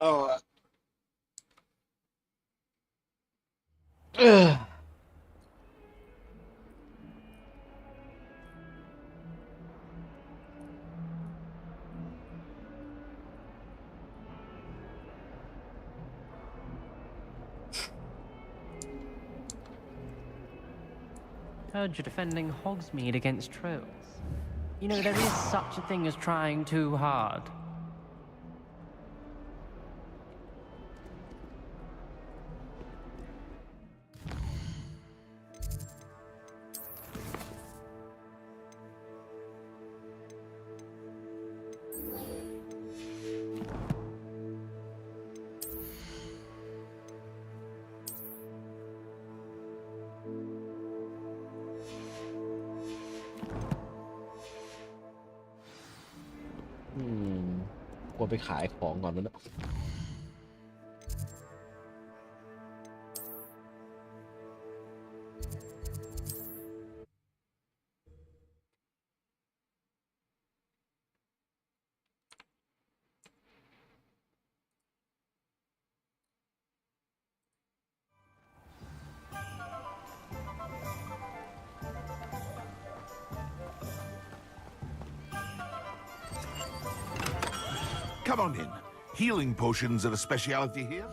Oh, Heard you're defending Hogsmeade against trolls. You know, there is such a thing as trying too hard.ควรไปขายของก่อนแล้วนะ Come on in. Healing potions are a speciality here.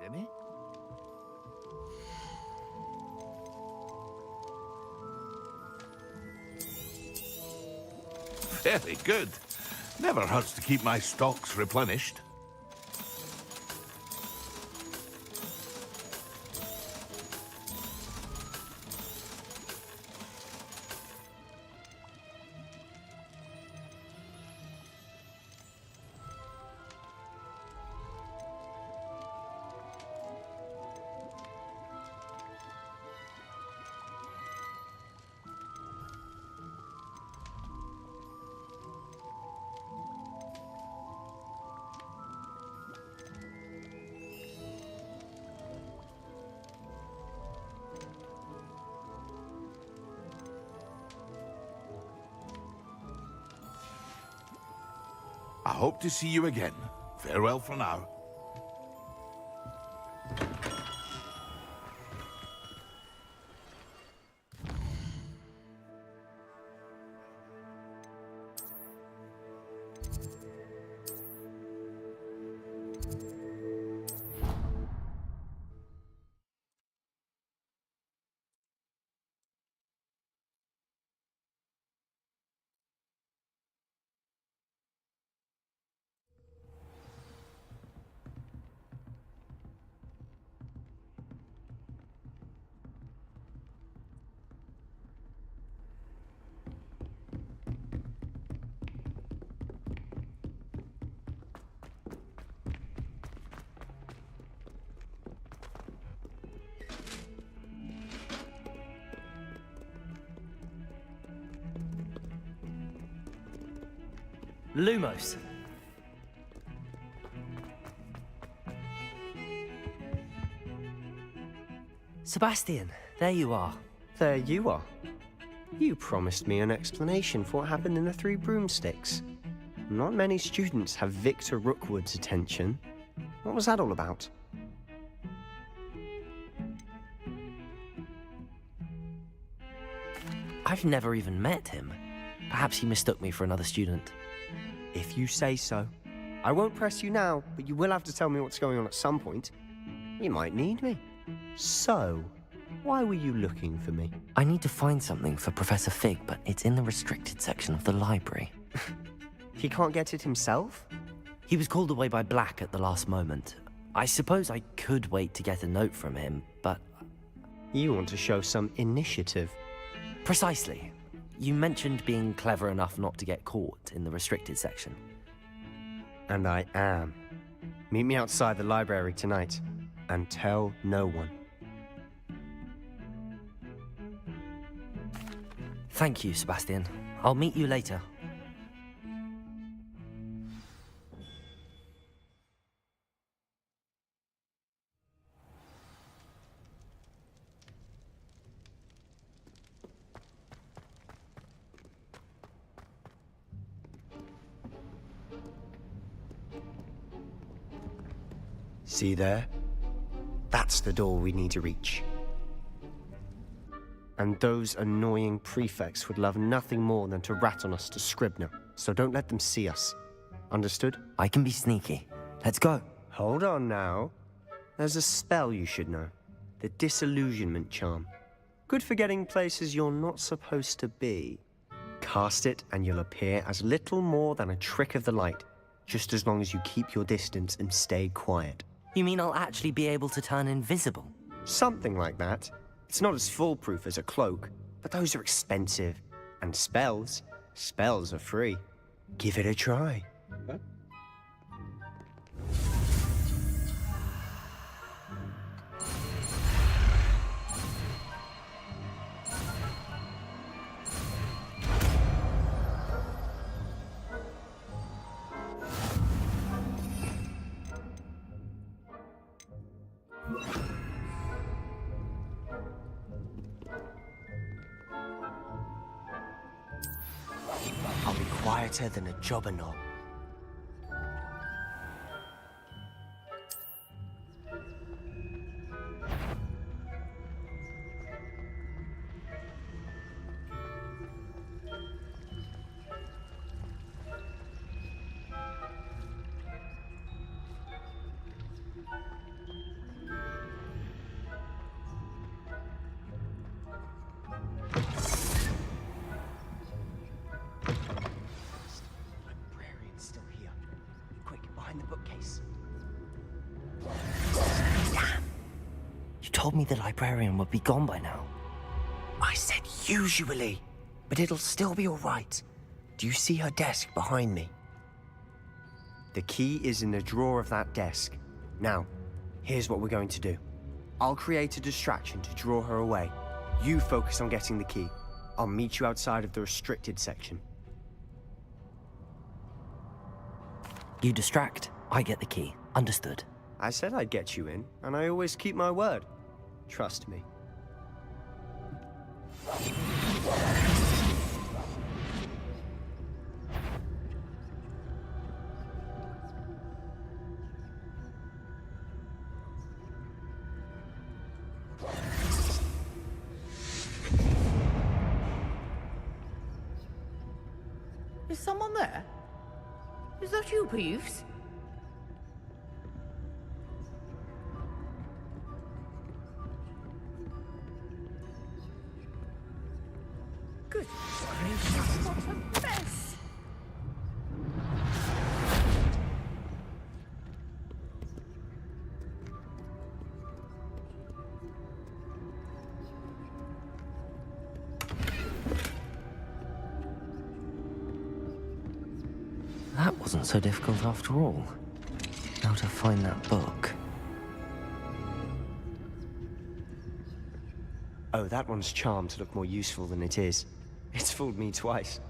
Any? Very good. Never hurts to keep my stocks replenished. I hope to see you again. Farewell for now. Lumos. Sebastian, there you are. There you are. You promised me an explanation for what happened in the Three Broomsticks. Not many students have Victor Rookwood's attention. What was that all about? I've never even met him. Perhaps he mistook me for another student. If you say so. I won't press you now, but you will have to tell me what's going on at some point. You might need me. So, why were you looking for me? I need to find something for Professor Fig, but it's in the restricted section of the library. He can't get it himself? He was called away by Black at the last moment. I suppose I could wait to get a note from him, but... You want to show some initiative. Precisely. you mentioned being clever enough not to get caught in the restricted section. And I am. Meet me outside the library tonight, and tell no one. Thank you, Sebastian. I'll meet you later. See there? That's the door we need to reach. And those annoying prefects would love nothing more than to rat on us to Scribner, so don't let them see us. Understood? I can be sneaky. Let's go. Hold on now. There's a spell you should know. The Disillusionment Charm. Good for getting places you're not supposed to be. Cast it and you'll appear as little more than a trick of the light, just as long as you keep your distance and stay quiet. You mean I'll actually be able to turn invisible? Something like that. It's not as foolproof as a cloak, but those are expensive. And spells are free. Give it a try. Huh? I'll be quieter than a jobberknoll. Librarian's still here. Quick, behind the bookcase. Damn! You told me the librarian would be gone by now. I said usually, but it'll still be all right. Do you see her desk behind me? The key is in the drawer of that desk. Now, here's what we're going to do. I'll create a distraction to draw her away. You focus on getting the key. I'll meet you outside of the restricted section. You distract, I get the key. Understood. I said I'd get you in, and I always keep my word. Trust me. Is someone there? Is that you, Peeves? Good gracious, what a mess! That wasn't so difficult after all. Now to find that book. Oh, that one's charmed to look more useful than it is. It's fooled me twice.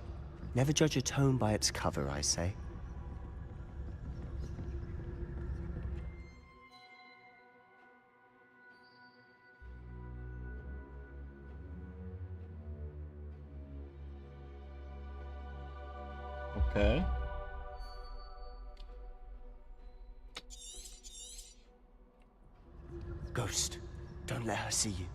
Never judge a tome by its cover, I say. Okay. Ghost, don't let her see you.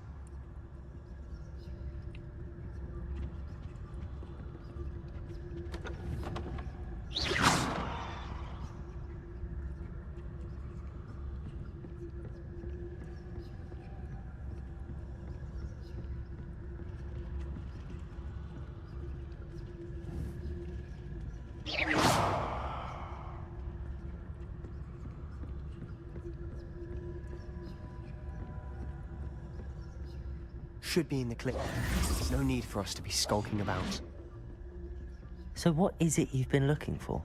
Should be in the clip. No need for us to be skulking about. So what is it you've been looking for?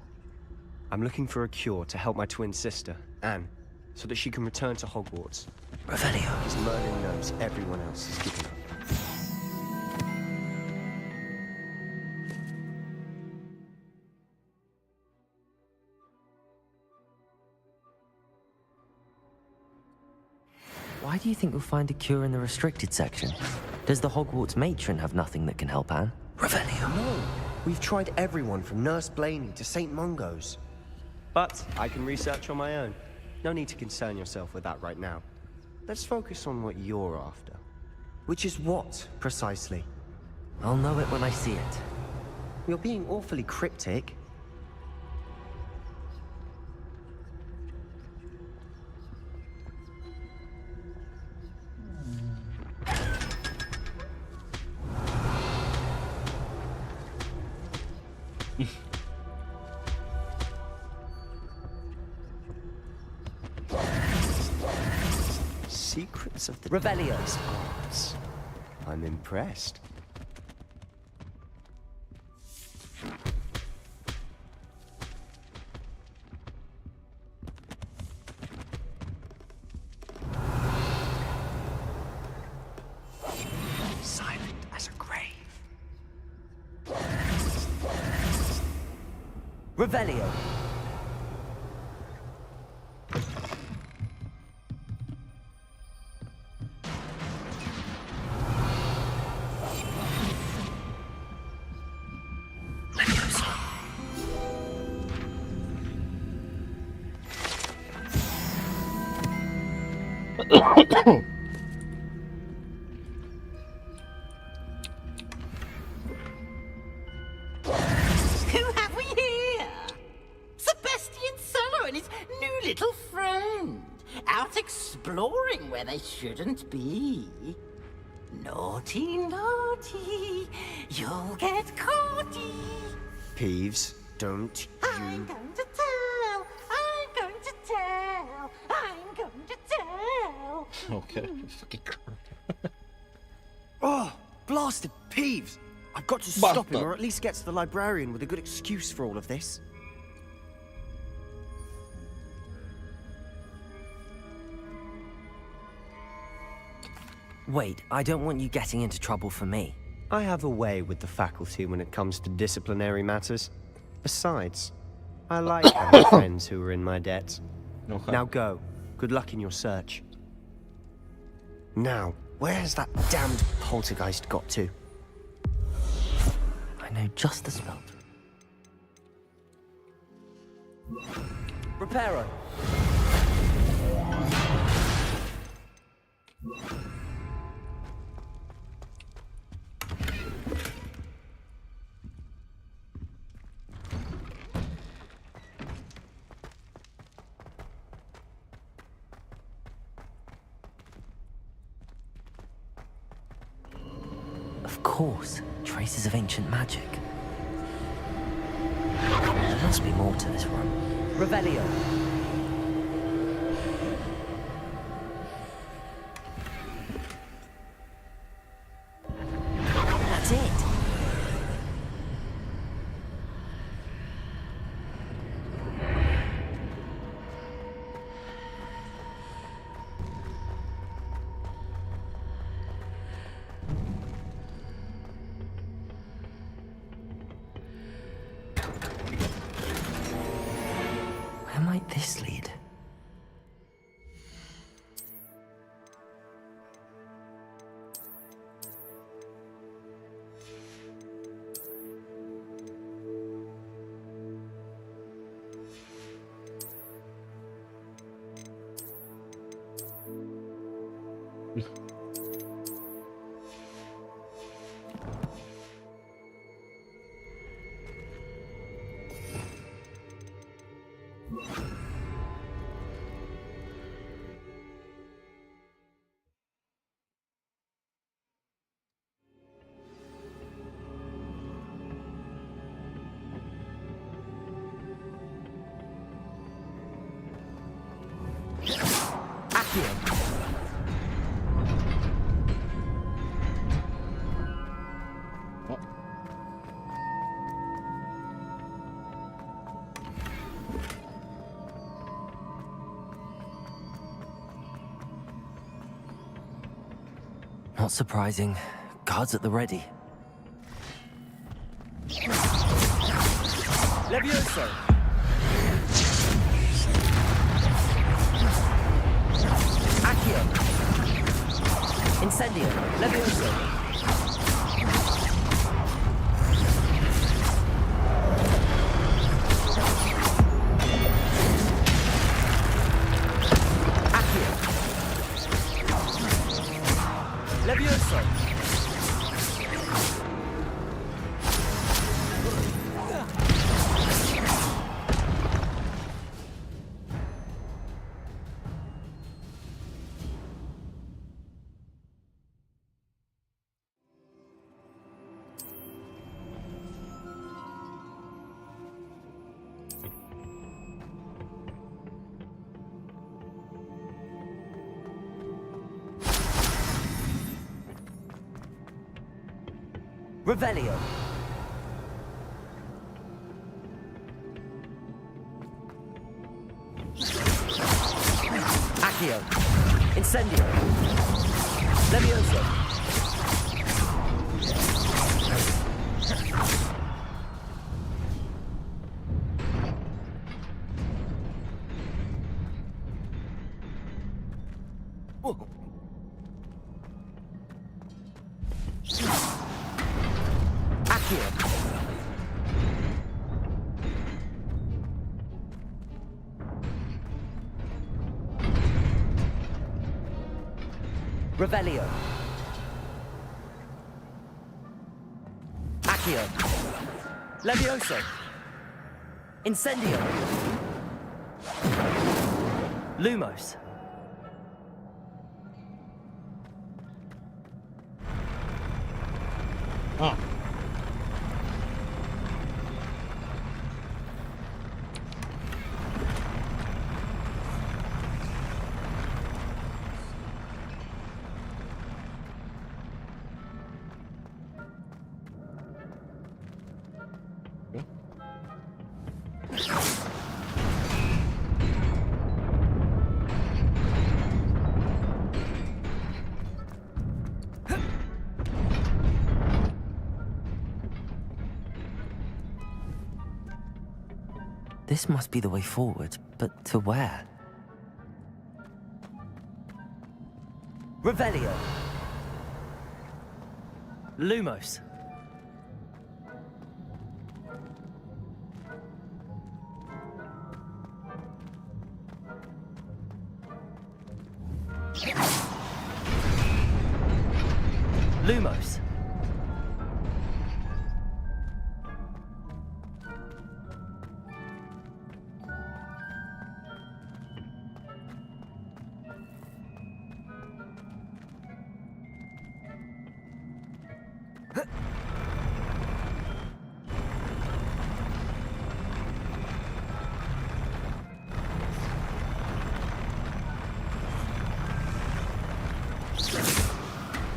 I'm looking for a cure to help my twin sister, Anne, so that she can return to Hogwarts. Revelio. Because Merlin knows everyone else is giving up. Why do you think you'll find a cure in the restricted section? Does the Hogwarts matron have nothing that can help Anne? Revelio. No. We've tried everyone from Nurse Blaney to St. Mungo's. But I can research on my own. No need to concern yourself with that right now. Let's focus on what you're after. Which is what, precisely? I'll know it when I see it. You're being awfully cryptic. Secrets of the Revelio's arts. I'm impressed. Silent as a grave. Revelio. Who have we here? Sebastian Sallow and his new little friend. Out exploring where they shouldn't be. Naughty, naughty. You'll get caughty. Peeves, don't I'm you... going to tell. I'm going to tell. I'm going to tell. Okay. Fucking Oh, blasted Peeves! I've got to stop him, Bastard. or at least get to the librarian with a good excuse for all of this. Wait, I don't want you getting into trouble for me. I have a way with the faculty when it comes to disciplinary matters. Besides, I like having friends who are in my debt. Okay. Now go. Good luck in your search. Now, where's that damned poltergeist got to? I know just the spell. Reparo. Of course, traces of ancient magic. There must be more to this room. Revelio. That's it. Where might this lead? Not surprising. Guards at the ready. Levioso! Accio! Incendio! Levioso! Accio! Levioso! Revelio! Accio! Incendio! Levioso! Accio! Revelio! Accio! Levioso! Incendio! Lumos! Ah. This must be the way forward, but to where? Revelio! Lumos! Lumos!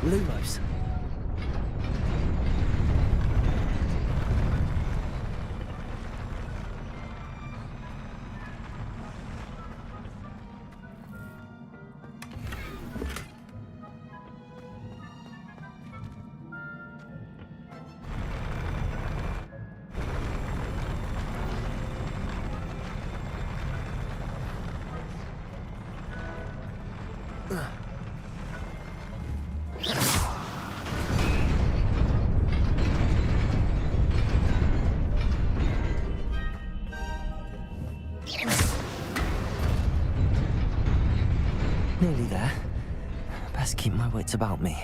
Lumos! Nearly there. Best keep my wits about me.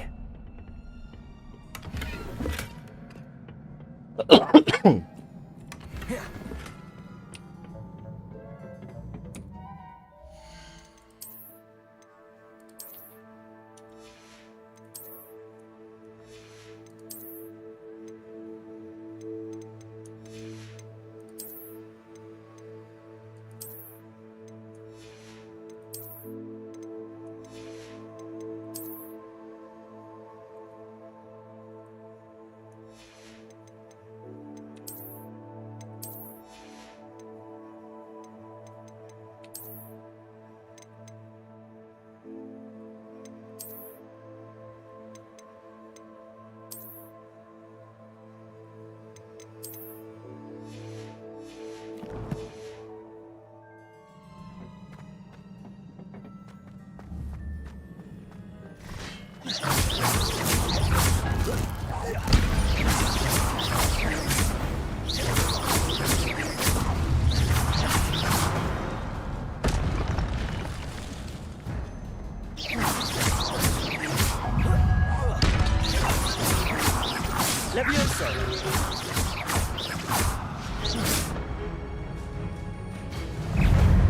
Levioso!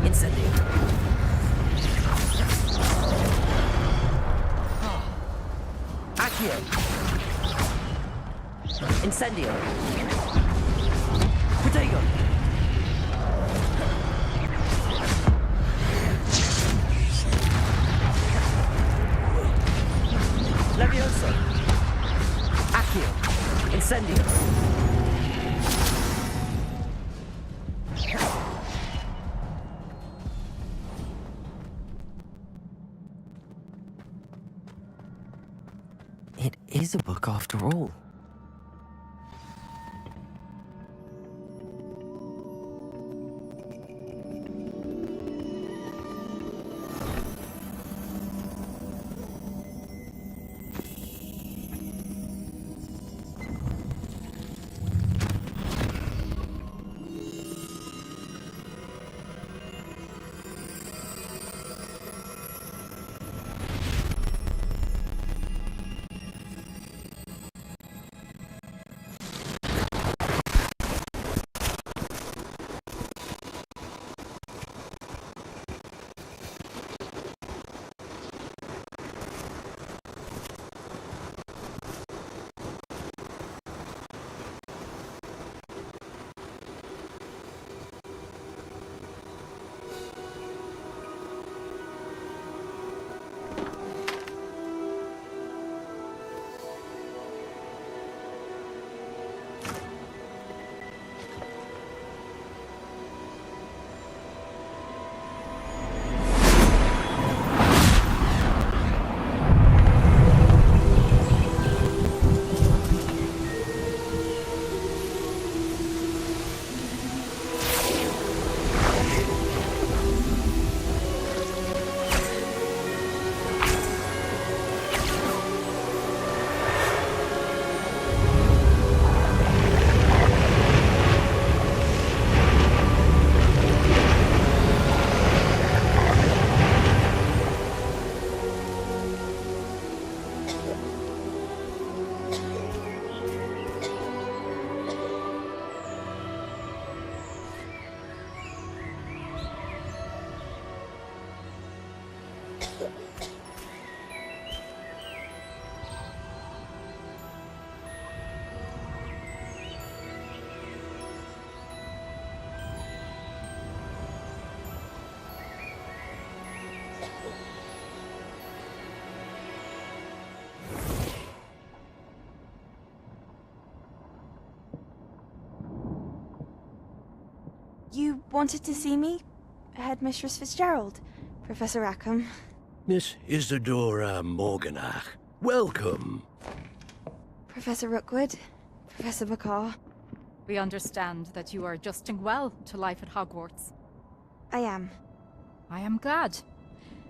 Incendio! Accio! Incendio! Protego! Levioso! Accio! Incendio! It is a book after all. You wanted to see me? Headmistress Fitzgerald? Professor Rackham? Miss Isadora Morganach, welcome. Professor Rookwood? Professor McCaw? We understand that you are adjusting well to life at Hogwarts. I am. I am glad.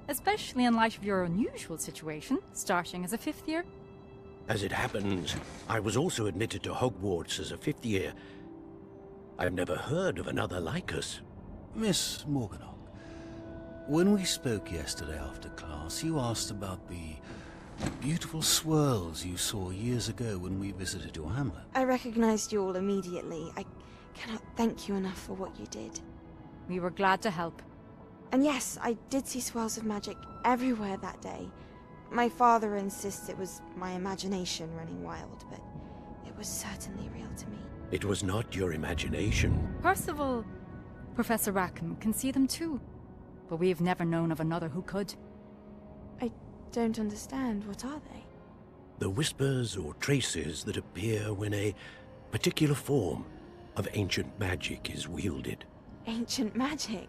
Especially in light of your unusual situation, starting as a 5th year. As it happens, I was also admitted to Hogwarts as a 5th year. I've never heard of another like us. Miss Morganach, when we spoke yesterday after class, you asked about the beautiful swirls you saw years ago when we visited your hamlet. I recognized you all immediately. I cannot thank you enough for what you did. We were glad to help. And yes, I did see swirls of magic everywhere that day. My father insists it was my imagination running wild, but it was certainly real to me. It was not your imagination. Percival, Professor Rackham can see them too. But we've never known of another who could. I don't understand. What are they? The whispers or traces that appear when a particular form of ancient magic is wielded. Ancient magic?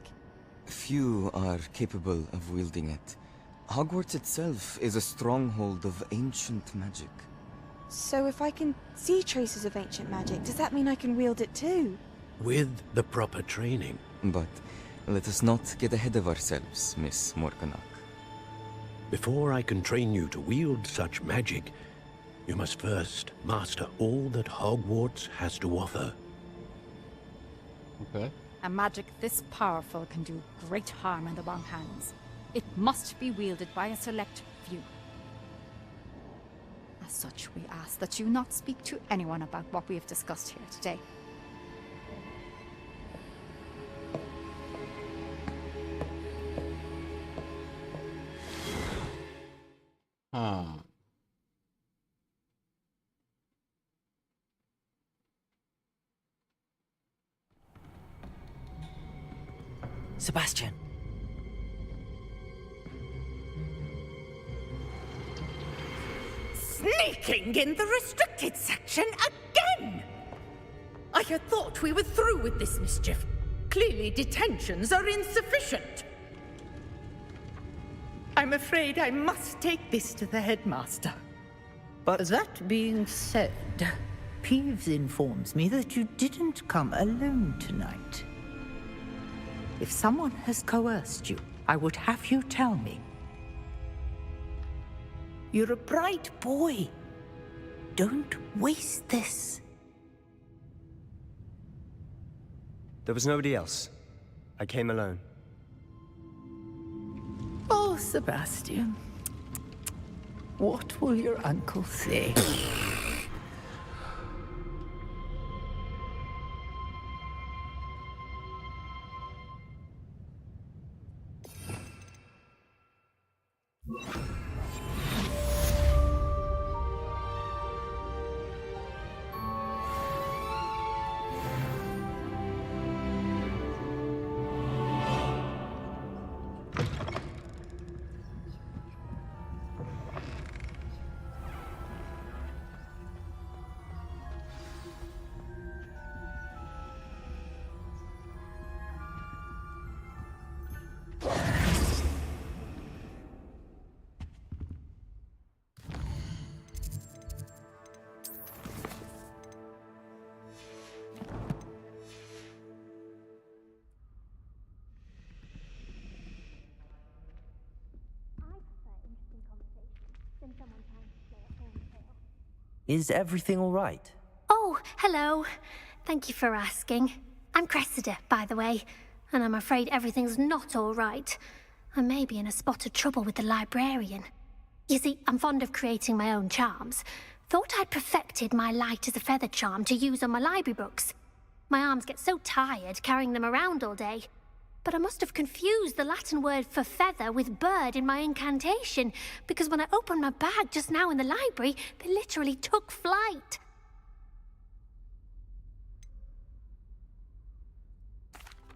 Few are capable of wielding it. Hogwarts itself is a stronghold of ancient magic. So if I can see traces of ancient magic, does that mean I can wield it too? With the proper training. But let us not get ahead of ourselves, Miss Morganach. Before I can train you to wield such magic, you must first master all that Hogwarts has to offer. Okay. A magic this powerful can do great harm in the wrong hands. It must be wielded by a select few. A As such, we ask that you not speak to anyone about what we have discussed here today. Sebastian. Sneaking in the restricted section again! I had thought we were through with this mischief. Clearly detentions are insufficient. I'm afraid I must take this to the headmaster. But that being said, Peeves informs me that you didn't come alone tonight. If someone has coerced you, I would have you tell me. You're a bright boy. Don't waste this. There was nobody else. I came alone. Oh, Sebastian. What will your uncle say? Is everything all right? Oh, hello. Thank you for asking. I'm Cressida, by the way, and I'm afraid everything's not all right. I may be in a spot of trouble with the librarian. You see, I'm fond of creating my own charms. Thought I'd perfected my light as a feather charm to use on my library books. My arms get so tired carrying them around all day. But I must have confused the Latin word for feather with bird in my incantation, because when I opened my bag just now in the library, they literally took flight.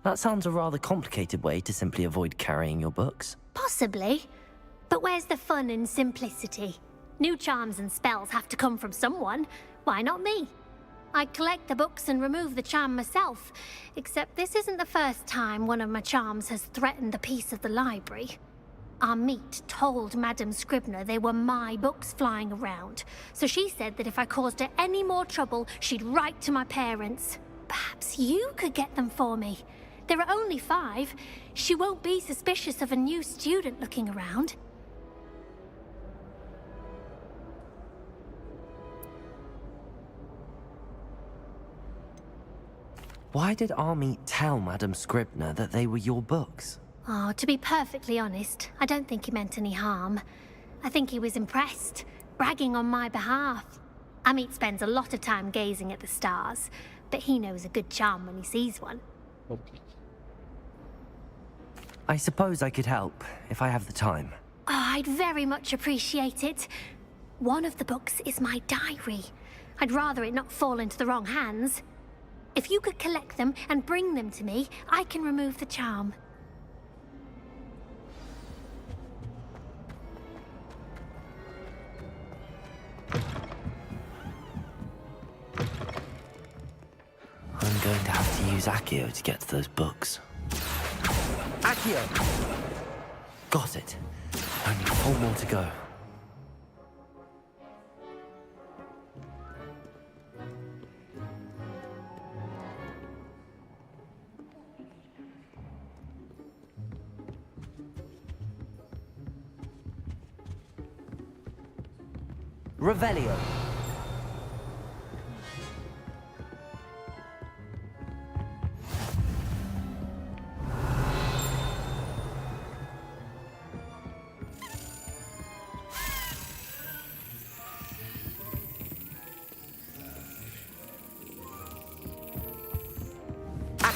That sounds a rather complicated way to simply avoid carrying your books. Possibly. But where's the fun in simplicity? New charms and spells have to come from someone. Why not me? I collect the books and remove the charm myself, except this isn't the first time one of my charms has threatened a piece of the library. Our meet told Madame Scribner they were my books flying around, so she said that if I caused her any more trouble, she'd write to my parents. Perhaps you could get them for me. There are only 5. She won't be suspicious of a new student looking around. Why did Army tell Madame Scribner that they were your books? Oh, to be perfectly honest, I don't think he meant any harm. I think he was impressed, bragging on my behalf. Amit spends a lot of time gazing at the stars, but he knows a good charm when he sees one. Okay. I suppose I could help, if I have the time. Oh, I'd very much appreciate it. One of the books is my diary. I'd rather it not fall into the wrong hands. If you could collect them and bring them to me, I can remove the charm. I'm going to have to use Accio to get to those books. Accio! Got it. Only 4 more to go. Revelio.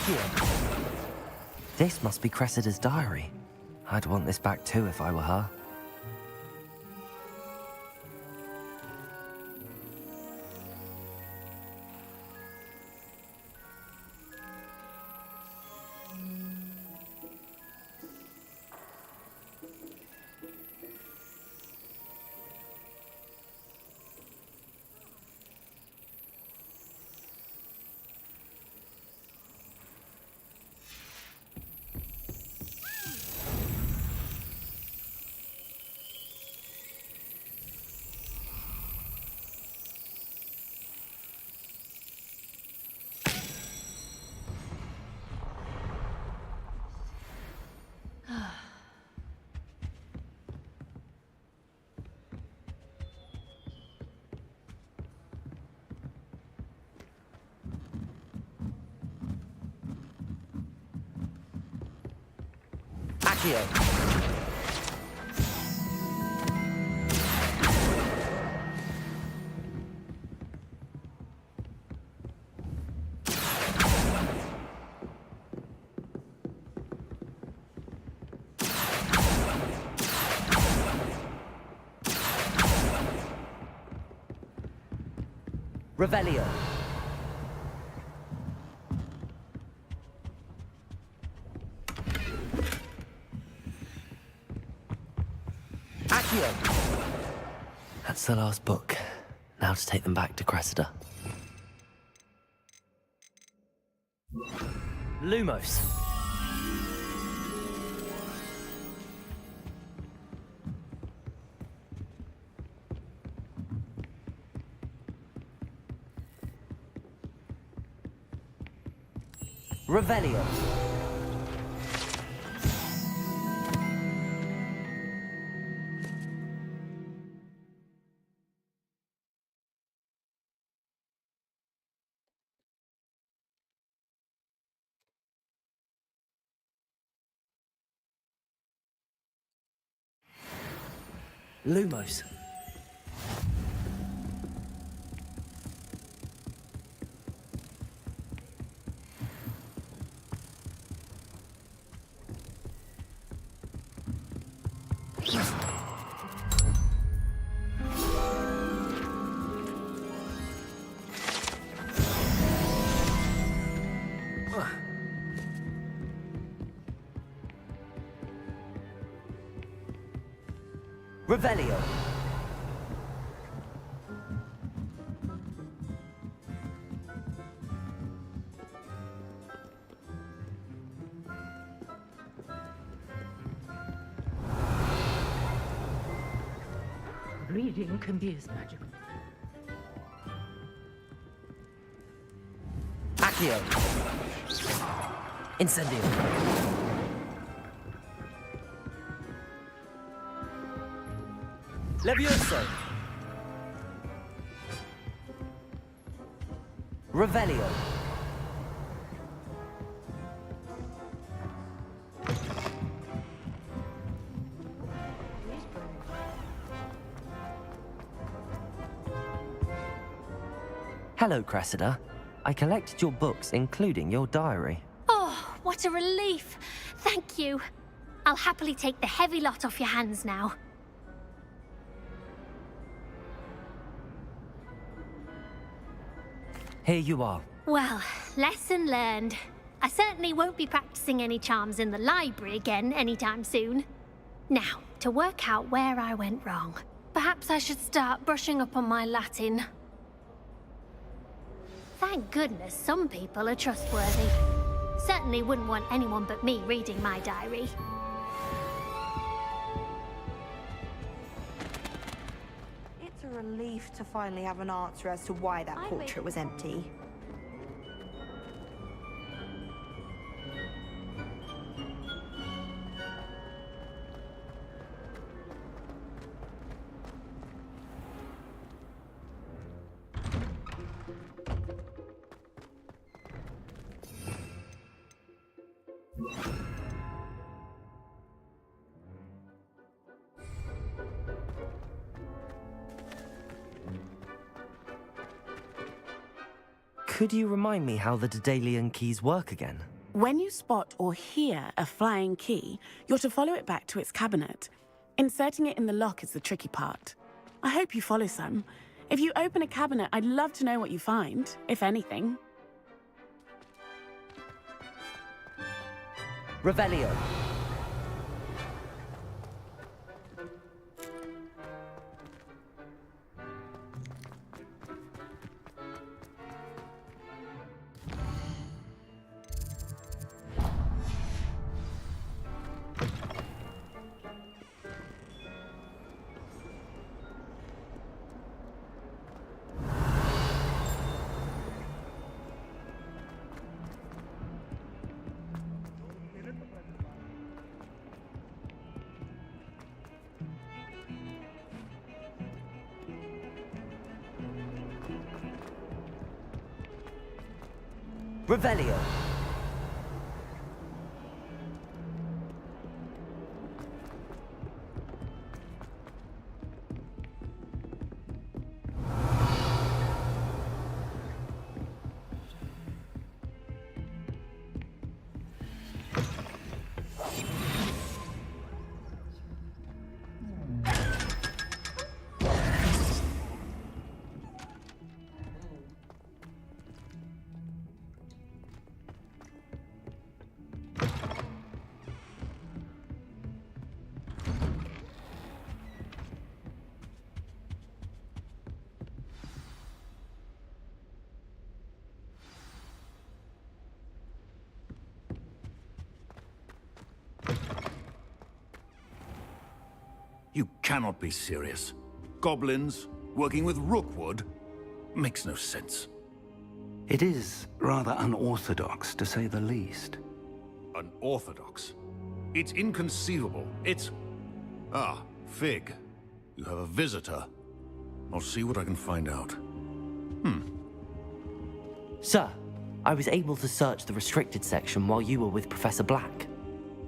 Accio! This must be Cressida's diary. I'd want this back too if I were her. Accio! Revelio. Accio. That's the last book. Now to take them back to Cressida. Lumos. Revelio. Lumos. Revelio. Reading can be as magical. Accio. Incendio. Levioso. Revelio. Hello, Cressida. I collected your books, including your diary. Oh, what a relief. Thank you. I'll happily take the heavy lot off your hands now. Here you are. Well, lesson learned. I certainly won't be practicing any charms in the library again anytime soon. Now, to work out where I went wrong. Perhaps I should start brushing up on my Latin. Thank goodness some people are trustworthy. Certainly wouldn't want anyone but me reading my diary. It's a relief to finally have an answer as to why that portrait was empty. Could you remind me how the Daedalian keys work again? When you spot or hear a flying key, you're to follow it back to its cabinet. Inserting it in the lock is the tricky part. I hope you follow some. If you open a cabinet, I'd love to know what you find, if anything. Revelio. Revelio. You cannot be serious. Goblins working with Rookwood? Makes no sense. It is rather unorthodox, to say the least. Unorthodox? It's inconceivable. It's... Ah, Fig. You have a visitor. I'll see what I can find out. Sir, I was able to search the restricted section while you were with Professor Black.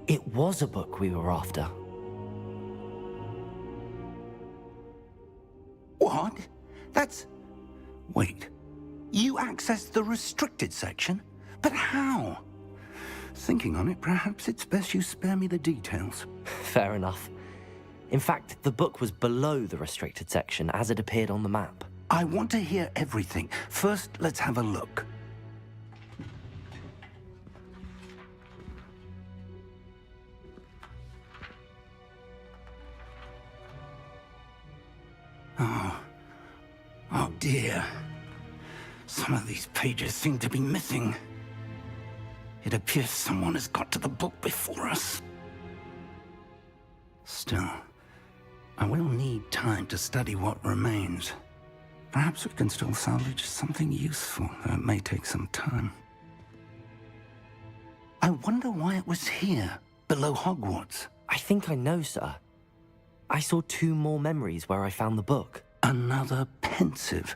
It was a book we were after. What? That's... Wait. You accessed the restricted section? But how? Thinking on it, perhaps it's best you spare me the details. Fair enough. In fact, the book was below the restricted section as it appeared on the map. I want to hear everything. First, let's have a look. Oh dear. Some of these pages seem to be missing. It appears someone has got to the book before us. Still, I will need time to study what remains. Perhaps we can still salvage something useful, though it may take some time. I wonder why it was here, below Hogwarts. I think I know, sir. I saw 2 more memories where I found the book. Another pensive.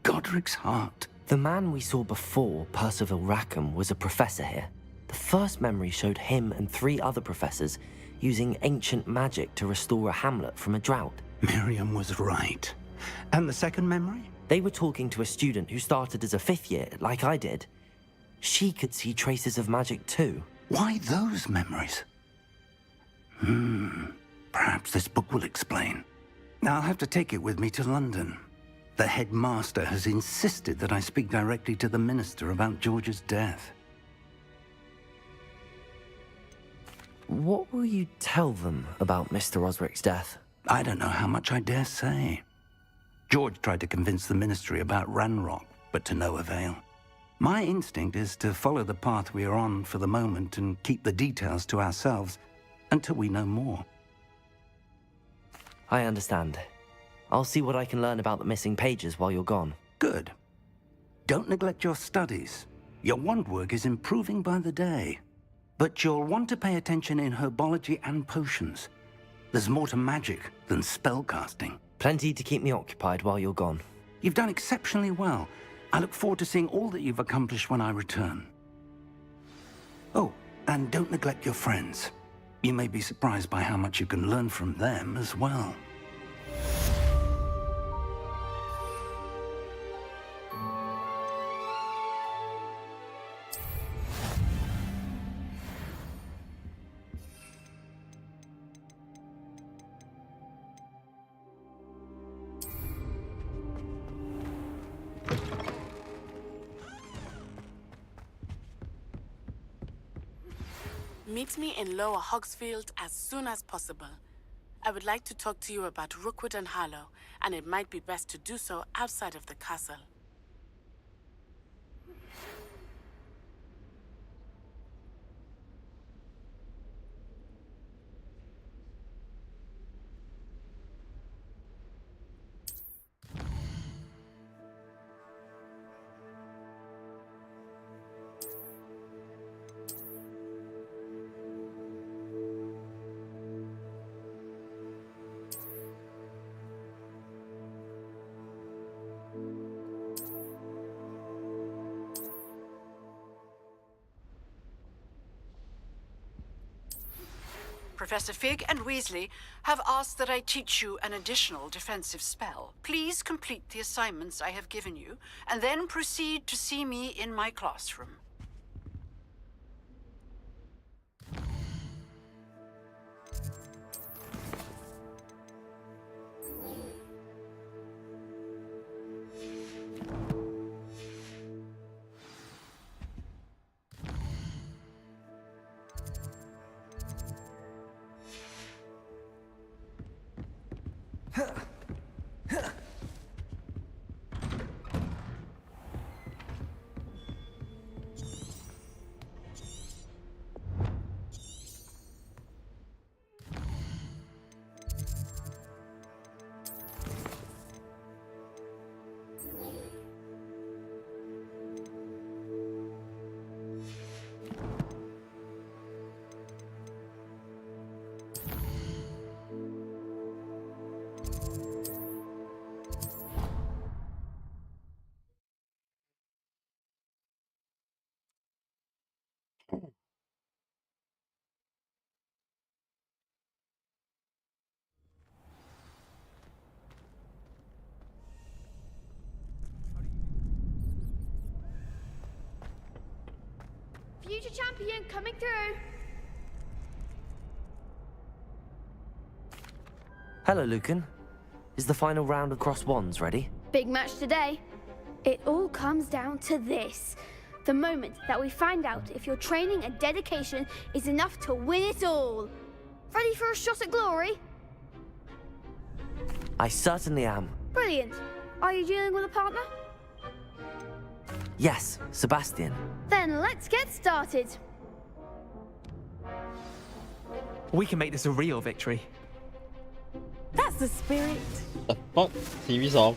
Godric's heart. The man we saw before, Percival Rackham, was a professor here. The first memory showed him and 3 other professors using ancient magic to restore a hamlet from a drought. Miriam was right. And the second memory? They were talking to a student who started as a 5th year, like I did. She could see traces of magic too. Why those memories? Perhaps this book will explain. I'll have to take it with me to London. The headmaster has insisted that I speak directly to the minister about George's death. What will you tell them about Mr. Osric's death? I don't know how much I dare say. George tried to convince the ministry about Ranrock, but to no avail. My instinct is to follow the path we are on for the moment and keep the details to ourselves until we know more. I understand. I'll see what I can learn about the missing pages while you're gone. Good. Don't neglect your studies. Your wand work is improving by the day. But you'll want to pay attention in herbology and potions. There's more to magic than spellcasting. Plenty to keep me occupied while you're gone. You've done exceptionally well. I look forward to seeing all that you've accomplished when I return. Oh, and don't neglect your friends. You may be surprised by how much you can learn from them as well. Meet me in Lower Hogsfield as soon as possible. I would like to talk to you about Rookwood and Harlow, and it might be best to do so outside of the castle. Professor Fig and Weasley have asked that I teach you an additional defensive spell. Please complete the assignments I have given you, and then proceed to see me in my classroom. Future champion coming through. Hello, Lucan. Is the final round of Cross Wands ready? Big match today. It all comes down to this. The moment that we find out if your training and dedication is enough to win it all. Ready for a shot at glory? I certainly am. Brilliant. Are you dealing with a partner? Yes, Sebastian. Then let's get started. We can make this a real victory. That's the spirit. The fuck? TV 2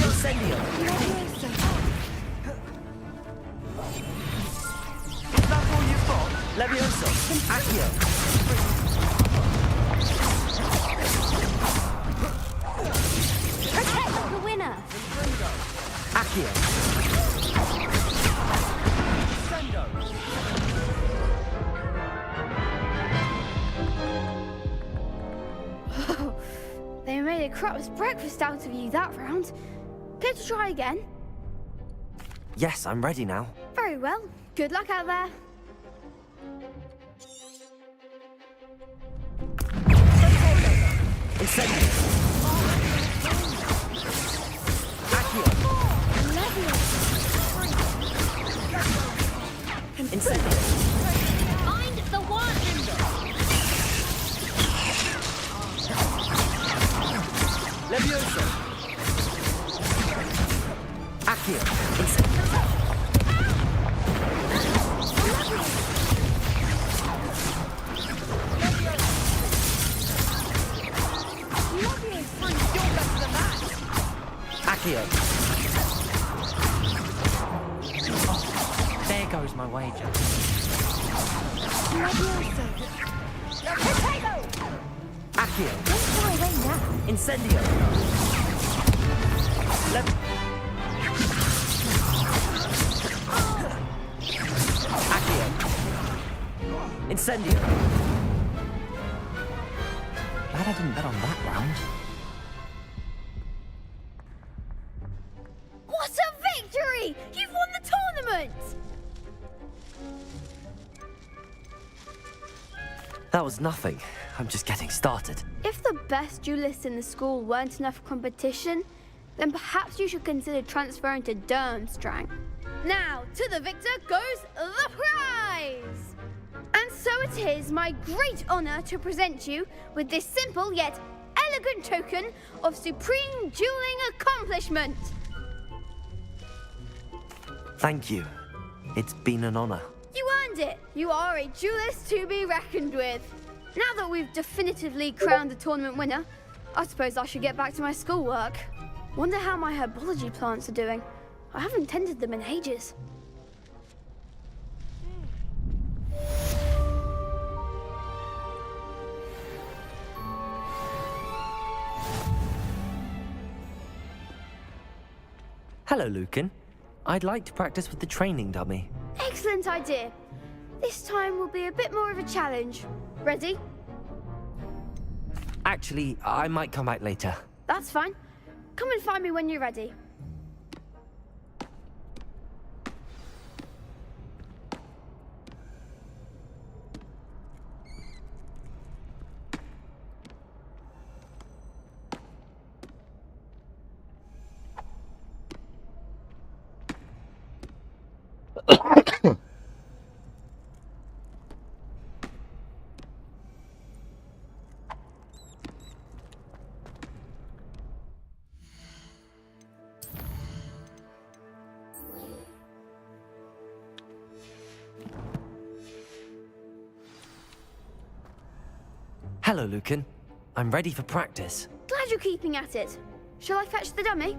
Incendio. Is that all you've got? Levioso. Accio. Protect the winner. Accio. They made a crap's breakfast out of you that round. Care to try again? Yes, I'm ready now. Very well. Good luck out there. Incendio. Accio. Incendio. Find the one! Levioso. Accio. Incendio. Accio. There goes my wager. Accio. Don't fly away now. Incendio. Accio. Incendio. Glad I didn't bet on that round. What a victory! You've won the tournament! That was nothing. I'm just getting started. If the best duelists in the school weren't enough competition, then perhaps you should consider transferring to Durmstrang. Now, to the victor goes the prize! And so it is my great honor to present you with this simple yet elegant token of supreme dueling accomplishment. Thank you. It's been an honor. You earned it. You are a duelist to be reckoned with. Now that we've definitively crowned the tournament winner, I suppose I should get back to my schoolwork. Wonder how my herbology plants are doing. I haven't tended them in ages. Hello, Lucan. I'd like to practice with the training dummy. Excellent idea. This time will be a bit more of a challenge. Ready? Actually, I might come back later. That's fine. Come and find me when you're ready. Hello, Lucan. I'm ready for practice. Glad you're keeping at it. Shall I fetch the dummy?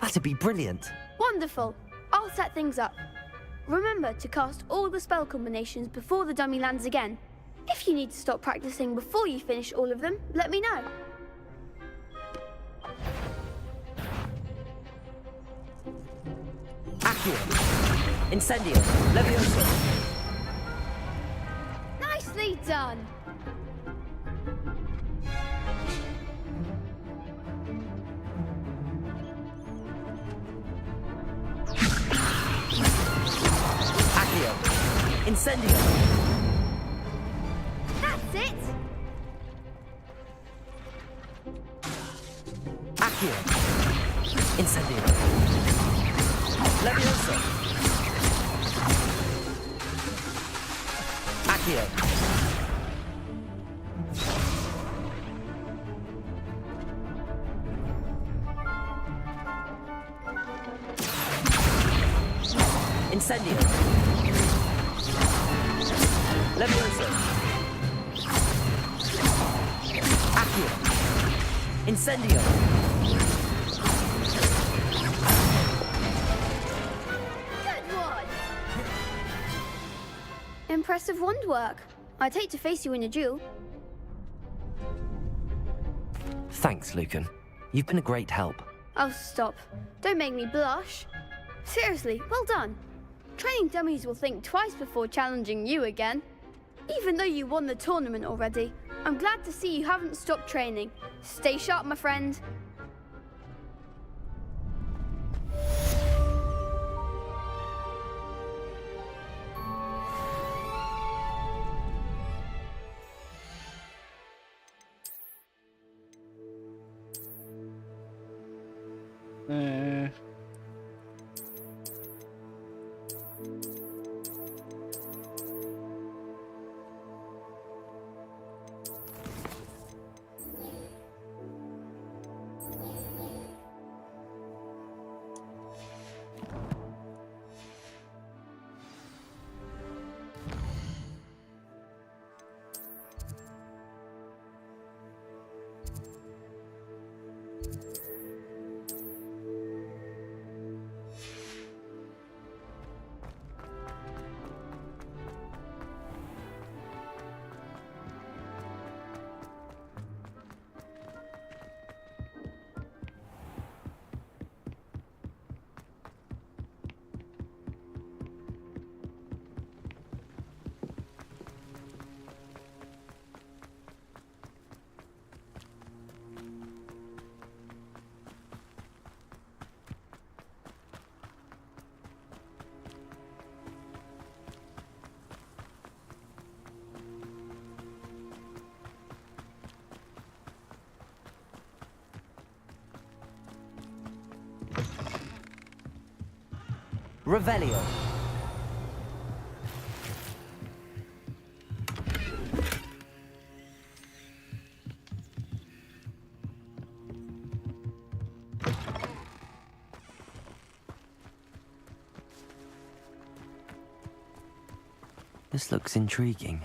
That'd be brilliant. Wonderful. I'll set things up. Remember to cast all the spell combinations before the dummy lands again. If you need to stop practicing before you finish all of them, let me know. Accio. Incendio. Levioso. Nicely done. Accio. Incendio. That's it. Accio. Incendio. Levioso. Accio. Incendio. Levioso. Accio. Incendio. Good one. Impressive wand work. I'd hate to face you in a duel. Thanks, Lucan. You've been a great help. Oh, stop. Don't make me blush. Seriously, well done. Training dummies will think twice before challenging you again. Even though you won the tournament already, I'm glad to see you haven't stopped training. Stay sharp, my friend. Revelio. This looks intriguing.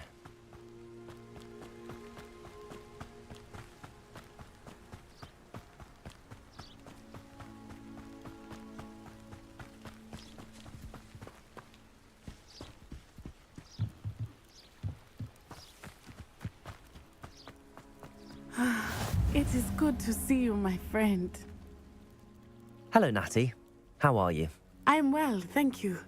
It is good to see you, my friend. Hello, Natty. How are you? I am well, thank you.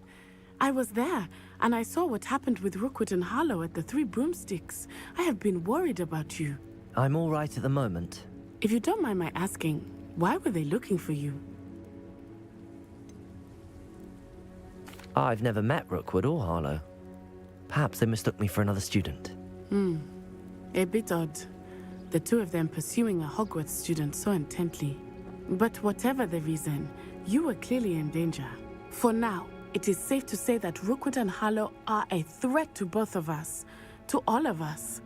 I was there, and I saw what happened with Rookwood and Harlow at the Three Broomsticks. I have been worried about you. I'm all right at the moment. If you don't mind my asking, why were they looking for you? I've never met Rookwood or Harlow. Perhaps they mistook me for another student. A bit odd. The two of them pursuing a Hogwarts student so intently. But whatever the reason, you were clearly in danger. For now, it is safe to say that Rookwood and Harlow are a threat to both of us, to all of us.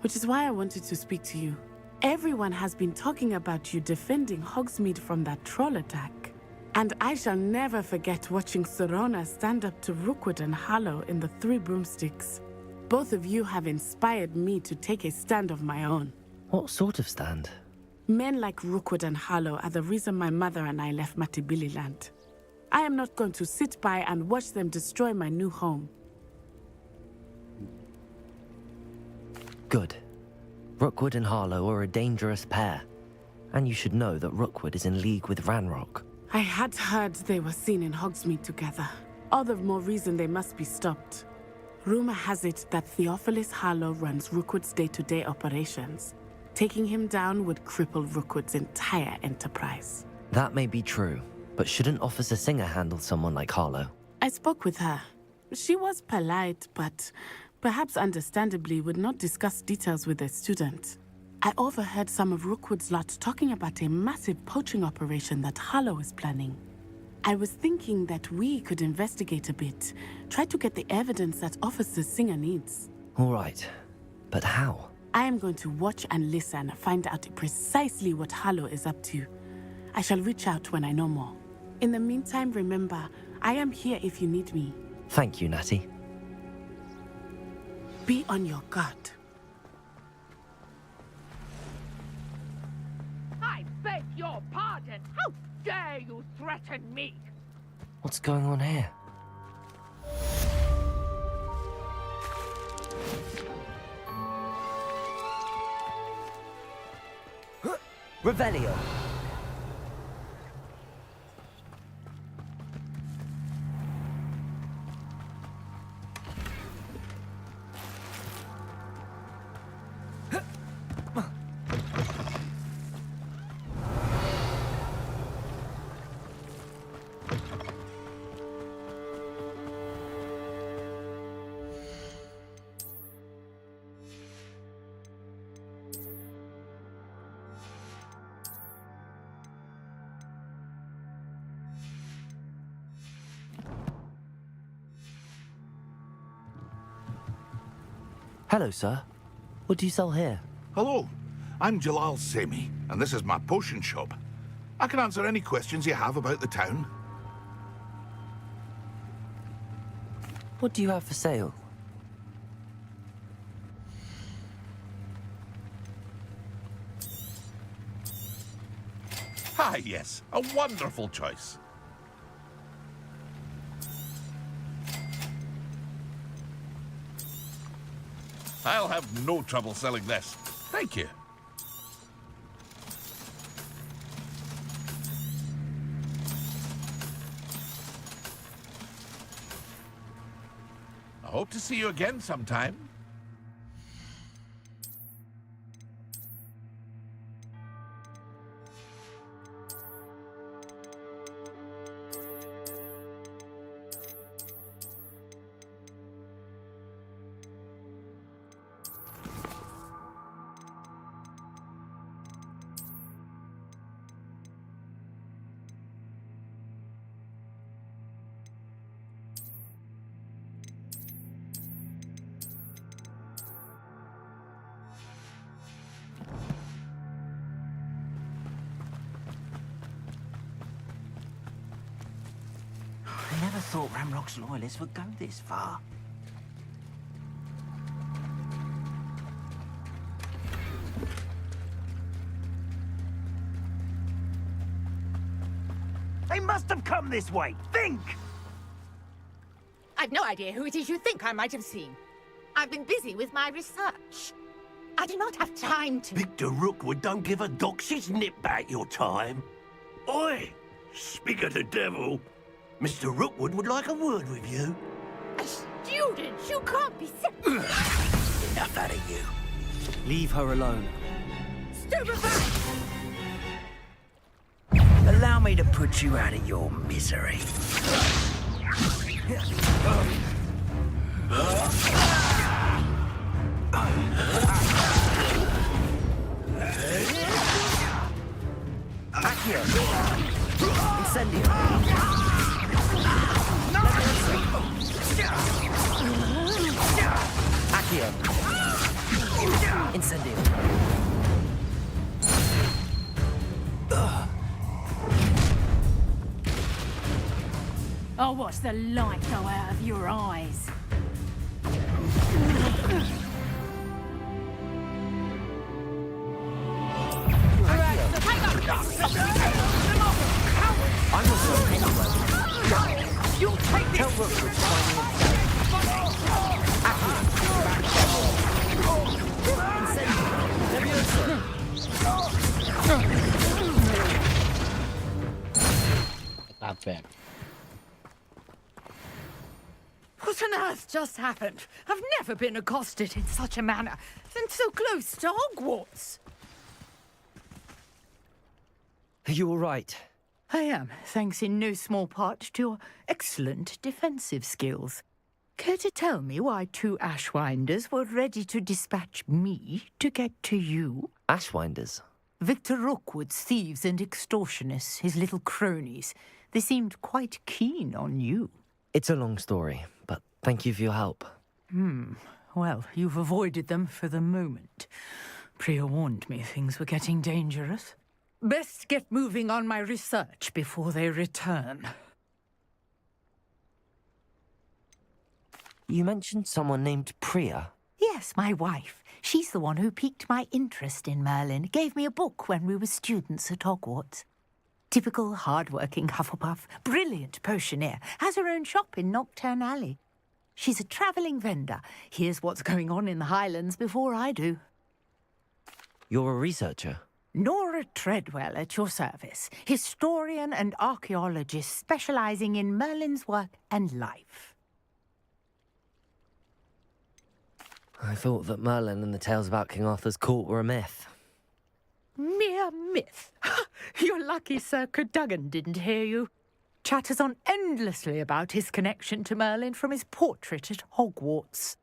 Which is why I wanted to speak to you. Everyone has been talking about you defending Hogsmeade from that troll attack. And I shall never forget watching Sorona stand up to Rookwood and Harlow in the Three Broomsticks. Both of you have inspired me to take a stand of my own. What sort of stand? Men like Rookwood and Harlow are the reason my mother and I left Matabeleland. I am not going to sit by and watch them destroy my new home. Good. Rookwood and Harlow are a dangerous pair. And you should know that Rookwood is in league with Ranrock. I had heard they were seen in Hogsmeade together. All the more reason they must be stopped. Rumor has it that Theophilus Harlow runs Rookwood's day-to-day operations. Taking him down would cripple Rookwood's entire enterprise. That may be true, but shouldn't Officer Singer handle someone like Harlow? I spoke with her. She was polite, but perhaps understandably would not discuss details with a student. I overheard some of Rookwood's lot talking about a massive poaching operation that Harlow is planning. I was thinking that we could investigate a bit, try to get the evidence that Officer Singer needs. All right, but how? I am going to watch and listen, find out precisely what Harlow is up to. I shall reach out when I know more. In the meantime, remember, I am here if you need me. Thank you, Natty. Be on your guard. I beg your pardon. How dare you threaten me? What's going on here? Revelio. Hello, sir. What do you sell here? Hello, I'm Jalal Semi, and this is my potion shop. I can answer any questions you have about the town. What do you have for sale? Ah, yes, a wonderful choice. I'll have no trouble selling this. Thank you. I hope to see you again sometime. thought Ranrock's loyalists would go this far. They must have come this way. Think! I've no idea who it is you think I might have seen. I've been busy with my research. I do not have time to... Victor Rookwood don't give a doxy's nip back your time. Oi! Speak of the devil. Mr. Rookwood would like a word with you. A student? You can't be... Enough out of you. Leave her alone. Stupefy! Allow me to put you out of your misery. Accio! Incendio! Accio! Incendio! I'll watch the light go out of your eyes. I'm not so You'll take this! Tell Rookwood to find me Not back. What on earth just happened? I've never been accosted in such a manner, and so close to Hogwarts. Are you all right? I am, thanks in no small part to your excellent defensive skills. Care to tell me why 2 Ashwinders were ready to dispatch me to get to you? Ashwinders? Victor Rookwood's thieves and extortionists, his little cronies. They seemed quite keen on you. It's a long story, but thank you for your help. Well, you've avoided them for the moment. Priya warned me things were getting dangerous. Best get moving on my research before they return. You mentioned someone named Priya. Yes, my wife. She's the one who piqued my interest in Merlin, gave me a book when we were students at Hogwarts. Typical hard-working Hufflepuff, brilliant potioneer, has her own shop in Nocturne Alley. She's a travelling vendor, hears what's going on in the Highlands before I do. You're a researcher? Nora Treadwell at your service, historian and archaeologist specialising in Merlin's work and life. I thought that Merlin and the tales about King Arthur's court were a myth. Mere myth. You're lucky Sir Cadogan didn't hear you. Chatters on endlessly about his connection to Merlin from his portrait at Hogwarts.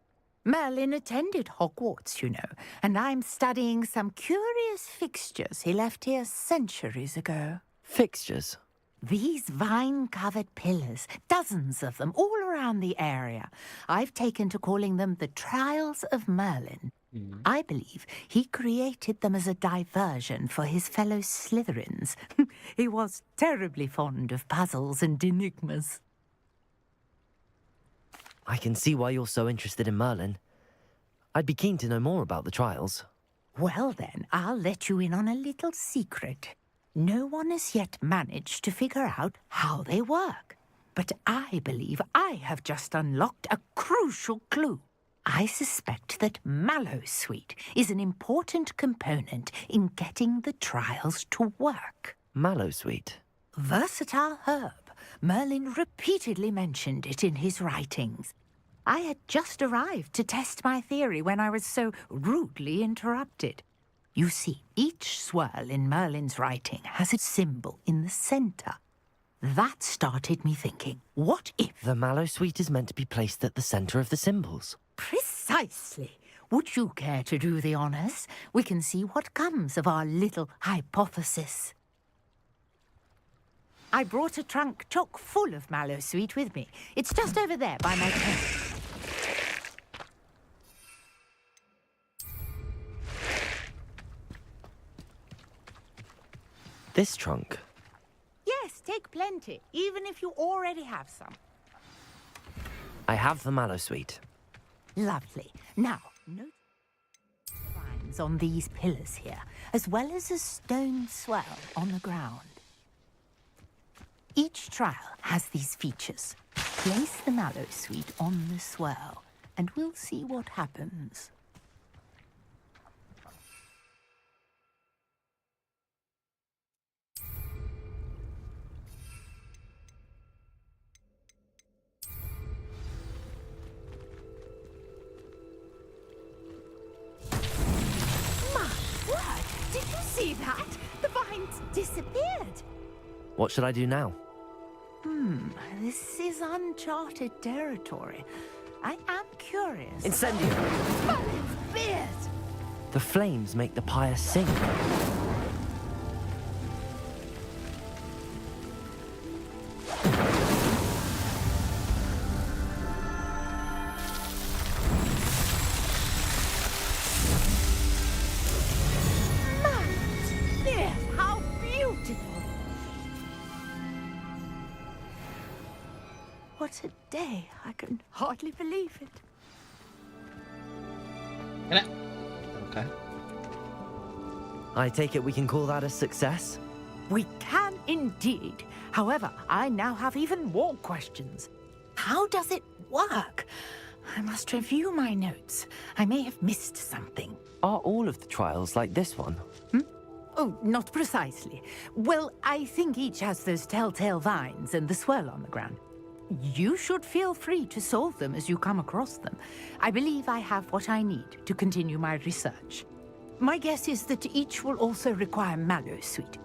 Merlin attended Hogwarts, you know, and I'm studying some curious fixtures he left here centuries ago. Fixtures? These vine-covered pillars, dozens of them, all around the area. I've taken to calling them the Trials of Merlin. I believe he created them as a diversion for his fellow Slytherins. He was terribly fond of puzzles and enigmas. I can see why you're so interested in Merlin. I'd be keen to know more about the trials. Well then, I'll let you in on a little secret. No one has yet managed to figure out how they work. But I believe I have just unlocked a crucial clue. I suspect that Mallowsweet is an important component in getting the trials to work. Mallowsweet? Versatile herb. Merlin repeatedly mentioned it in his writings. I had just arrived to test my theory when I was so rudely interrupted. You see, each swirl in Merlin's writing has a symbol in the centre. That started me thinking, what if... The Mallowsweet is meant to be placed at the centre of the symbols. Precisely. Would you care to do the honours? We can see what comes of our little hypothesis. I brought a trunk chock full of Mallowsweet with me. It's just over there by my tent. This trunk? Yes, take plenty, even if you already have some. have the mallow sweet. Lovely. Now, note lines on these pillars here, as well as a stone swell on the ground. Each trial has these features. Place the mallow sweet on the swell, and we'll see what happens. Did you see that? The vines disappeared. What should I do now? This is uncharted territory. I am curious. Incendio! Merlin's beard! The flames make the pyre sink. How beautiful! What a day. I can hardly believe it. Okay. I take it we can call that a success? We can indeed. However, I now have even more questions. How does it work? I must review my notes. I may have missed something. Are all of the trials like this one? Oh, not precisely. Well, I think each has those telltale vines and the swirl on the ground. You should feel free to solve them as you come across them. I believe I have what I need to continue my research. My guess is that each will also require mallow sweet,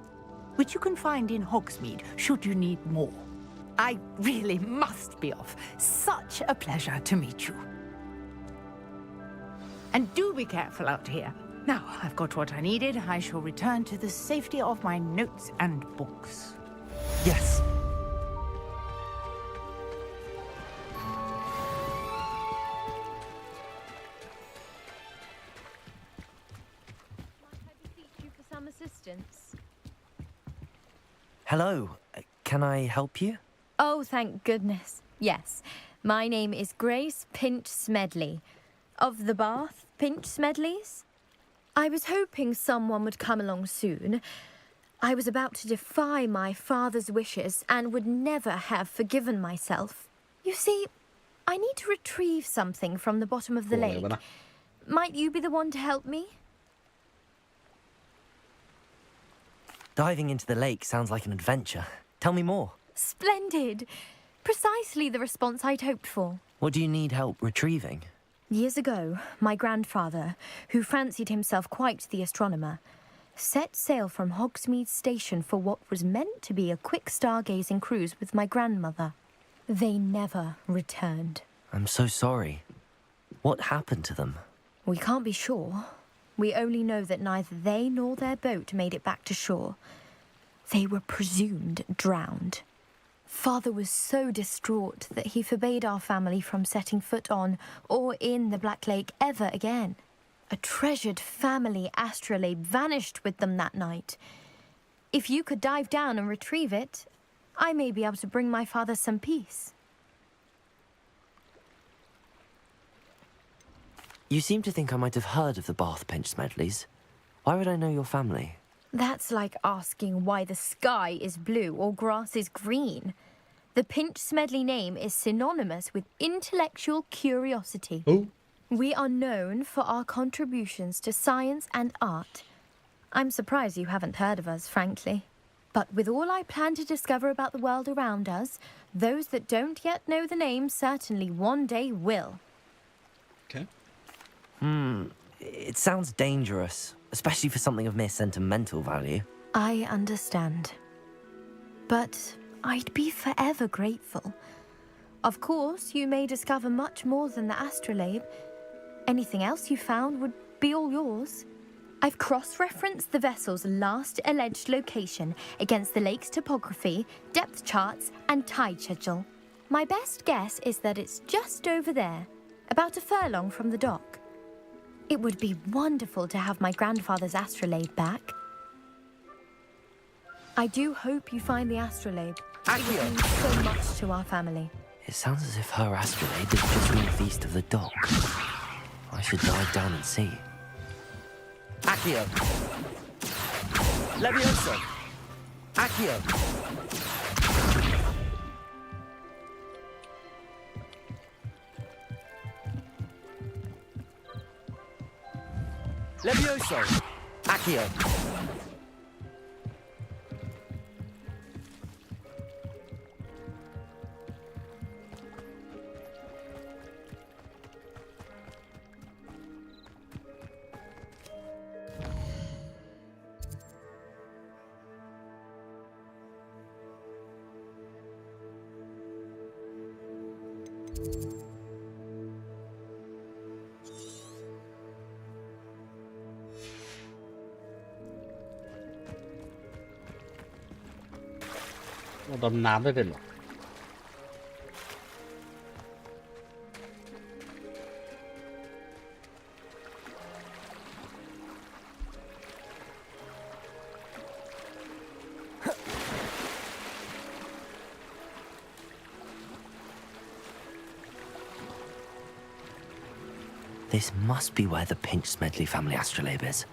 which you can find in Hogsmeade should you need more. I really must be off. Such a pleasure to meet you. And do be careful out here. Now, I've got what I needed. I shall return to the safety of my notes and books. Yes. You for some assistance. Hello. Can I help you? Oh, thank goodness. Yes. My name is Grace Pinch Smedley. Of the Bath Pinch Smedleys? I was hoping someone would come along soon. I was about to defy my father's wishes and would never have forgiven myself. You see, I need to retrieve something from the bottom of the lake. Might you be the one to help me? Diving into the lake sounds like an adventure. Tell me more. Splendid. Precisely the response I'd hoped for. What do you need help retrieving? Years ago, my grandfather, who fancied himself quite the astronomer, set sail from Hogsmeade Station for what was meant to be a quick stargazing cruise with my grandmother. They never returned. I'm so sorry. What happened to them? We can't be sure. We only know that neither they nor their boat made it back to shore. They were presumed drowned. Father was so distraught that he forbade our family from setting foot on or in the Black Lake ever again. A treasured family astrolabe vanished with them that night. If you could dive down and retrieve it, I may be able to bring my father some peace. You seem to think I might have heard of the Bath Pinch Smedleys. Why would I know your family? That's like asking why the sky is blue or grass is green. The Pinch Smedley name is synonymous with intellectual curiosity. Oh. We are known for our contributions to science and art. I'm surprised you haven't heard of us, frankly. But with all I plan to discover about the world around us, those that don't yet know the name certainly one day will. Okay. It sounds dangerous, especially for something of mere sentimental value. I understand. But I'd be forever grateful. Of course, you may discover much more than the astrolabe. Anything else you found would be all yours. I've cross-referenced the vessel's last alleged location against the lake's topography, depth charts, and tide schedule. My best guess is that it's just over there, about a furlong from the dock. It would be wonderful to have my grandfather's astrolabe back. I do hope you find the astrolabe. It would mean so much to our family. It sounds as if her astrolabe is just northeast of the dock. I should dive down and see. Accio. Levioso. Accio. Levioso. Accio.เราดำน้ำได้เป็นเหรอ This must be where the Pinch Smedley family astrolabe is.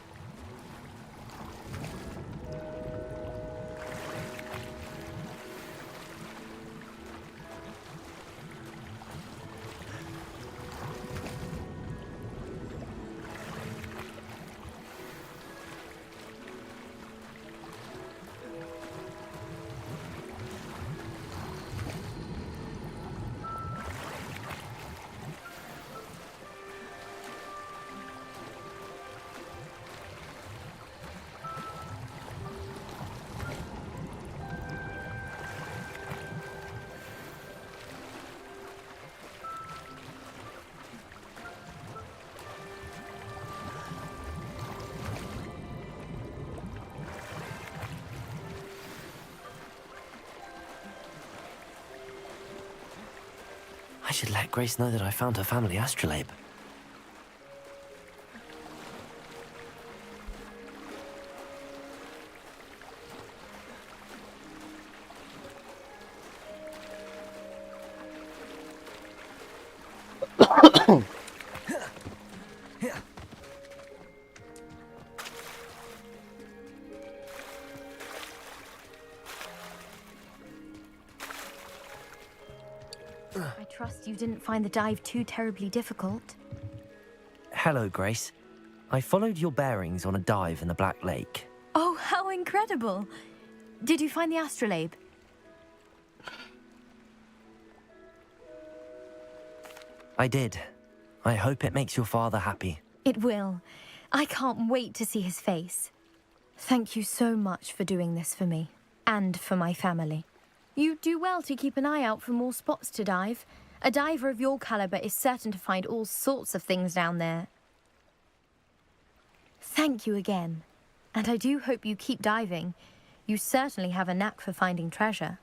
I should let Grace know that I found her family astrolabe. I trust you didn't find the dive too terribly difficult. Hello, Grace. I followed your bearings on a dive in the Black Lake. Oh, how incredible! Did you find the astrolabe? I did. I hope it makes your father happy. It will. I can't wait to see his face. Thank you so much for doing this for me, and for my family. You do well to keep an eye out for more spots to dive. A diver of your caliber is certain to find all sorts of things down there. Thank you again. And I do hope you keep diving. You certainly have a knack for finding treasure.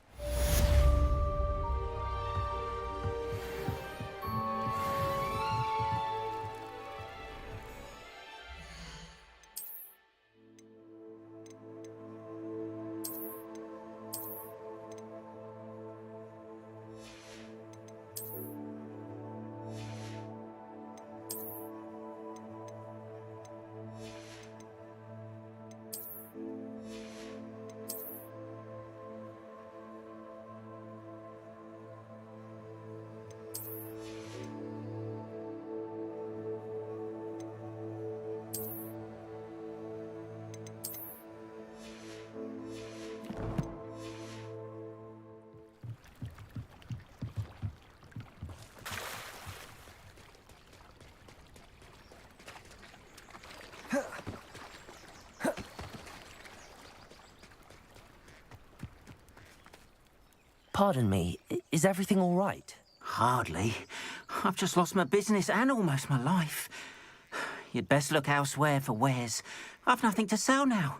Pardon me, is everything all right? Hardly. I've just lost my business and almost my life. You'd best look elsewhere for wares. I've nothing to sell now.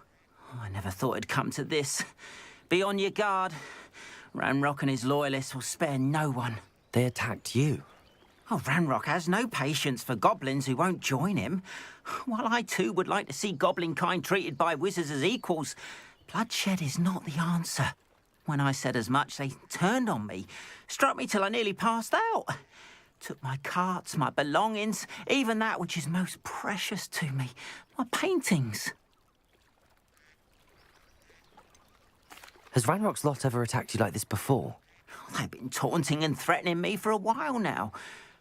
I never thought it'd come to this. Be on your guard. Ranrock and his loyalists will spare no one. They attacked you? Oh, Ranrock has no patience for goblins who won't join him. While I too would like to see goblin kind treated by wizards as equals, bloodshed is not the answer. When I said as much, they turned on me, struck me till I nearly passed out. Took my carts, my belongings, even that which is most precious to me, my paintings. Has Ranrock's lot ever attacked you like this before? They've been taunting and threatening me for a while now,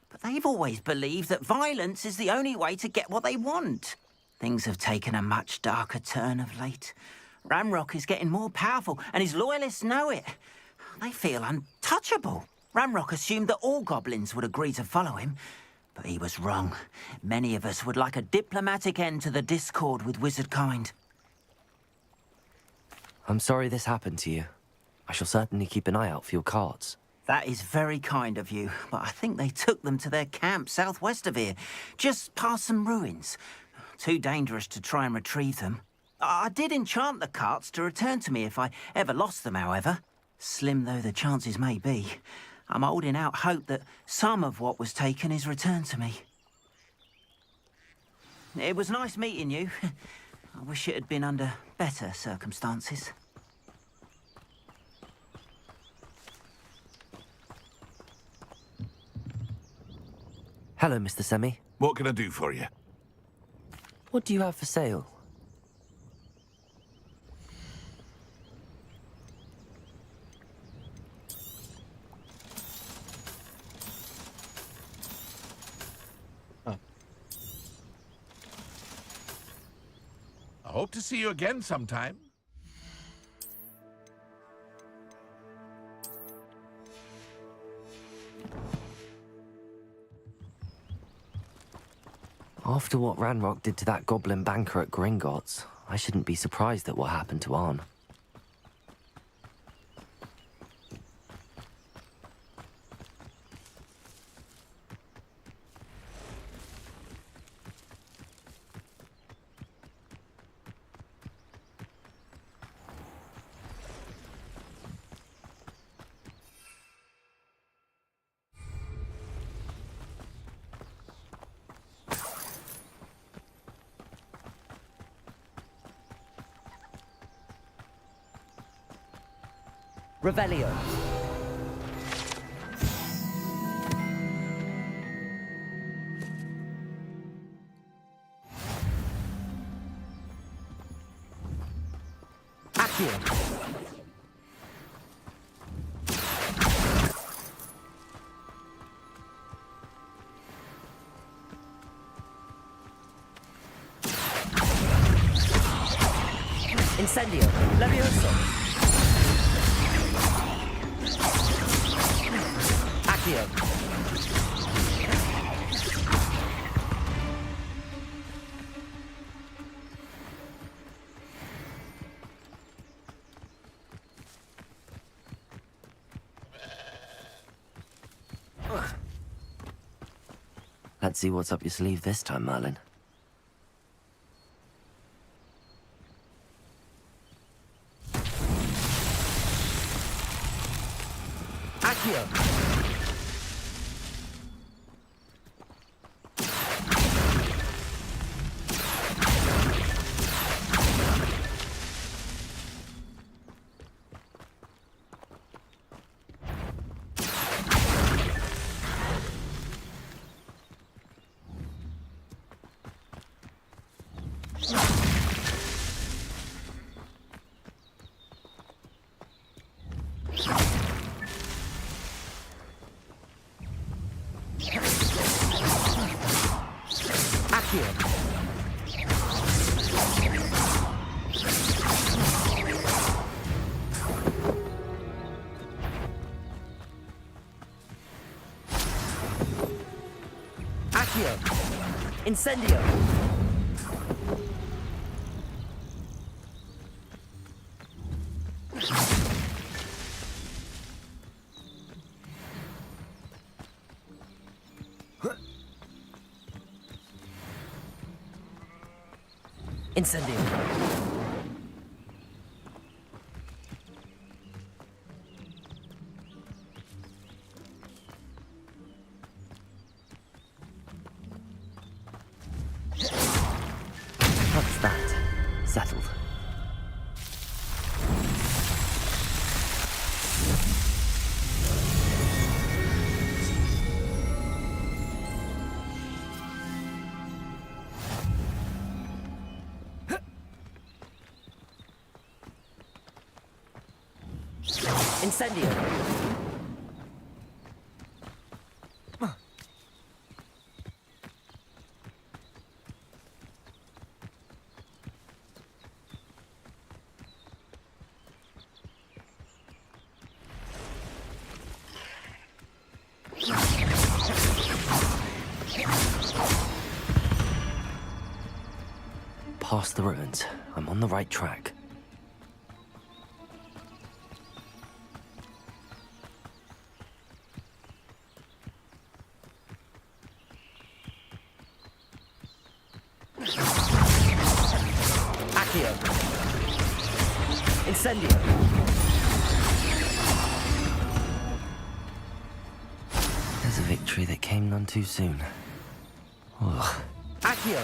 but they've always believed that violence is the only way to get what they want. Things have taken a much darker turn of late. Ranrock is getting more powerful, and his loyalists know it. They feel untouchable. Ranrock assumed that all goblins would agree to follow him, but he was wrong. Many of us would like a diplomatic end to the discord with wizard kind. I'm sorry this happened to you. I shall certainly keep an eye out for your carts. That is very kind of you, but I think they took them to their camp southwest of here, just past some ruins. Too dangerous to try and retrieve them. I did enchant the carts to return to me if I ever lost them, however. Slim though the chances may be, I'm holding out hope that some of what was taken is returned to me. It was nice meeting you. I wish it had been under better circumstances. Hello, Mr. Semi. What can I do for you? What do you have for sale? I hope to see you again sometime. After what Ranrock did to that goblin banker at Gringotts, I shouldn't be surprised at what happened to Arn. Revelio. Accio. Incendio. Levioso. Accio. Let's see what's up your sleeve this time, Merlin. Accio. Accio. Incendio. Incendio. What's that? Settled. Incendio! Past the ruins. I'm on the right track. Accio! Incendio! There's a victory that came none too soon. Ugh. Accio!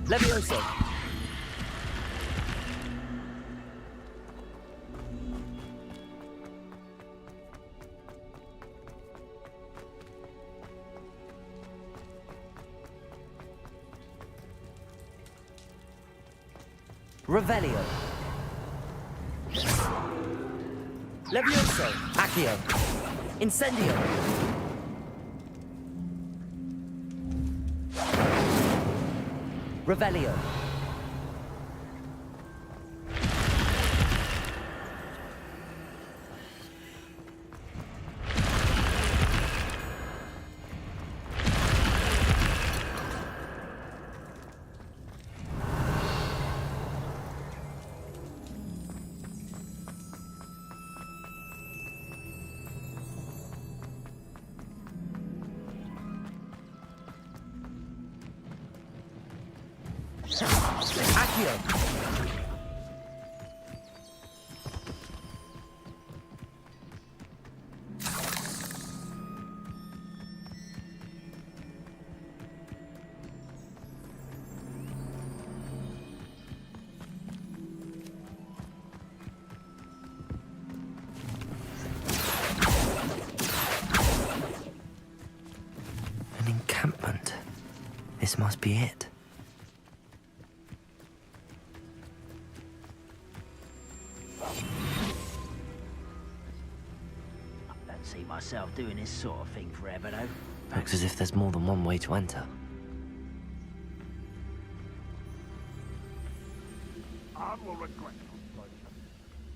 Levioso! Revelio! Levioso! Accio! Incendio! Revelio. Accio! An encampment. This must be it. Myself doing this sort of thing forever, though. Looks as if there's more than one way to enter. I will regret not joining him.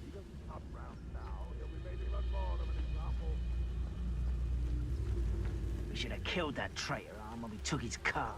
He doesn't come round now. He'll be made even more of an example. We should have killed that traitor arm when we took his car.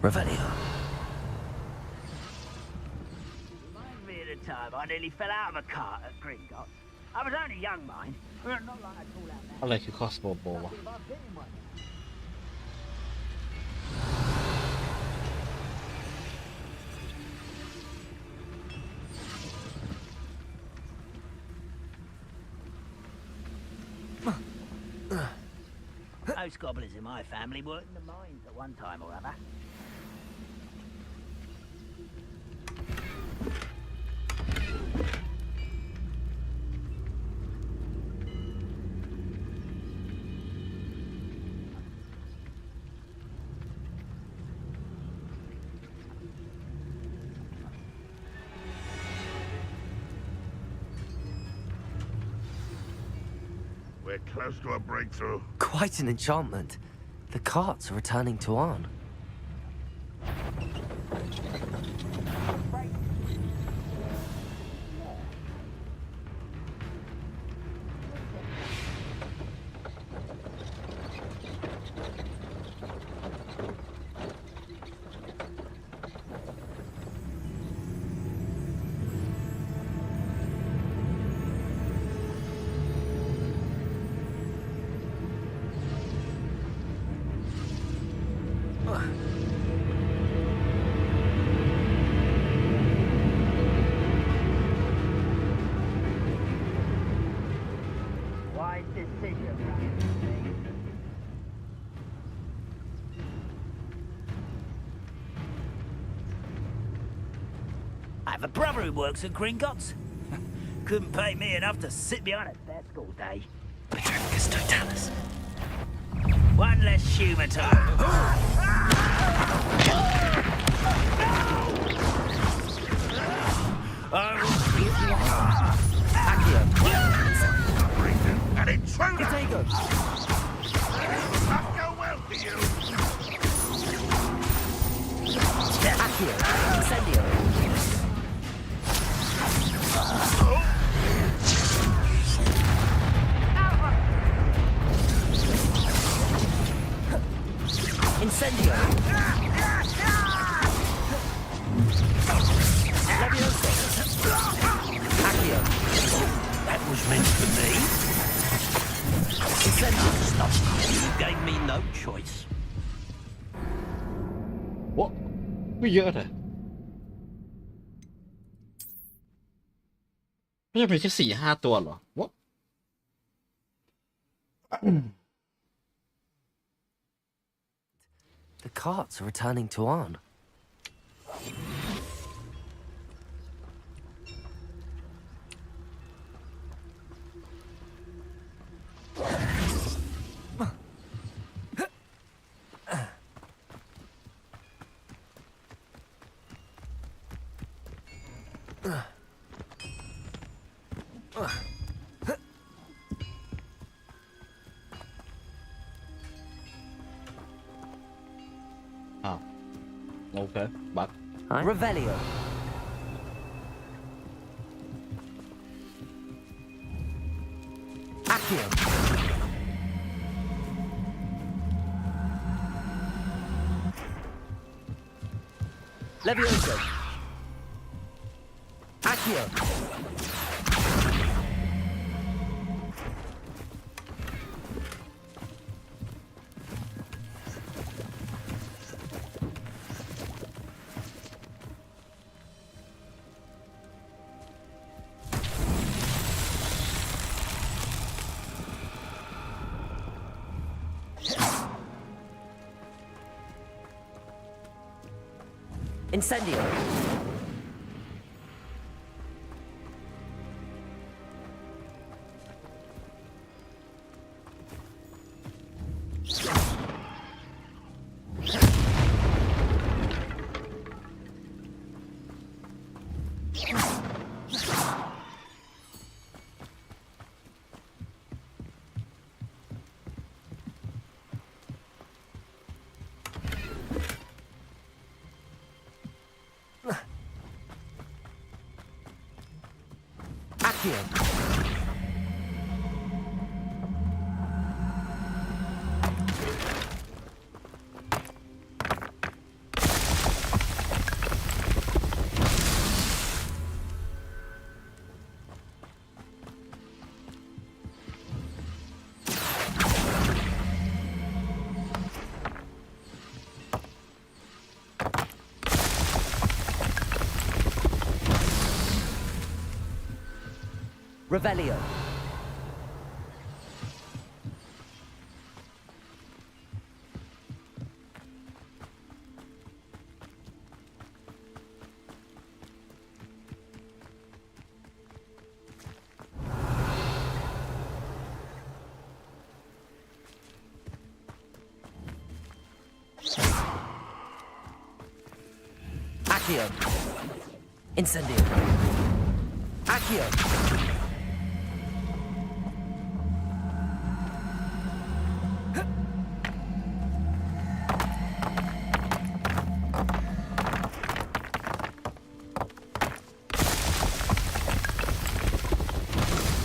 Revelio. Reminds me of the time I nearly fell out of a cart at Gringotts. I was only young, mind. Not like I'd fall out now.อะไรคือ crossbow bow วะ If I'd been in one. Most goblins in my family worked in the mines at one time or other. We're close to a breakthrough. Quite an enchantment. The carts are returning to Arn. Wise decision, I have a brother who works at Gringotts. Couldn't pay me enough to sit behind a desk all day. One less human An intruder! Potato! Not go well for you! Accio! Incendio! Incendio! Levioso! Accio! That was meant for me. Incendio! Stop. You gave me no choice. What ไม่เยอะนะไม่ใช่เป็นแค่4-5 ตัวเหรอ What The carts are returning to Arn. Okay, but Revelio. Accio. Levioso. Accio. Incendio. Accio. Revelio. Accio. Incendio. Accio.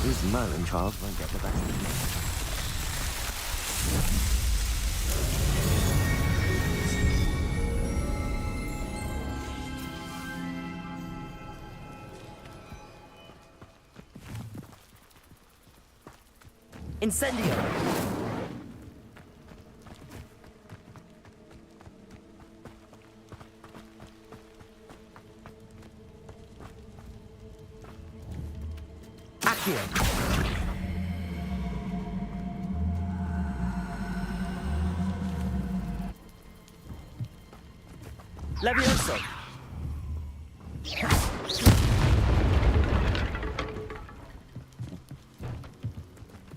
These Merlin trials won't get the best of me. Incendio! Accio! Levioso!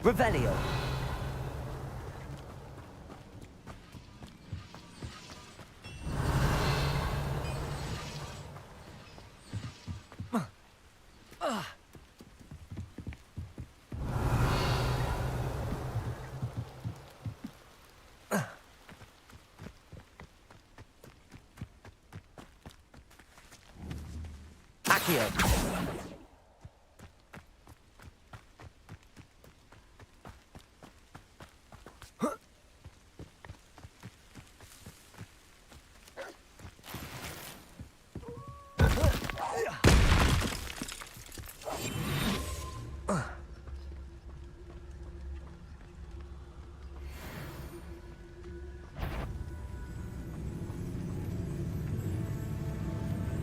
Revelio! Accio!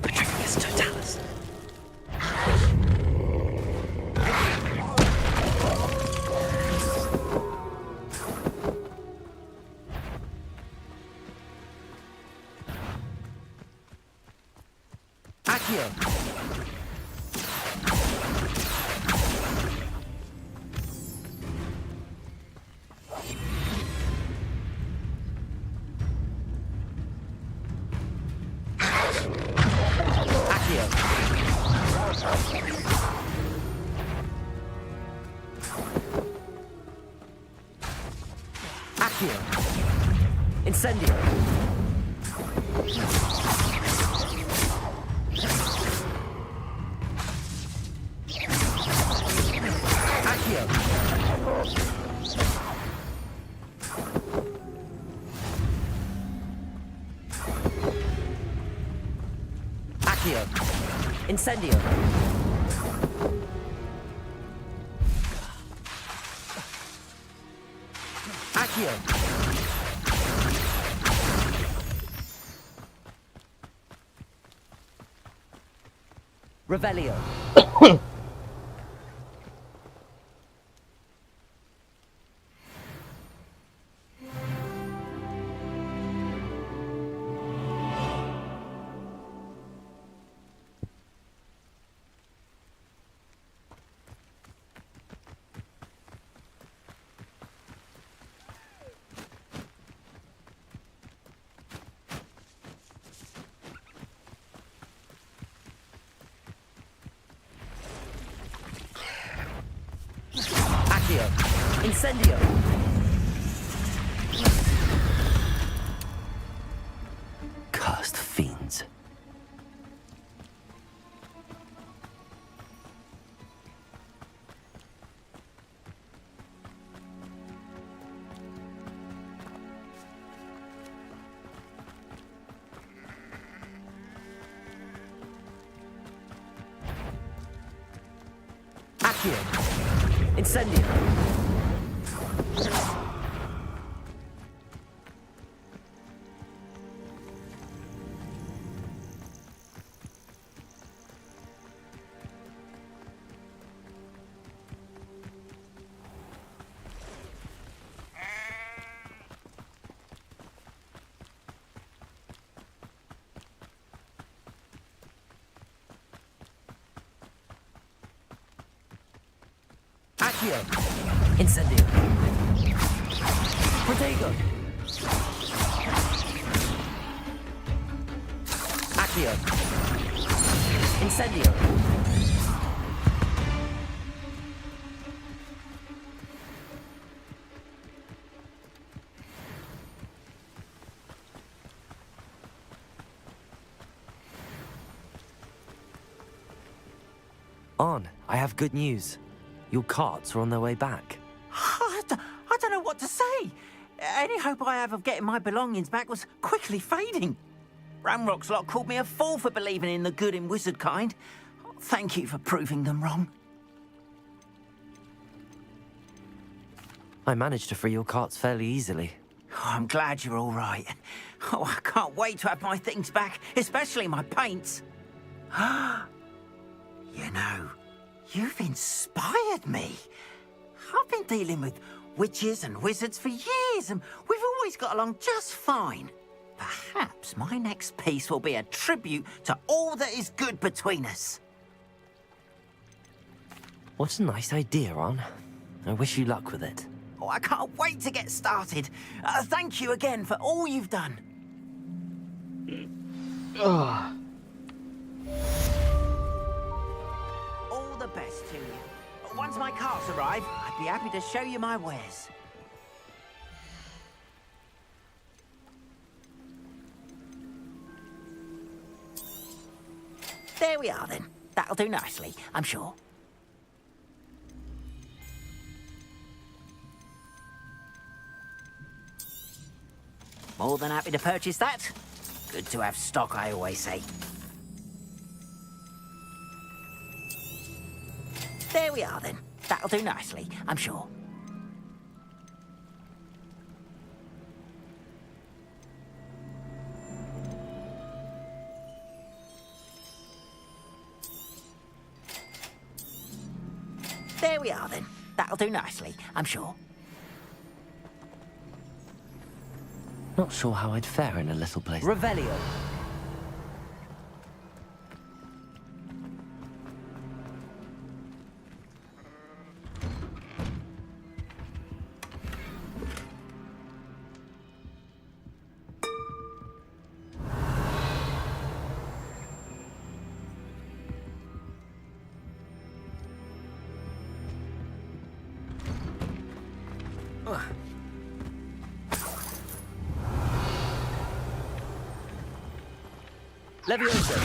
Petrificus totalis. Accio! Accio! Incendio! Accio! Accio! Incendio! Accio! Revelio! Accio! Incendio! Cursed fiends. Accio! Incendio! Accio! Incendio! Protego! Accio! Accio. Incendio. On, I have good news. Your carts are on their way back. I don't know what to say. Any hope I have of getting my belongings back was quickly fading. Ranrock's lot called me a fool for believing in the good in wizard kind. Thank you for proving them wrong. I managed to free your carts fairly easily. Oh, I'm glad you're all right. Oh, I can't wait to have my things back, especially my paints. You know, you've inspired me. I've been dealing with witches and wizards for years, and we've always got along just fine. Perhaps my next piece will be a tribute to all that is good between us. What a nice idea, Ron. I wish you luck with it. Oh, I can't wait to get started. Thank you again for all you've done. All the best to you. Once my carts arrive, I'd be happy to show you my wares. There we are then. That'll do nicely, I'm sure. More than happy to purchase that. Good to have stock, I always say. There we are then. That'll do nicely, I'm sure. There we are then. That'll do nicely, I'm sure. Not sure how I'd fare in a little place. Revelio. Levioso.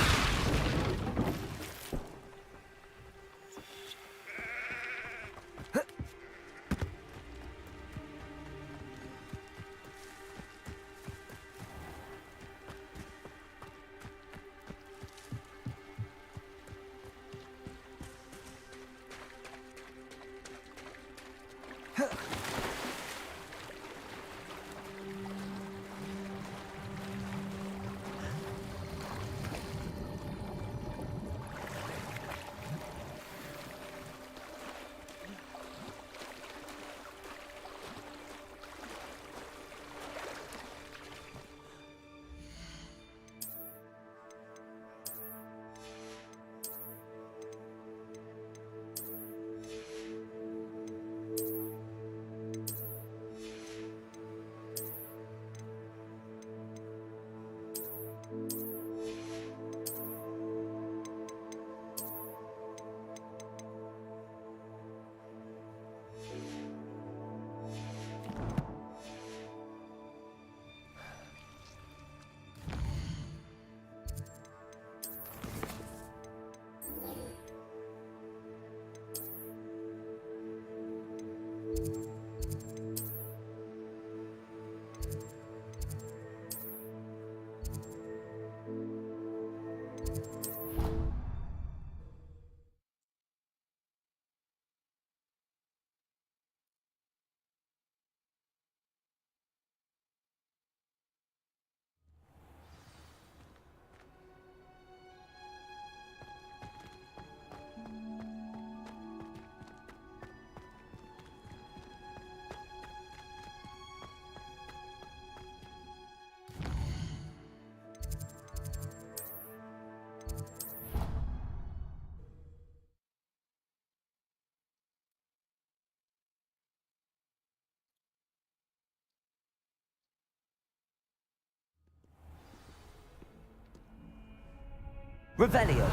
Revelio.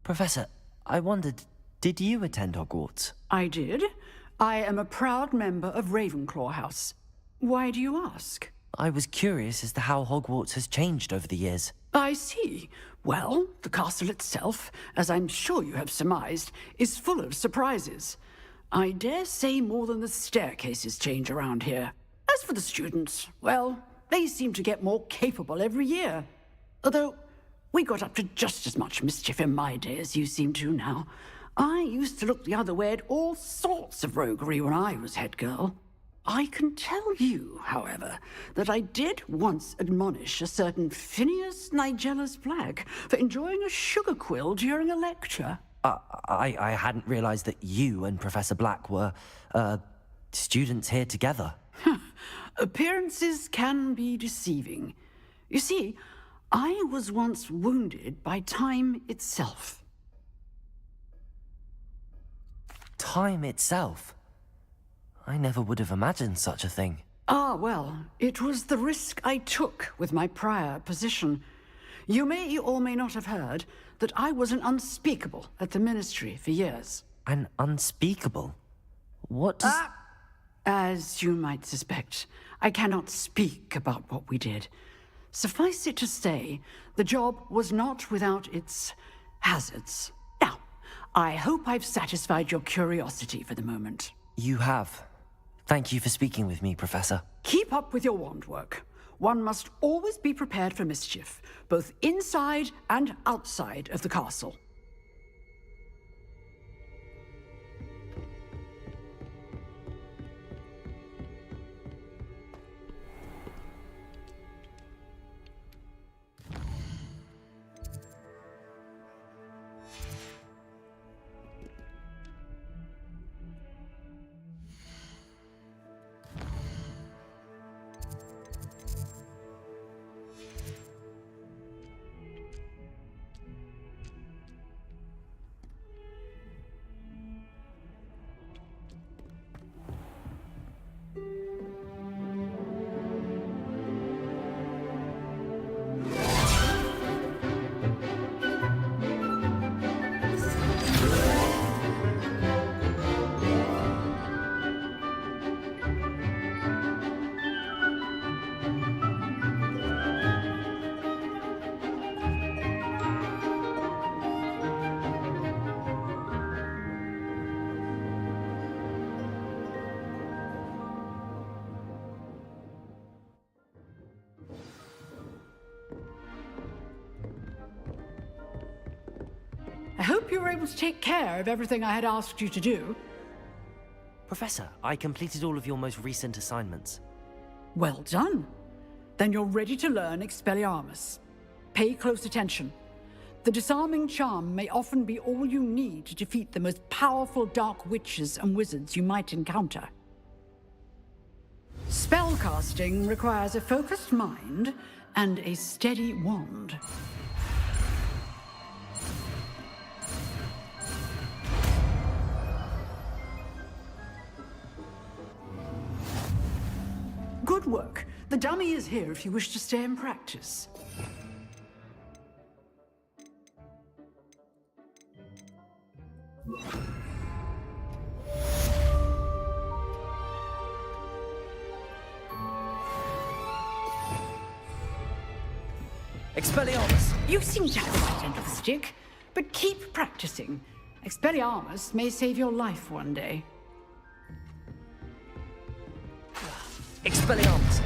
Professor, I wondered, did you attend Hogwarts? I did. I am a proud member of Ravenclaw House. Why do you ask? I was curious as to how Hogwarts has changed over the years. I see. Well, the castle itself, as I'm sure you have surmised, is full of surprises. I dare say more than the staircases change around here. As for the students, well, they seem to get more capable every year. Although, we got up to just as much mischief in my day as you seem to now. I used to look the other way at all sorts of roguery when I was head girl. I can tell you, however, that I did once admonish a certain Phineas Nigella's Black for enjoying a sugar quill during a lecture. I hadn't realized that you and Professor Black were, students here together. Appearances can be deceiving. You see, I was once wounded by time itself. Time itself? I never would have imagined such a thing. Ah, well, it was the risk I took with my prior position. You may or may not have heard that I was an unspeakable at the Ministry for years. An unspeakable? What does... As you might suspect, I cannot speak about what we did. Suffice it to say, the job was not without its hazards. Now, I hope I've satisfied your curiosity for the moment. You have. Thank you for speaking with me, Professor. Keep up with your wand work. One must always be prepared for mischief, both inside and outside of the castle. I hope you were able to take care of everything I had asked you to do. Professor, I completed all of your most recent assignments. Well done. Then you're ready to learn Expelliarmus. Pay close attention. The disarming charm may often be all you need to defeat the most powerful dark witches and wizards you might encounter. Spellcasting requires a focused mind and a steady wand. Good work. The dummy is here if you wish to stay and practice. Expelliarmus! You seem to have the right end of the stick, but keep practicing. Expelliarmus may save your life one day. Expelliarmus!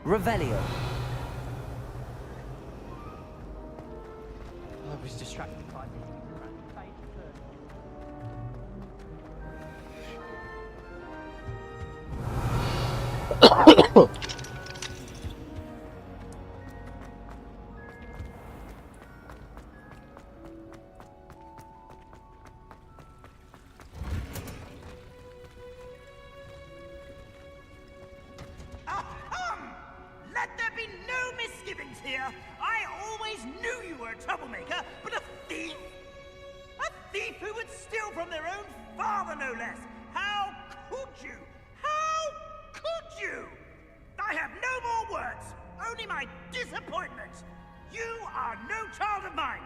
Revelio. I was distracted by the Let there be no misgivings here. I always knew you were a troublemaker, but a thief? A thief who would steal from their own father, no less. How could you? How could you? I have no more words, only my disappointment. You are no child of mine.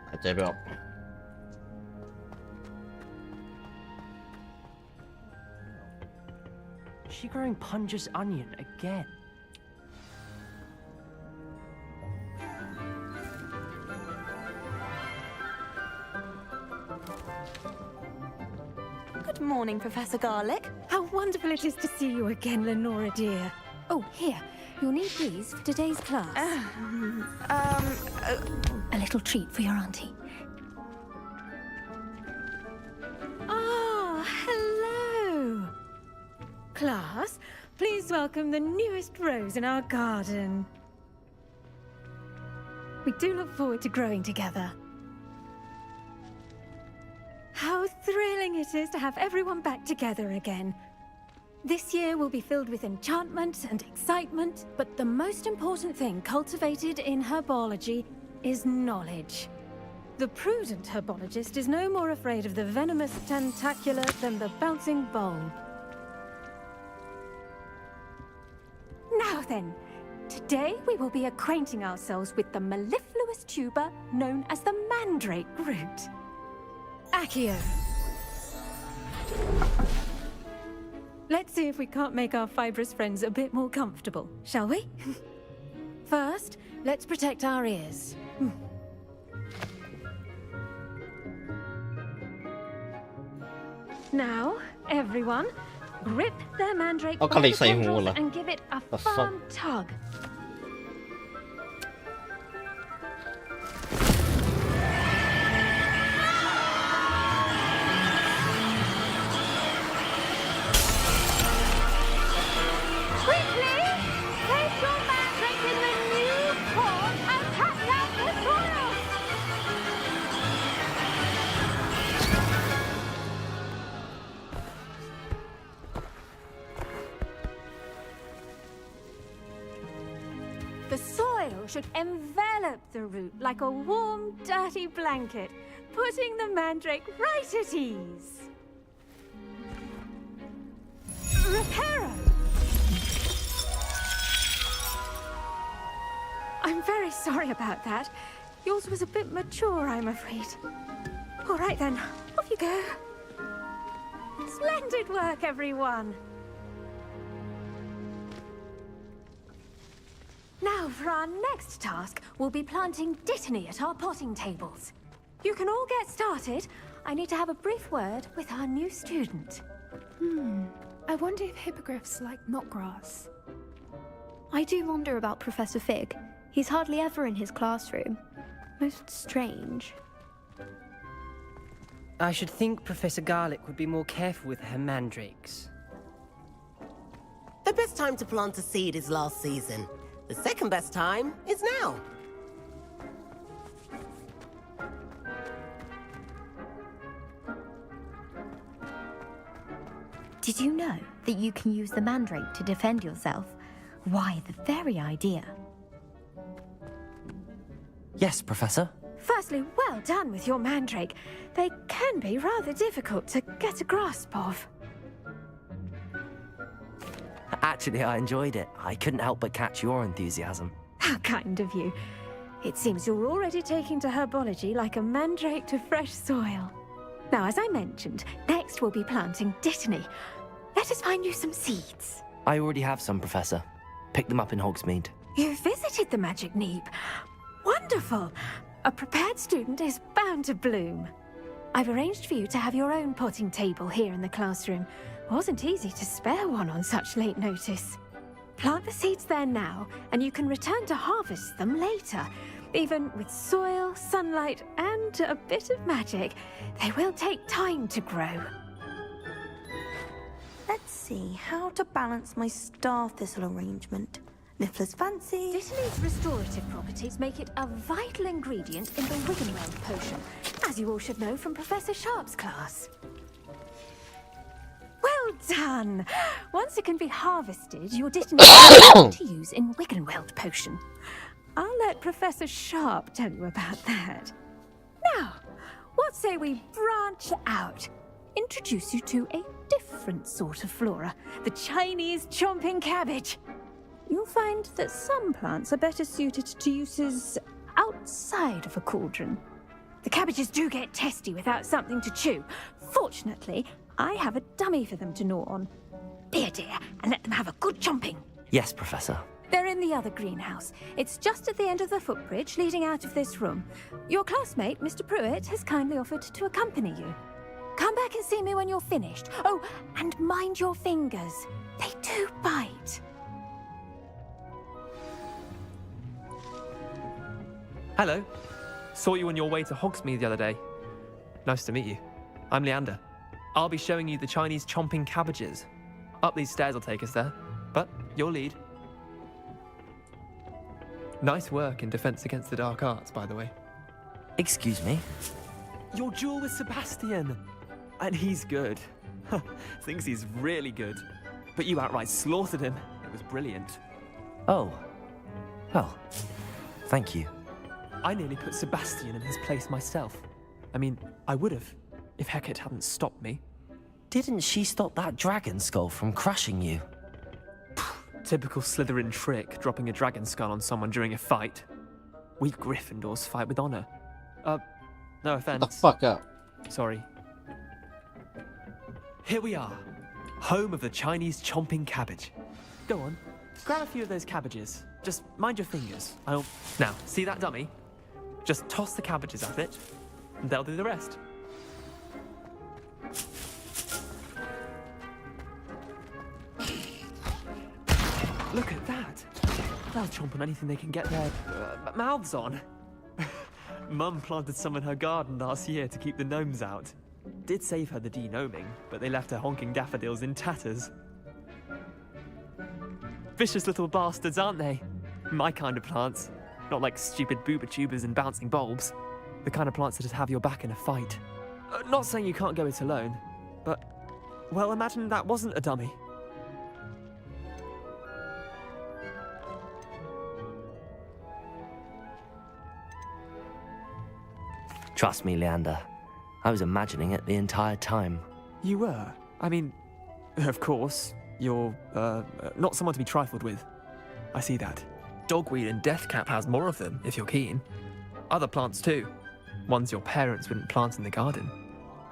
หายใจไม่ออก She growing Punja's onion again. Good morning, Professor Garlick. How wonderful it is to see you again, Lenora dear. Oh, here. You'll need these for today's class. A little treat for your auntie. Ah, hello. Class, please welcome the newest rose in our garden. We do look forward to growing together. How thrilling it is to have everyone back together again. This year will be filled with enchantment and excitement, but the most important thing cultivated in herbology is knowledge. The prudent herbologist is no more afraid of the venomous tentacular than the bouncing bulb. Now then, today we will be acquainting ourselves with the mellifluous tuber known as the mandrake root. Accio. Let's see if we can't make our fibrous friends a bit more comfortable, shall we? First, let's protect our ears. Now, everyone, grip their mandrake by the tendrils and give it a firm tug. The soil should envelop the root like a warm, dirty blanket, putting the mandrake right at ease. Reparo! I'm very sorry about that. Yours was a bit mature, I'm afraid. All right then, off you go. Splendid work, everyone. Now, for our next task, we'll be planting dittany at our potting tables. You can all get started. I need to have a brief word with our new student. I wonder if hippogriffs like knotgrass. I do wonder about Professor Fig. He's hardly ever in his classroom. Most strange. I should think Professor Garlick would be more careful with her mandrakes. The best time to plant a seed is last season. The second best time is now. Did you know that you can use the mandrake to defend yourself? Why, the very idea. Yes, Professor. Firstly, well done with your mandrake. They can be rather difficult to get a grasp of. Actually, I enjoyed it. I couldn't help but catch your enthusiasm. How kind of you. It seems you're already taking to herbology like a mandrake to fresh soil. Now, as I mentioned, next we'll be planting dittany. Let us find you some seeds. I already have some, Professor. Picked them up in Hogsmeade. You visited the Magic Neep. Wonderful. A prepared student is bound to bloom. I've arranged for you to have your own potting table here in the classroom. Wasn't easy to spare one on such late notice. Plant the seeds there now, and you can return to harvest them later. Even with soil, sunlight, and a bit of magic, they will take time to grow. Let's see how to balance my star thistle arrangement. Niffler's fancy. Dittany's restorative properties make it a vital ingredient in the Wiggenweld potion, as you all should know from Professor Sharp's class. Well done! Once it can be harvested, your Dittany is to use in Wiggenweld potion. I'll let Professor Sharp tell you about that. Now, what say we branch out? Introduce you to a different sort of flora, the Chinese chomping cabbage. You'll find that some plants are better suited to uses outside of a cauldron. The cabbages do get testy without something to chew. Fortunately, I have a dummy for them to gnaw on. Be a dear and let them have a good chomping. Yes, Professor. They're in the other greenhouse. It's just at the end of the footbridge leading out of this room. Your classmate, Mr. Pruitt, has kindly offered to accompany you. Come back and see me when you're finished. Oh, and mind your fingers. They do bite. Hello. Saw you on your way to Hogsmeade the other day. Nice to meet you. I'm Leander. I'll be showing you the Chinese chomping cabbages. Up these stairs will take us there, but you'll lead. Nice work in Defense Against the Dark Arts, by the way. Excuse me? Your duel with Sebastian! And he's good. Thinks he's really good. But you outright slaughtered him. It was brilliant. Oh. Well, thank you. I nearly put Sebastian in his place myself. I mean, I would have, if Hecate hadn't stopped me. Didn't she stop that dragon skull from crushing you? Typical Slytherin trick, dropping a dragon skull on someone during a fight. We Gryffindors fight with honor. No offense. Shut the fuck up. Sorry. Here we are, home of the Chinese chomping cabbage. Go on, grab a few of those cabbages. Just mind your fingers. Now, see that dummy? Just toss the cabbages at it, and they'll do the rest. Look at that. They'll chomp on anything they can get their mouths on. Mum planted some in her garden last year to keep the gnomes out. Did save her the de-gnoming, but they left her honking daffodils in tatters. Vicious little bastards, aren't they? My kind of plants. Not like stupid booba tubers and bouncing bulbs. The kind of plants that just have your back in a fight. Not saying you can't go it alone, but, well, imagine that wasn't a dummy. Trust me, Leander. I was imagining it the entire time. You were? I mean, of course, you're, not someone to be trifled with. I see that. Dogweed and deathcap has more of them, if you're keen. Other plants too. Ones your parents wouldn't plant in the garden.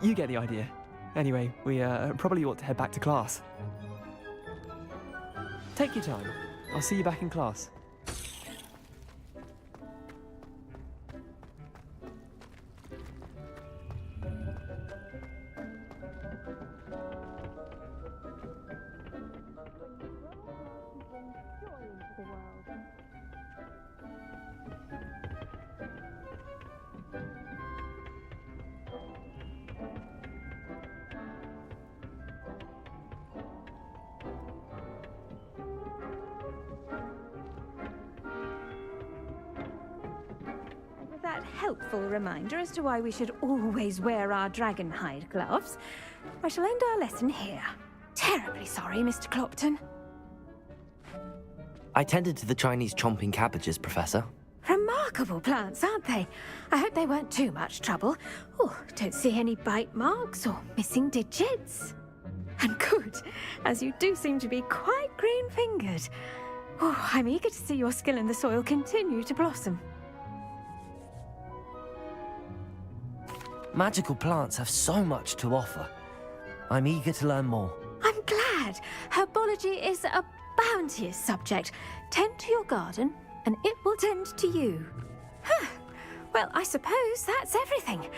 You get the idea. Anyway, we probably ought to head back to class. Take your time. I'll see you back in class. That helpful reminder as to why we should always wear our dragon hide gloves, I shall end our lesson here. Terribly sorry, Mr. Clopton. I tended to the Chinese chomping cabbages, Professor. Remarkable plants, aren't they? I hope they weren't too much trouble. Oh, don't see any bite marks or missing digits. And good, as you do seem to be quite green-fingered. Oh, I'm eager to see your skill in the soil continue to blossom. Magical plants have so much to offer. I'm eager to learn more. I'm glad. Herbology is a bounteous subject. Tend to your garden, and it will tend to you. Huh. Well, I suppose that's everything.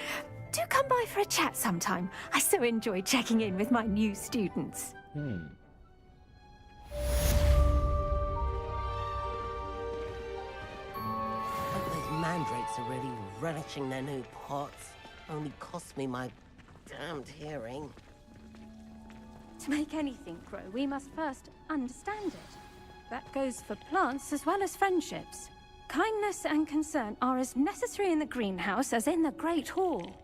Do come by for a chat sometime. I so enjoy checking in with my new students. Hope those mandrakes are really relishing their new pots. Only cost me my damned hearing. To make anything grow, we must first understand it. That goes for plants as well as friendships. Kindness and concern are as necessary in the greenhouse as in the Great Hall.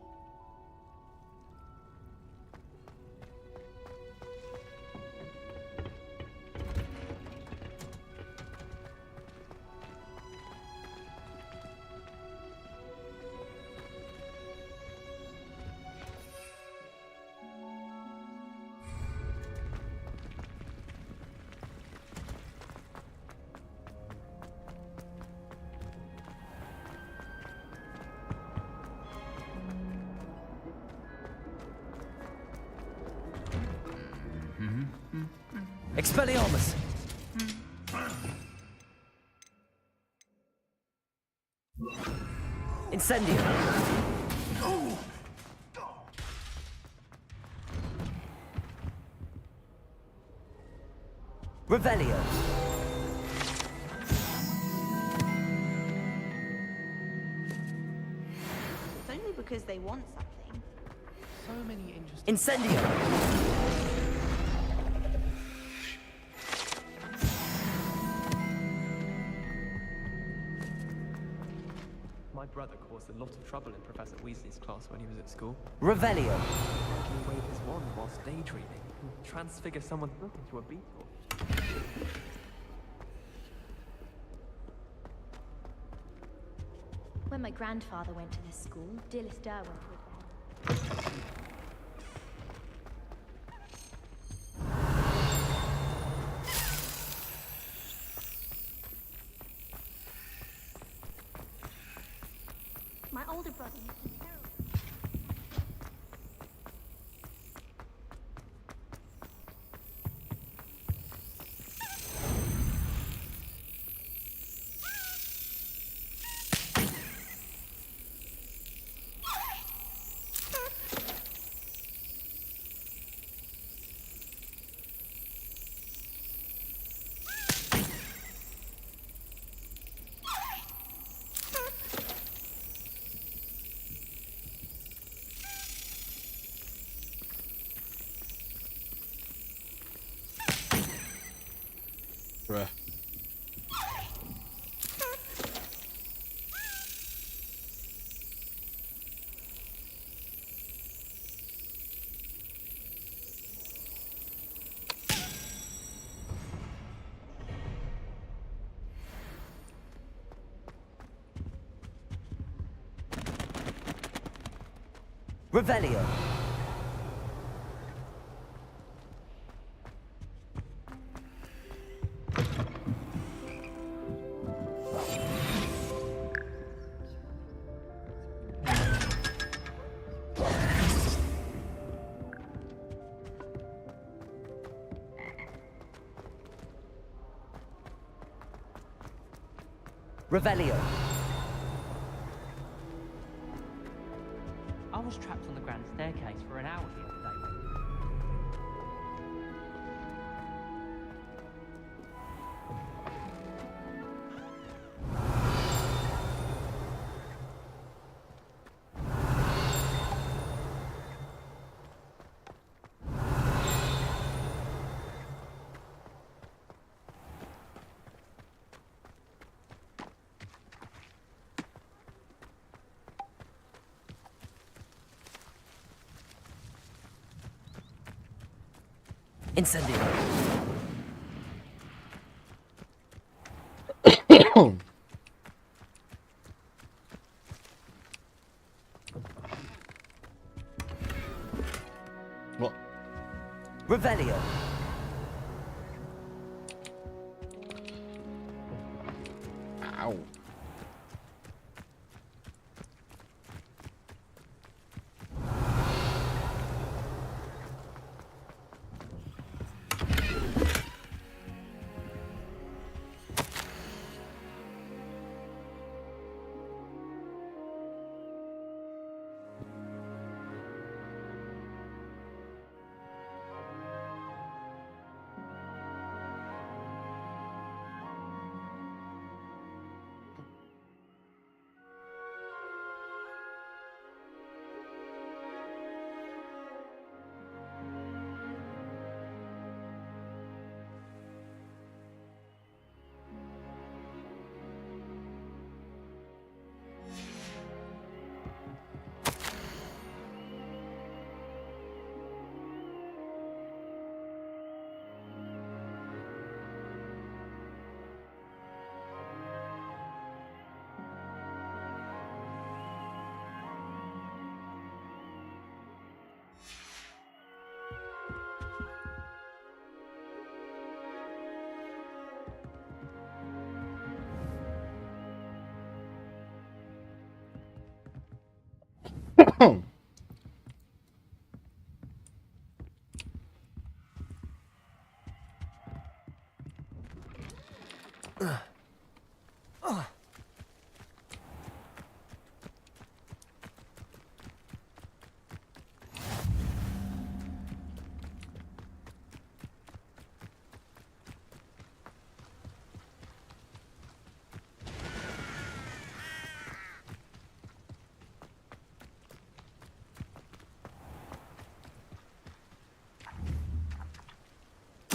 Expelliarmus! Incendio! Revelio! It's only because they want something. So many interesting... Incendio! My brother caused a lot of trouble in Professor Weasley's class when he was at school. Revelio! He wave his wand whilst daydreaming and transfigure someone's book into a beetle. When my grandfather went to this school, dear Lister went with them. My older brother used to be terrible. Bruh. Revelio! Revelio! I was trapped on the grand staircase for an hour the other day. Incendio! What? Revelio! อ้าว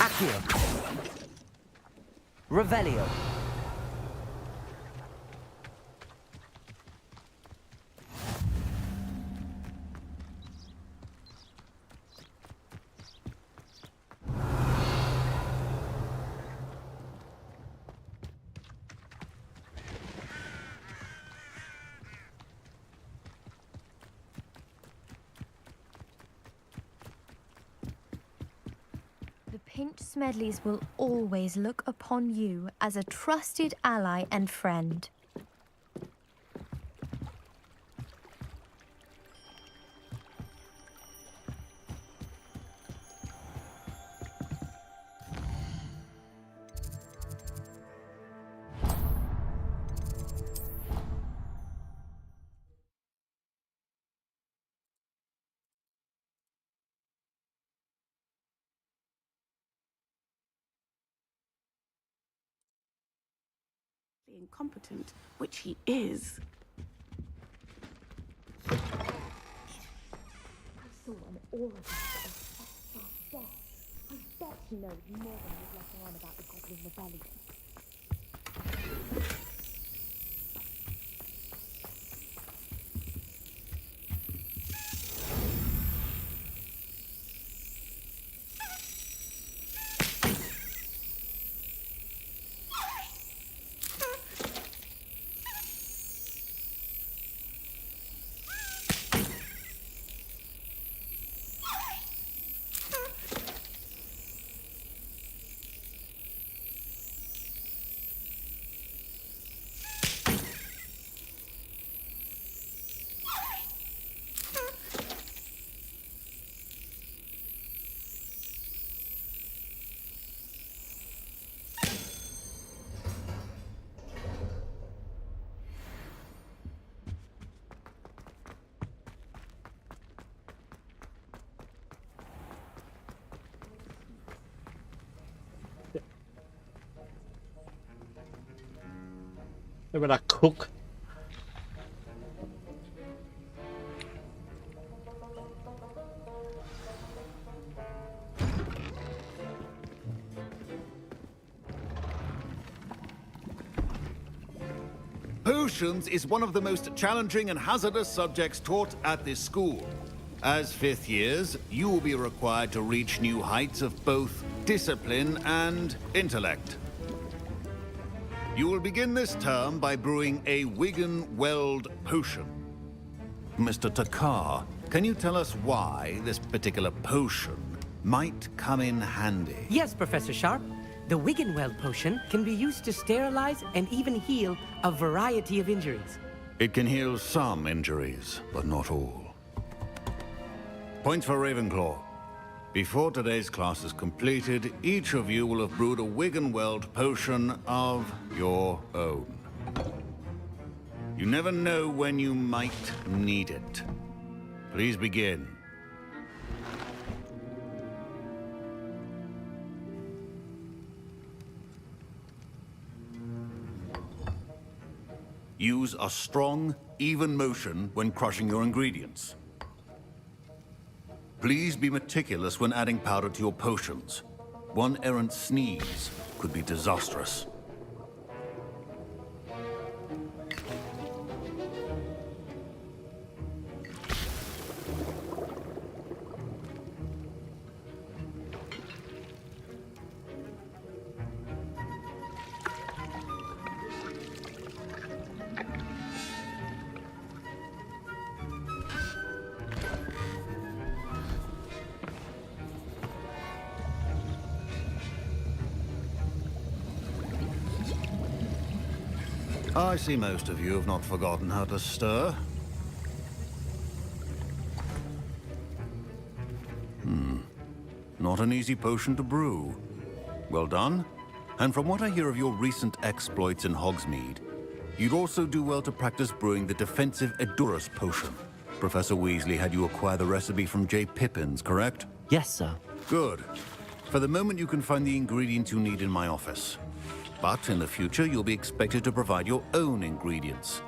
Accio. Revelio. The Pinch Smedleys will always look upon you as a trusted ally and friend. Incompetent, which he is. I saw on all of this. I bet he knows more than he's letting on about the Goblin Rebellion.ได้เวลาคุก Potions is one of the most challenging and hazardous subjects taught at this school. As fifth years, you will be required to reach new heights of both discipline and intellect. You will begin this term by brewing a Wigan-Weld potion. Mr. Takar, can you tell us why this particular potion might come in handy? Yes, Professor Sharp. The Wiggenweld potion can be used to sterilize and even heal a variety of injuries. It can heal some injuries, but not all. Points for Ravenclaw. Before today's class is completed, each of you will have brewed a Wiggenweld potion of your own. You never know when you might need it. Please begin. Use a strong, even motion when crushing your ingredients. Please be meticulous when adding powder to your potions. One errant sneeze could be disastrous. I see most of you have not forgotten how to stir. Not an easy potion to brew. Well done. And from what I hear of your recent exploits in Hogsmeade, you'd also do well to practice brewing the defensive Edurus potion. Professor Weasley had you acquire the recipe from J. Pippins, correct? Yes, sir. Good. For the moment, you can find the ingredients you need in my office. But in the future, you'll be expected to provide your own ingredients.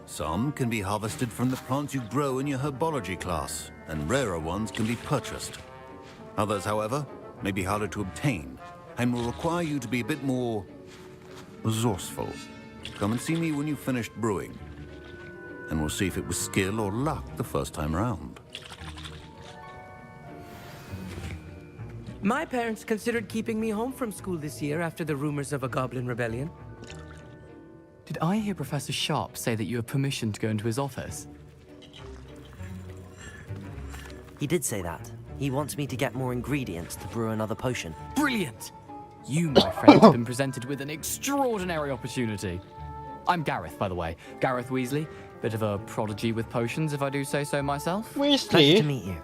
Some can be harvested from the plants you grow in your herbology class, and rarer ones can be purchased. Others, however, may be harder to obtain, and will require you to be a bit more resourceful. Come and see me when you've finished brewing, and we'll see if it was skill or luck the first time round. My parents considered keeping me home from school this year after the rumors of a goblin rebellion. Did I hear Professor Sharp say that you have permission to go into his office? He did say that. He wants me to get more ingredients to brew another potion. Brilliant! You, my friend, have been presented with an extraordinary opportunity. I'm Gareth, by the way. Gareth Weasley. Bit of a prodigy with potions, if I do say so myself. Pleasure to meet you.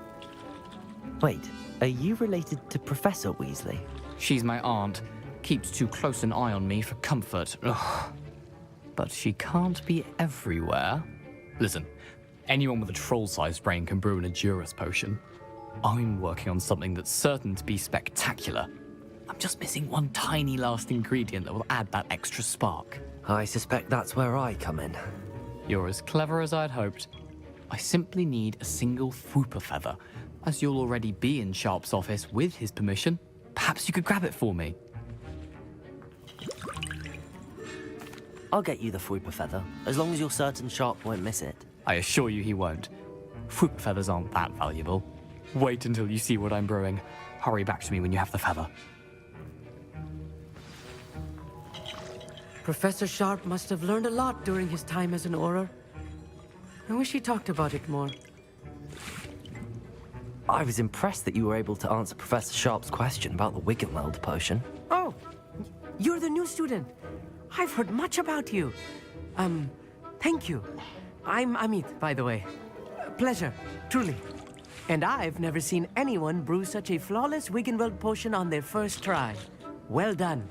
Wait, are you related to Professor Weasley? She's my aunt. Keeps too close an eye on me for comfort. Ugh. But she can't be everywhere. Listen, anyone with a troll-sized brain can brew an Edurus potion. I'm working on something that's certain to be spectacular. I'm just missing one tiny last ingredient that will add that extra spark. I suspect that's where I come in. You're as clever as I'd hoped. I simply need a single Fwooper feather. As you'll already be in Sharp's office with his permission, perhaps you could grab it for me. I'll get you the Fwooper feather, as long as you're certain Sharp won't miss it. I assure you he won't. Fwooper feathers aren't that valuable. Wait until you see what I'm brewing. Hurry back to me when you have the feather. Professor Sharp must have learned a lot during his time as an Auror. I wish he talked about it more. I was impressed that you were able to answer Professor Sharp's question about the Wiggenweld potion. Oh, you're the new student. I've heard much about you. Thank you. I'm Amit, by the way. Pleasure, truly. And I've never seen anyone brew such a flawless Wiggenweld potion on their first try. Well done.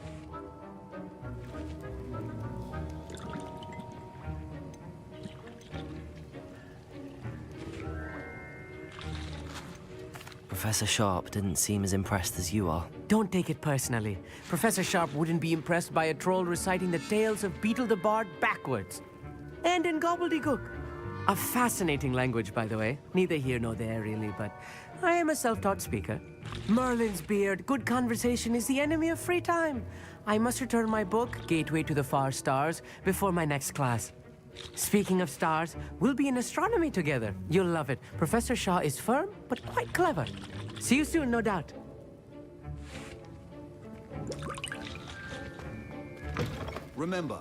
Professor Sharp didn't seem as impressed as you are. Don't take it personally. Professor Sharp wouldn't be impressed by a troll reciting the tales of Beetle the Bard backwards. And in gobbledygook. A fascinating language, by the way. Neither here nor there, really, but I am a self-taught speaker. Merlin's beard, good conversation is the enemy of free time. I must return my book, Gateway to the Far Stars, before my next class. Speaking of stars, we'll be in astronomy together. You'll love it. Professor Shaw is firm, but quite clever. See you soon, no doubt. Remember,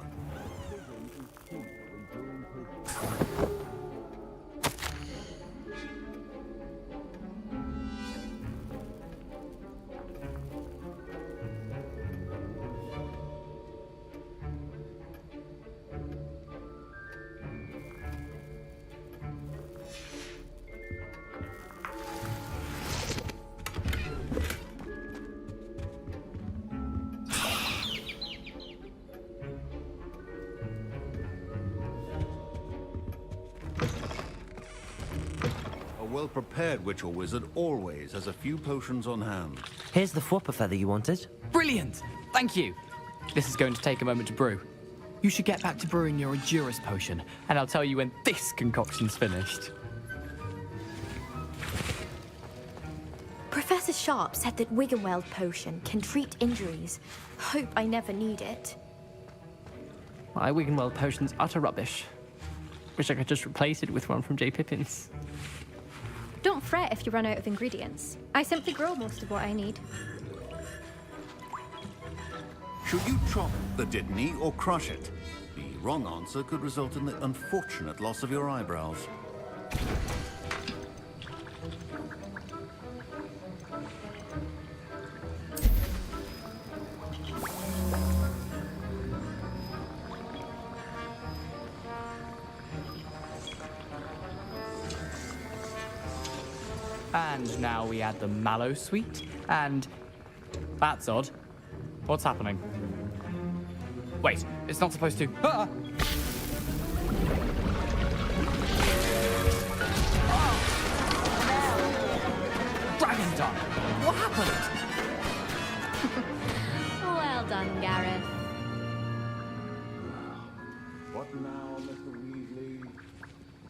well-prepared witch or wizard always has a few potions on hand. Here's the Fwopper feather you wanted. Brilliant! Thank you. This is going to take a moment to brew. You should get back to brewing your Endurus potion, and I'll tell you when this concoction's finished. Professor Sharp said that Wiggenweld potion can treat injuries. Hope I never need it. My Wiggenweld potion's utter rubbish. Wish I could just replace it with one from J. Pippin's. Don't fret if you run out of ingredients. I simply grow most of what I need. Should you chop the Dittany or crush it? The wrong answer could result in the unfortunate loss of your eyebrows. And now we add the mallow sweet, and... That's odd. What's happening? Wait, it's not supposed to... Ah! Dragon Done! What happened? Well done, Gareth. What now, Mr. Weasley?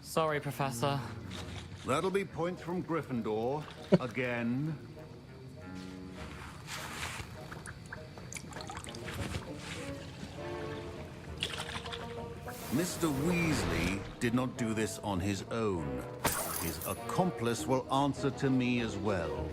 Sorry, Professor. That'll be points from Gryffindor. Again. Mr. Weasley did not do this on his own. His accomplice will answer to me as well.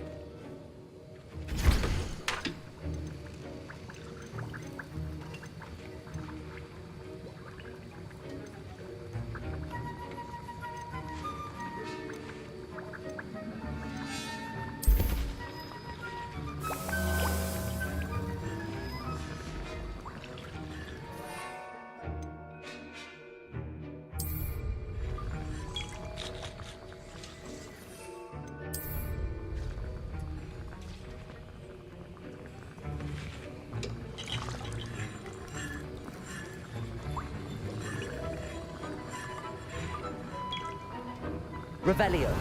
Revelio.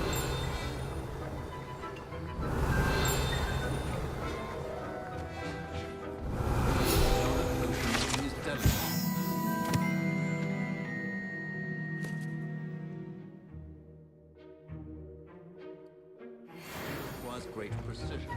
Requires great precision.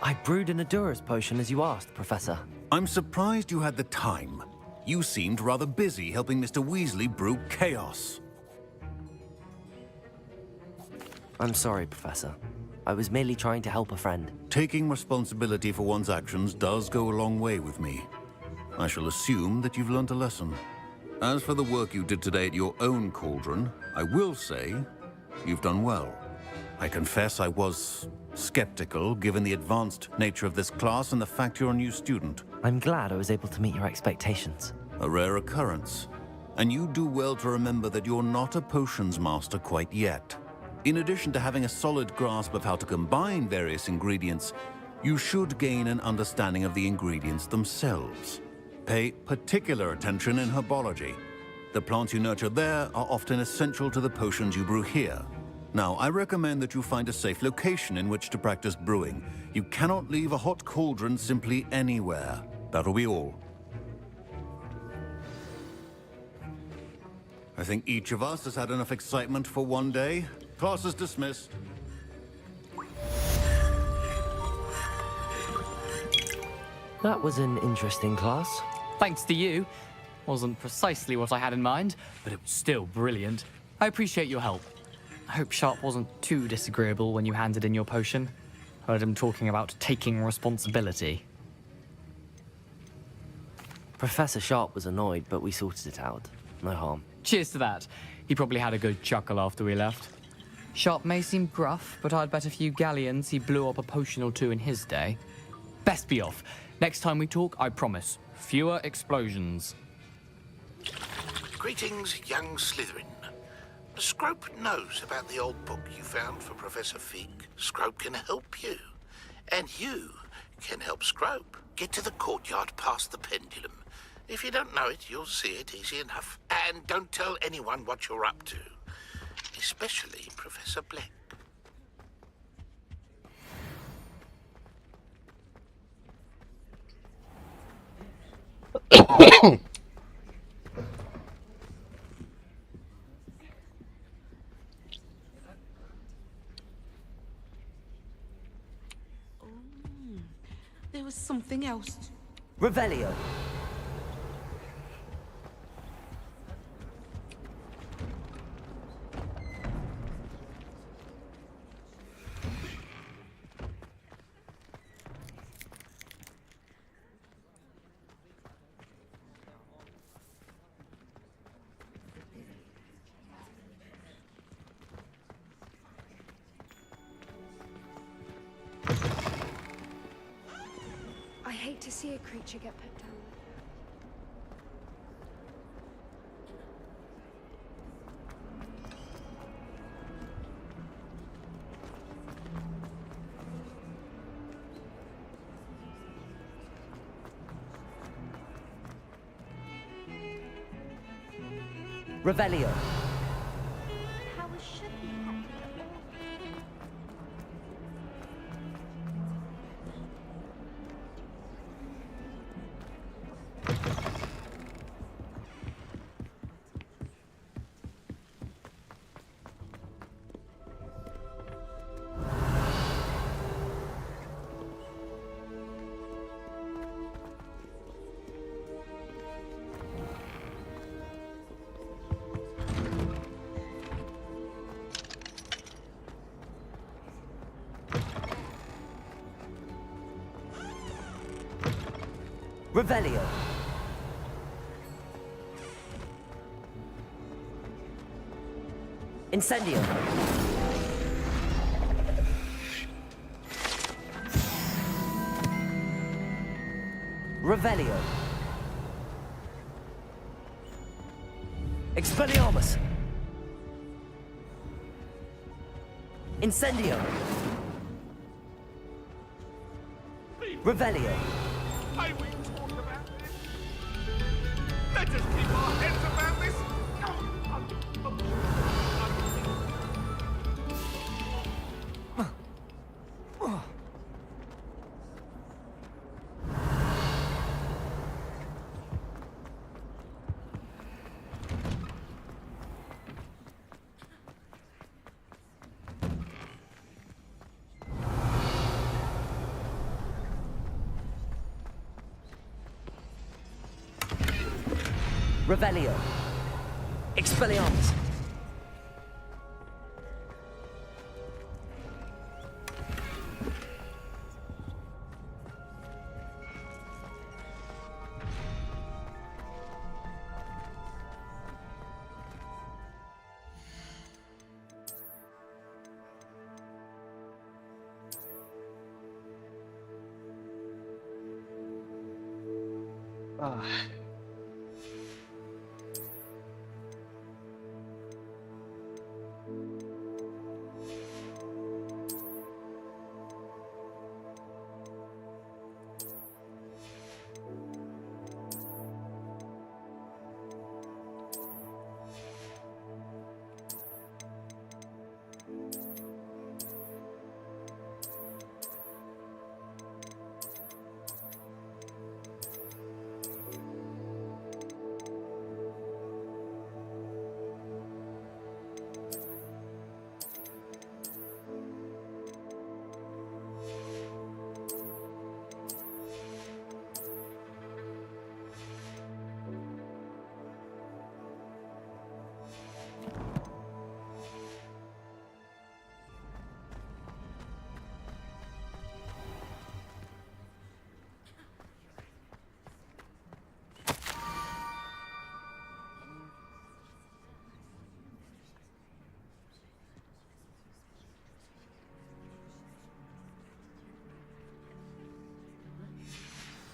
I brewed an Endurus potion as you asked, Professor. I'm surprised you had the time. You seemed rather busy helping Mr. Weasley brew chaos. I'm sorry, Professor. I was merely trying to help a friend. Taking responsibility for one's actions does go a long way with me. I shall assume that you've learnt a lesson. As for the work you did today at your own cauldron, I will say you've done well. I confess I was skeptical, given the advanced nature of this class and the fact you're a new student. I'm glad I was able to meet your expectations. A rare occurrence. And you do well to remember that you're not a potions master quite yet. In addition to having a solid grasp of how to combine various ingredients, you should gain an understanding of the ingredients themselves. Pay particular attention in herbology. The plants you nurture there are often essential to the potions you brew here. Now, I recommend that you find a safe location in which to practice brewing. You cannot leave a hot cauldron simply anywhere. That'll be all. I think each of us has had enough excitement for one day. Class is dismissed. That was an interesting class. Thanks to you. Wasn't precisely what I had in mind, but it was still brilliant. I appreciate your help. I hope Sharp wasn't too disagreeable when you handed in your potion. Heard him talking about taking responsibility. Professor Sharp was annoyed, but we sorted it out. No harm. Cheers to that. He probably had a good chuckle after we left. Sharp may seem gruff, but I'd bet a few galleons he blew up a potion or two in his day. Best be off. Next time we talk, I promise, fewer explosions. Greetings, young Slytherin. Scrope knows about the old book you found for Professor Fig. Scrope can help you. And you can help Scrope. Get to the courtyard past the pendulum. If you don't know it, you'll see it easy enough. And don't tell anyone what you're up to. Especially Professor Black. There was something else. Revelio. I hate to see a creature get put down. Revelio. Powers should be happy at all. Revelio. Incendio. Revelio. Expelliarmus. Incendio. Revelio. May we talk about this? Let us keep our heads about this. Revelio. Expelliarmus.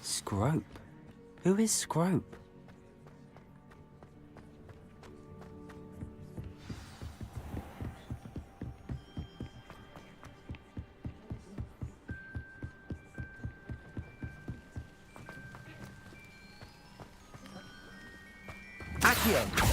Scrope? Who is Scrope? Accio.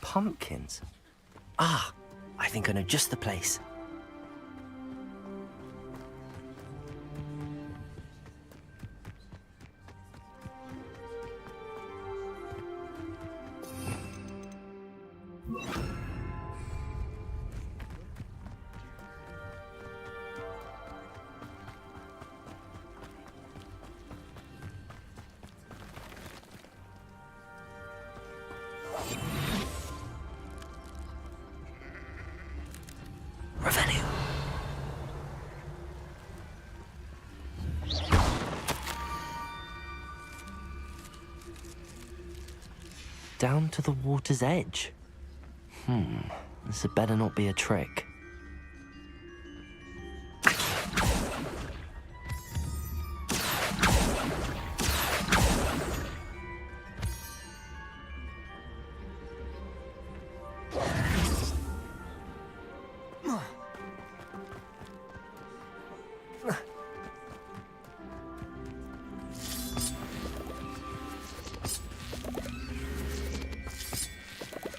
Pumpkins? Ah, I think I know just the place. Down to the water's edge. This had better not be a trick.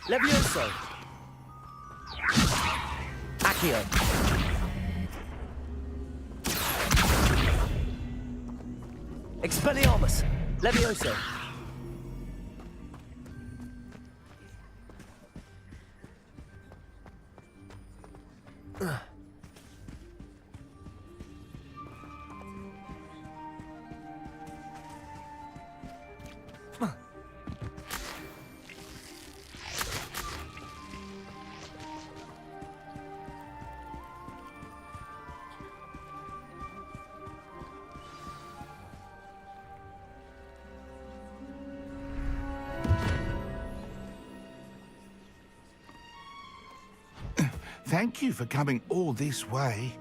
Levioso. Accio. Expelliarmus. Levioso. Thank you for coming all this way.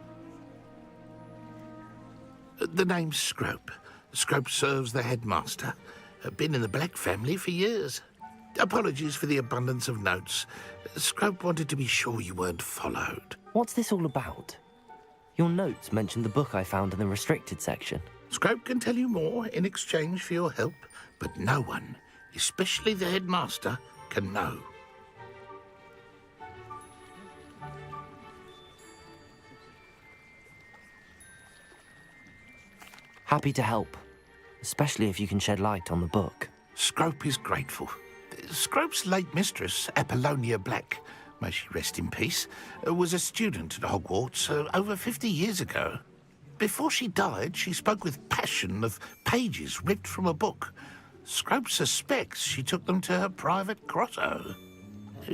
The name's Scrope. Scrope serves the headmaster. Been in the Black family for years. Apologies for the abundance of notes. Scrope wanted to be sure you weren't followed. What's this all about? Your notes mentioned the book I found in the restricted section. Scrope can tell you more in exchange for your help, but no one, especially the headmaster, can know. Happy to help, especially if you can shed light on the book. Scrope is grateful. Scrope's late mistress, Apollonia Black, may she rest in peace, was a student at Hogwarts over 50 years ago. Before she died, she spoke with passion of pages ripped from a book. Scrope suspects she took them to her private grotto.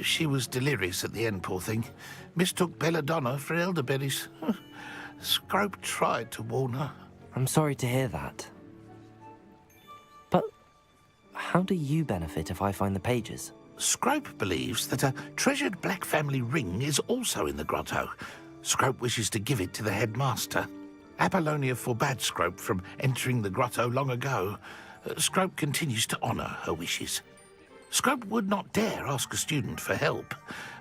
She was delirious at the end, poor thing. Mistook belladonna for elderberries. Scrope tried to warn her. I'm sorry to hear that. But how do you benefit if I find the pages? Scrope believes that a treasured Black family ring is also in the grotto. Scrope wishes to give it to the headmaster. Apollonia forbade Scrope from entering the grotto long ago. Scrope continues to honour her wishes. Scrope would not dare ask a student for help,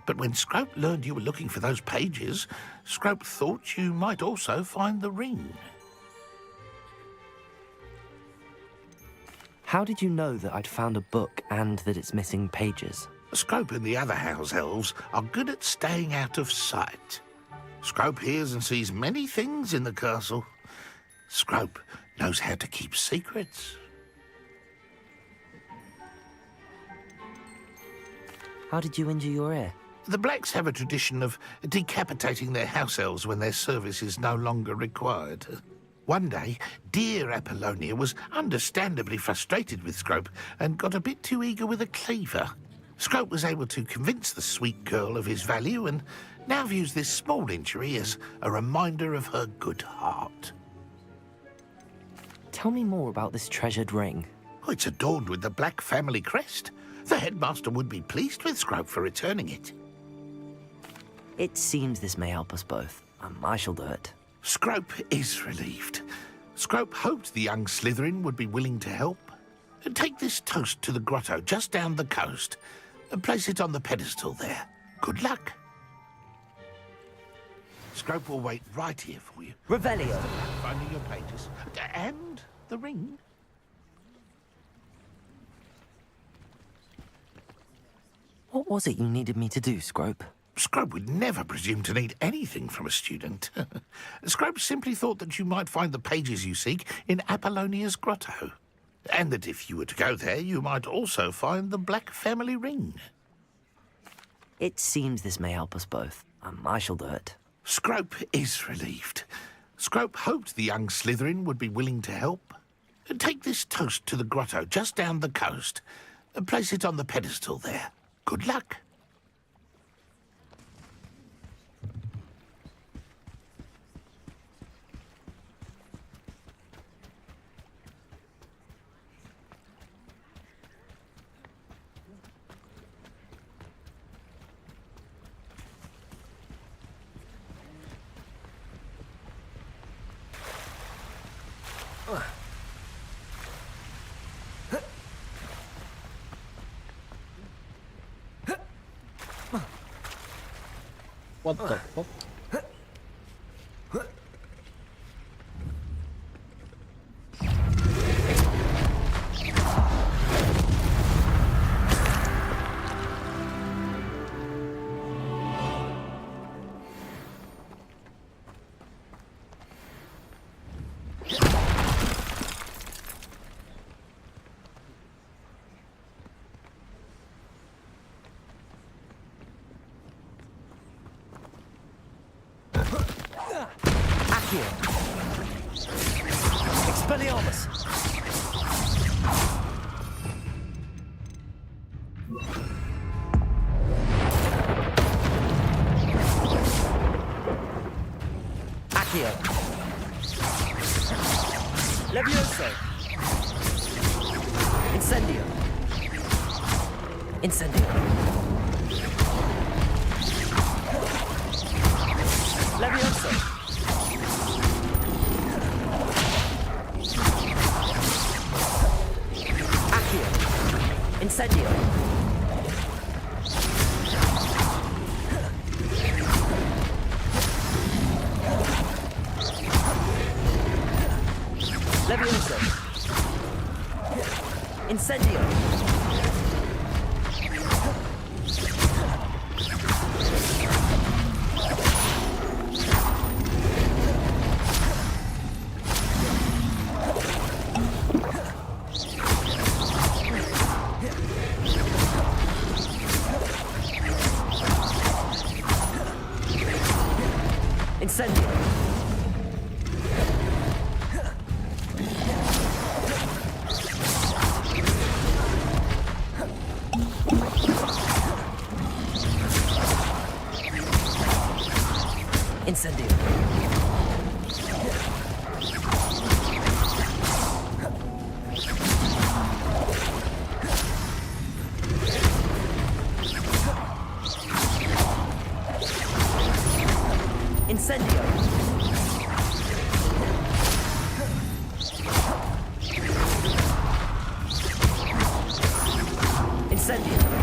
but when Scrope learned you were looking for those pages, Scrope thought you might also find the ring. How did you know that I'd found a book and that it's missing pages? Scrope and the other house elves are good at staying out of sight. Scrope hears and sees many things in the castle. Scrope knows how to keep secrets. How did you injure your ear? The Blacks have a tradition of decapitating their house elves when their service is no longer required. One day, dear Apollonia was understandably frustrated with Scrope and got a bit too eager with a cleaver. Scrope was able to convince the sweet girl of his value and now views this small injury as a reminder of her good heart. Tell me more about this treasured ring. Oh, it's adorned with the Black family crest. The headmaster would be pleased with Scrope for returning it. It seems this may help us both. I shall do it. Scrope is relieved. Scrope hoped the young Slytherin would be willing to help. Take this toast to the grotto just down the coast and place it on the pedestal there. Good luck. Scrope will wait right here for you. Revelio. Finding your pages. And the ring. What was it you needed me to do, Scrope? Scrope would never presume to need anything from a student. Scrope simply thought that you might find the pages you seek in Apollonia's grotto. And that if you were to go there, you might also find the Black family ring. It seems this may help us both. I shall do it. Scrope is relieved. Scrope hoped the young Slytherin would be willing to help. Take this toast to the grotto just down the coast and place it on the pedestal there. Good luck. What the fuck? Expelliarmus! Accio! Levioso! Incendio! Incendio! Levioso! Incendio! Levioso! Incendio! Incendio! Incendio! Incendio! Incendio!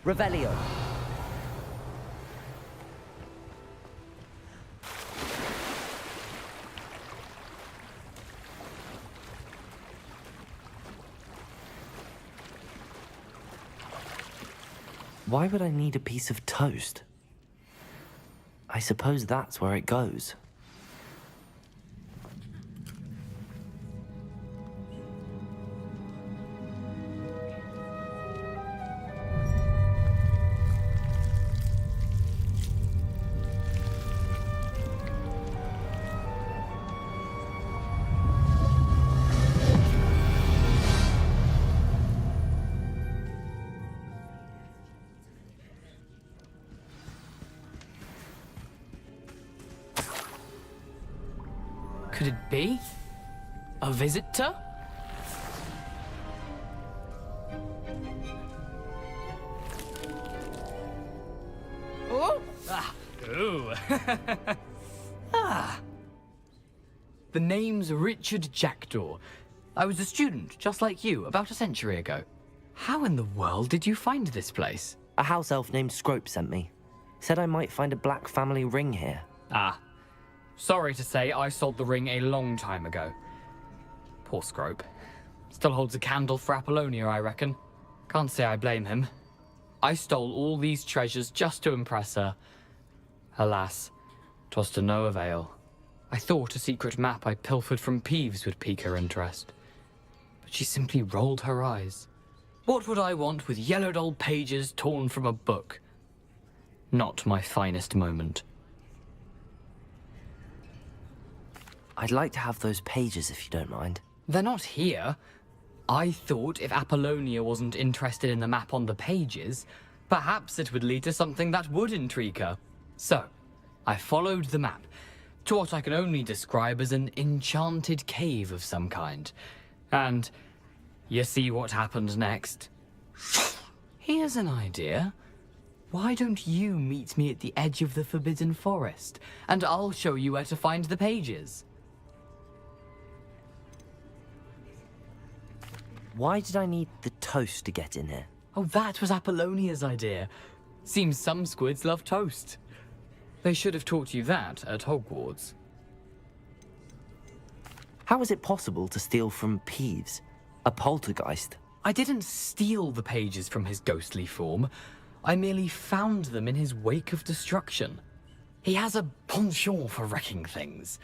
Revelio. Why would I need a piece of toast? I suppose that's where it goes. Could it be? A visitor? Oh! Ah. Ooh. Ah. The name's Richard Jackdaw. I was a student, just like you, about a century ago. How in the world did you find this place? A house elf named Scrope sent me. Said I might find a black family ring here. Ah. Sorry to say, I sold the ring a long time ago. Poor Scrope. Still holds a candle for Apollonia, I reckon. Can't say I blame him. I stole all these treasures just to impress her. Alas, 'twas to no avail. I thought a secret map I pilfered from Peeves would pique her interest. But she simply rolled her eyes. What would I want with yellowed old pages torn from a book? Not my finest moment. I'd like to have those pages if you don't mind. They're not here. I thought if Apollonia wasn't interested in the map on the pages, perhaps it would lead to something that would intrigue her. So, I followed the map to what I can only describe as an enchanted cave of some kind. And you see what happened next? Here's an idea. Why don't you meet me at the edge of the Forbidden Forest, and I'll show you where to find the pages. Why did I need the toast to get in here? Oh, that was Apollonia's idea. Seems some squids love toast. They should have taught you that at Hogwarts. How is it possible to steal from Peeves, a poltergeist? I didn't steal the pages from his ghostly form. I merely found them in his wake of destruction. He has a penchant for wrecking things.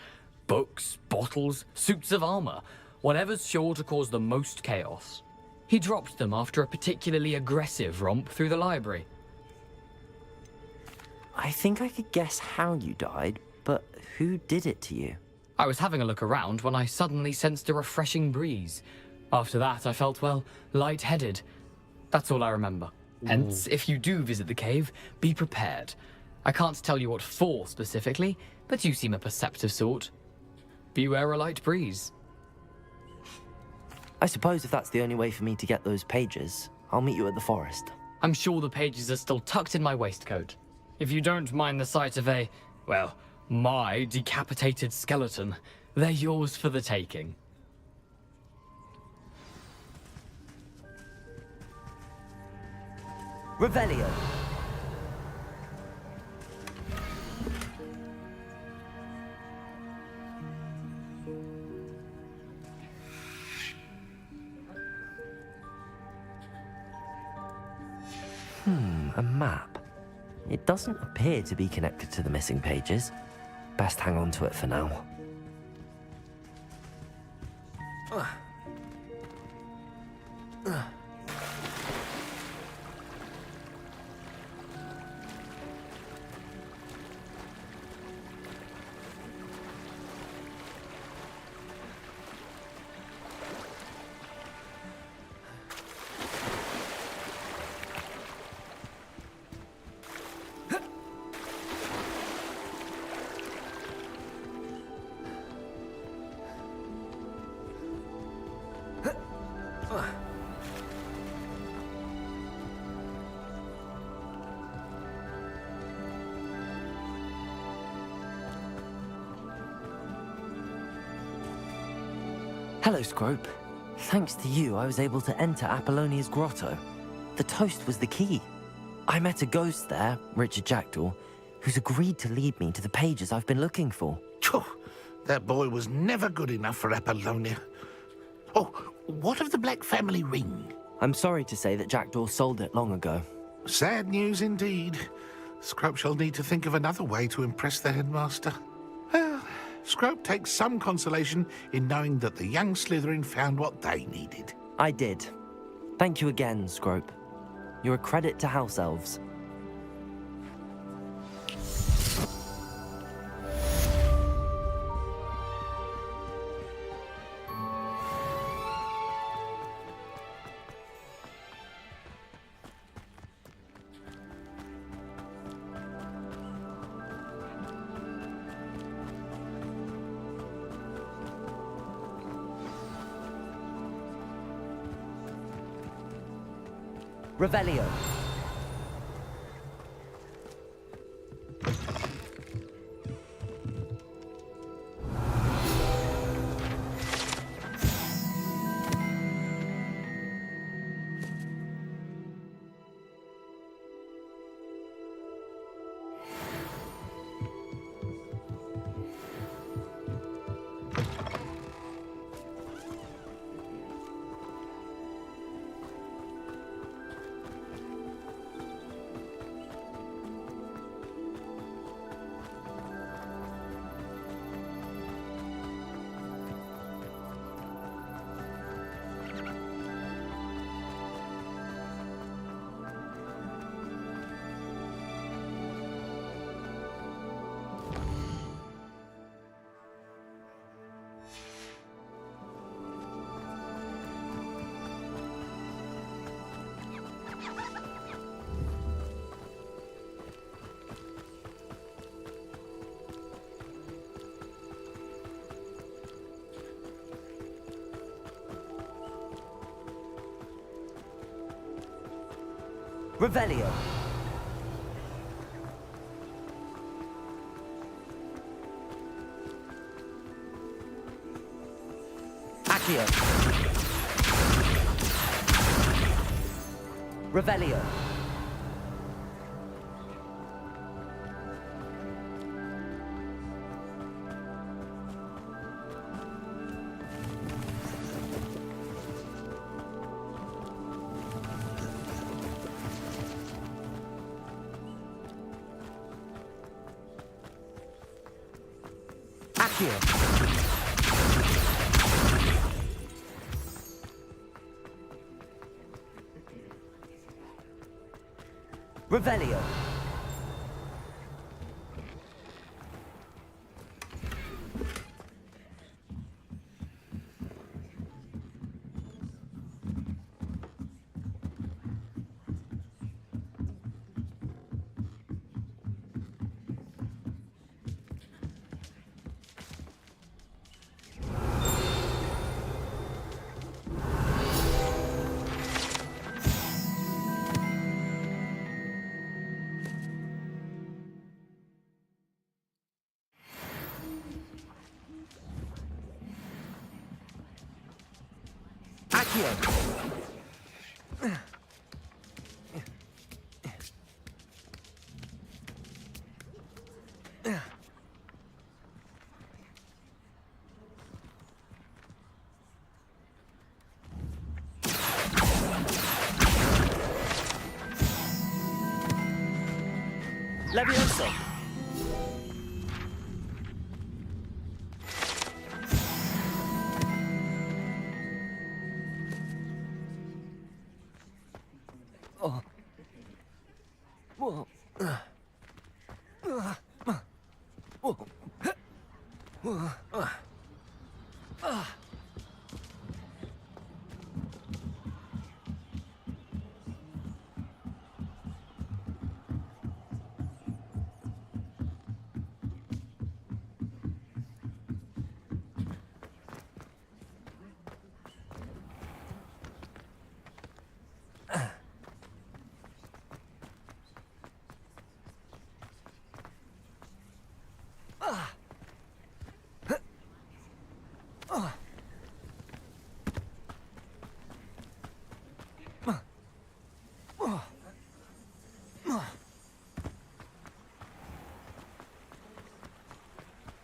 Books, bottles, suits of armor, whatever's sure to cause the most chaos. He dropped them after a particularly aggressive romp through the library. I think I could guess how you died, but who did it to you? I was having a look around when I suddenly sensed a refreshing breeze. After that, I felt, well, lightheaded. That's all I remember. Hence, if you do visit the cave, be prepared. I can't tell you what for specifically, but you seem a perceptive sort. Beware a light breeze. I suppose if that's the only way for me to get those pages, I'll meet you at the forest. I'm sure the pages are still tucked in my waistcoat. If you don't mind the sight of a, well, my decapitated skeleton, they're yours for the taking. Revelio. A map. It doesn't appear to be connected to the missing pages. Best hang on to it for now. Hello, Scrope. Thanks to you, I was able to enter Apollonia's grotto. The toast was the key. I met a ghost there, Richard Jackdaw, who's agreed to lead me to the pages I've been looking for. Phew, that boy was never good enough for Apollonia. Oh, what of the Black family ring? I'm sorry to say that Jackdaw sold it long ago. Sad news indeed. Scrope shall need to think of another way to impress the headmaster. Well, Scrope takes some consolation in knowing that the young Slytherin found what they needed. I did. Thank you again, Scrope. You're a credit to House Elves. Revelio. Revelio. Accio. Revelio. Accio. Revelio. Accio. Levioso. Oh. Whoa. Whoa.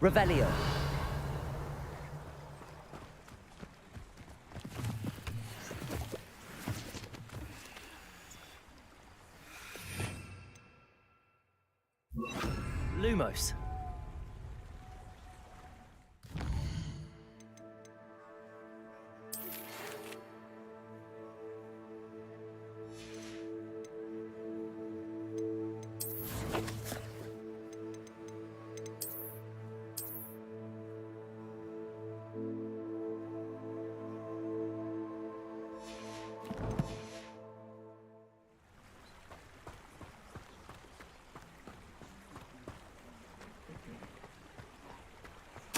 Revelio. Lumos.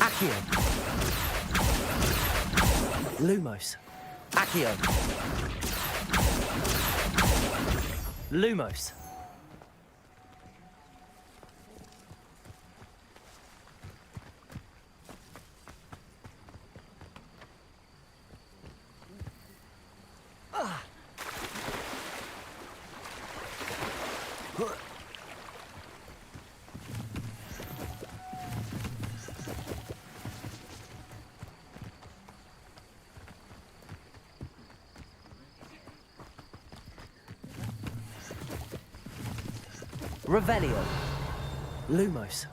Accio. Lumos. Accio. Lumos. Revelio. Lumos.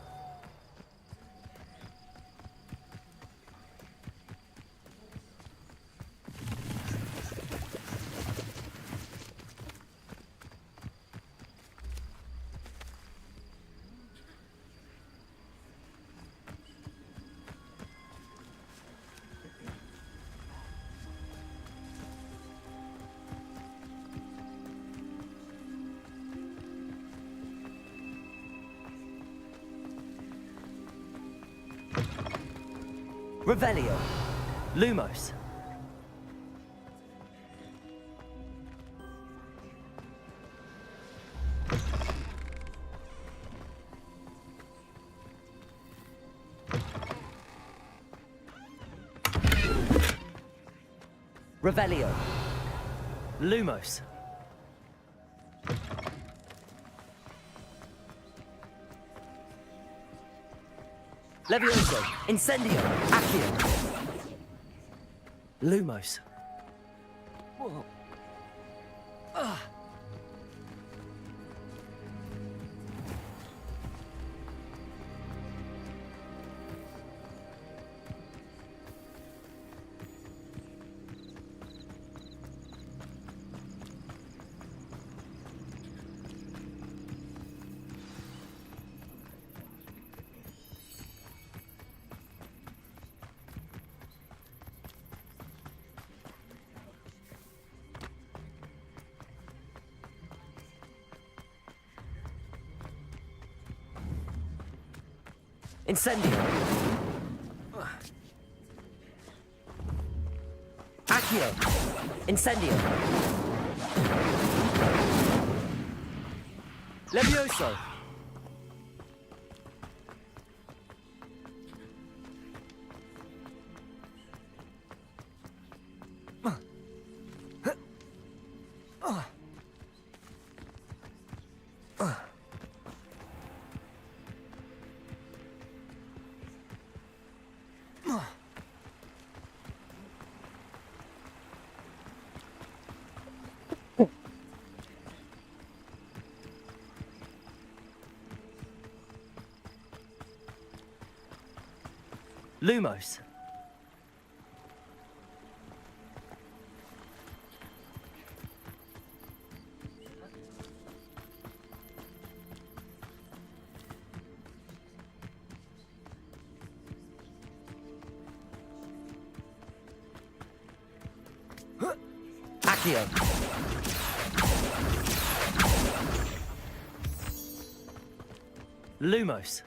Revelio. Lumos. Revelio. Lumos. Levioso. Incendio. Accio. Lumos. Whoa. Incendio. Accio. Incendio. Levioso. Lumos. Accio. Lumos.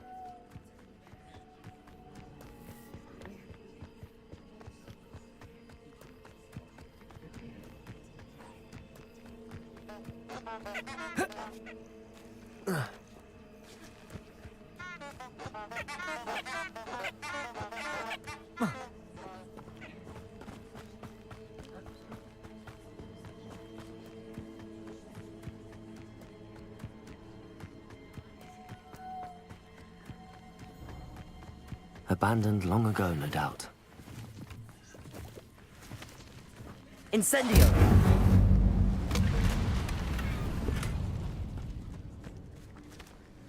Abandoned long ago, no doubt. Incendio!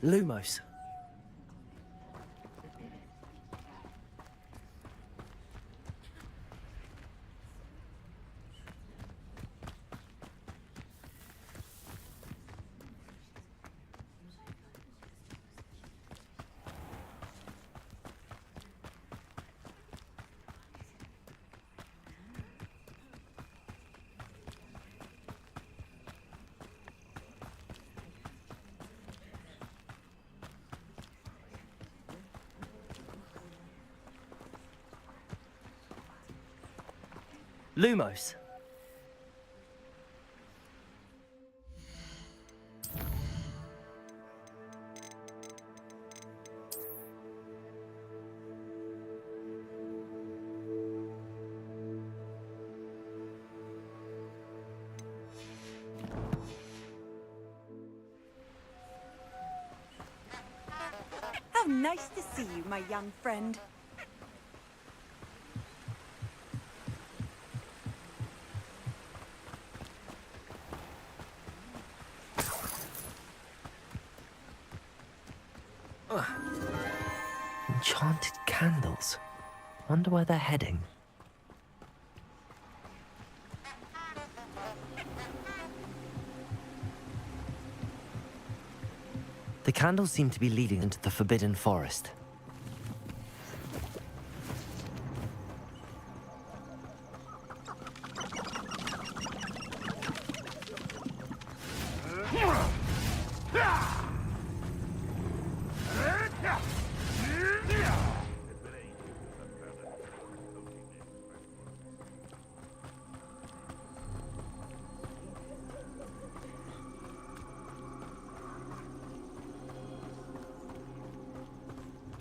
Lumos. Lumos. How nice to see you, my young friend. Enchanted candles. Wonder where they're heading. The candles seem to be leading into the Forbidden Forest.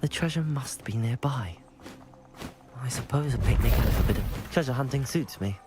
The treasure must be nearby. I suppose a picnic and a forbidden treasure hunting suits me.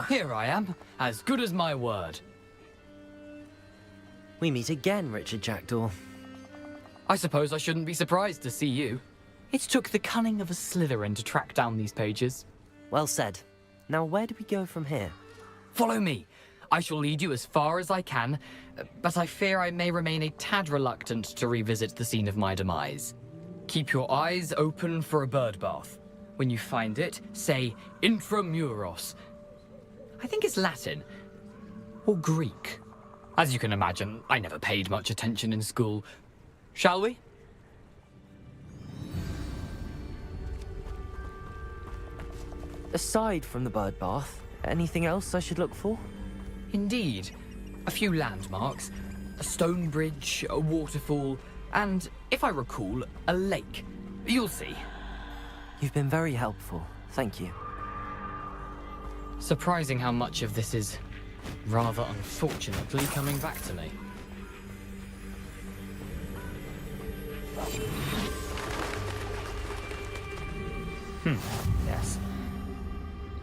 Here I am, as good as my word. We meet again, Richard Jackdaw. I suppose I shouldn't be surprised to see you. It took the cunning of a Slytherin to track down these pages. Well said. Now where do we go from here? Follow me. I shall lead you as far as I can, but I fear I may remain a tad reluctant to revisit the scene of my demise. Keep your eyes open for a bird bath. When you find it, say Intramuros. I think it's Latin. Or Greek. As you can imagine, I never paid much attention in school. Shall we? Aside from the bird bath, anything else I should look for? Indeed. A few landmarks. A stone bridge, a waterfall, and, if I recall, a lake. You'll see. You've been very helpful. Thank you. Surprising how much of this is, rather unfortunately, coming back to me. Yes.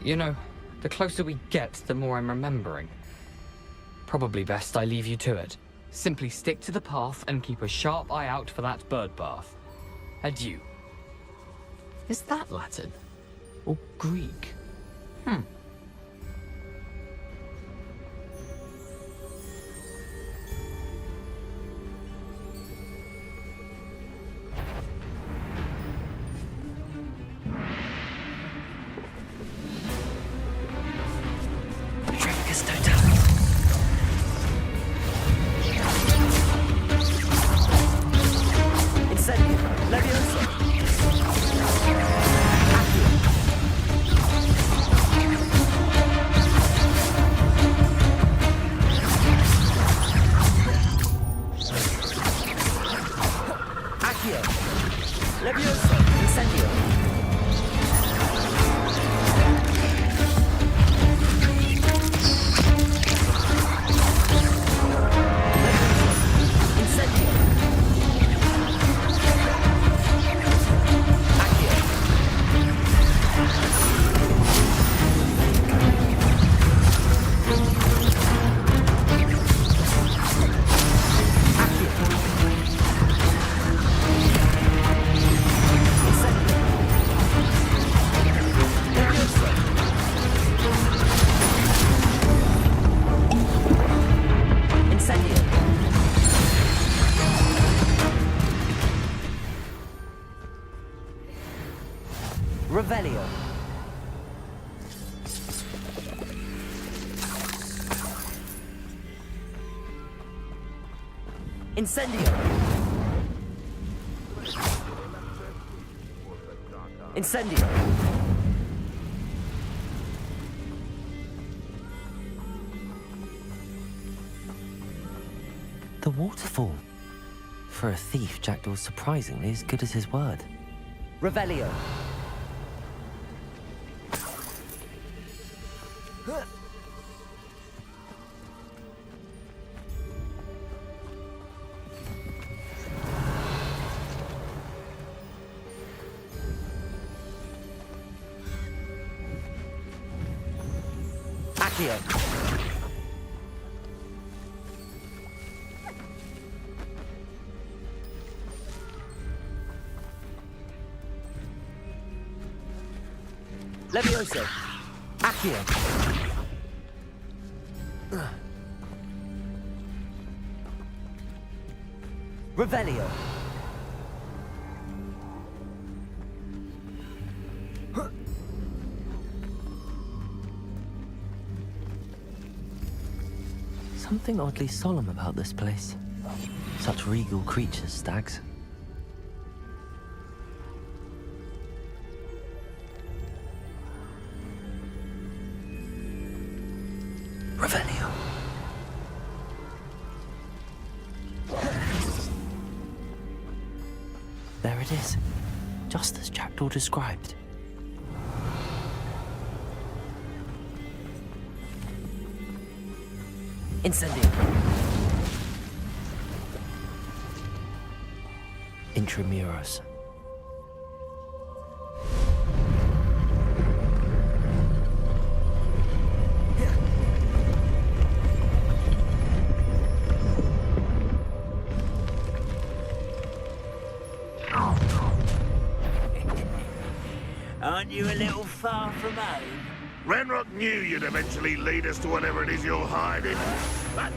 You know, the closer we get, the more I'm remembering. Probably best I leave you to it. Simply stick to the path and keep a sharp eye out for that bird bath. Adieu. Is that Latin? Or Greek? Revelio. Incendio. Incendio. The waterfall. For a thief, Jackdaw's surprisingly as good as his word. Revelio. Accio. Levioso. Accio. Revelio. Something oddly solemn about this place. Such regal creatures, stags. Revelio. There it is, just as Jackdaw described. Incendio. Intramuros. Aren't you a little far from home? Renrock knew you'd eventually lead us to whatever it is you're hiding. But...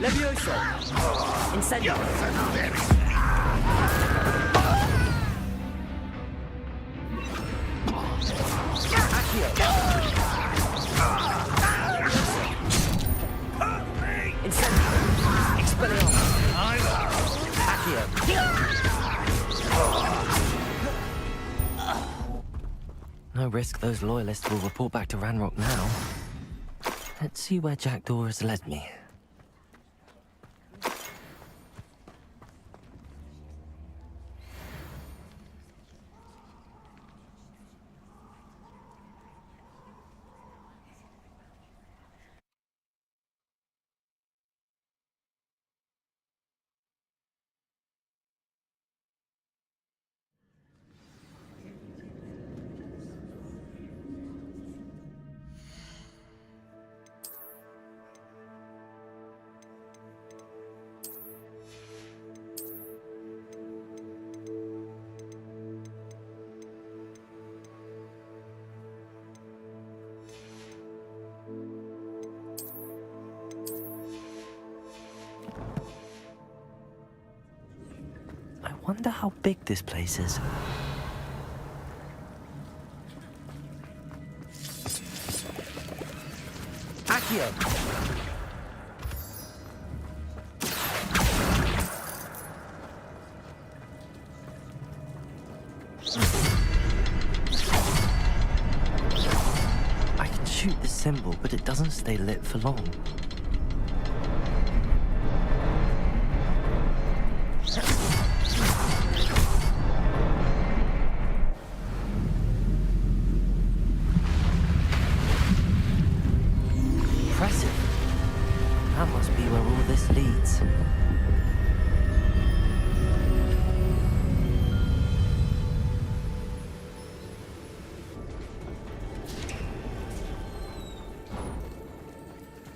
Levioso! Incendio! Accio! Incendio! Expelliarmus! Accio! No risk those loyalists will report back to Ranrock now. Let's see where Jackdaw has led me. I wonder how big this place is. Accio! I can shoot the symbol, but it doesn't stay lit for long. Impressive. That must be where all this leads.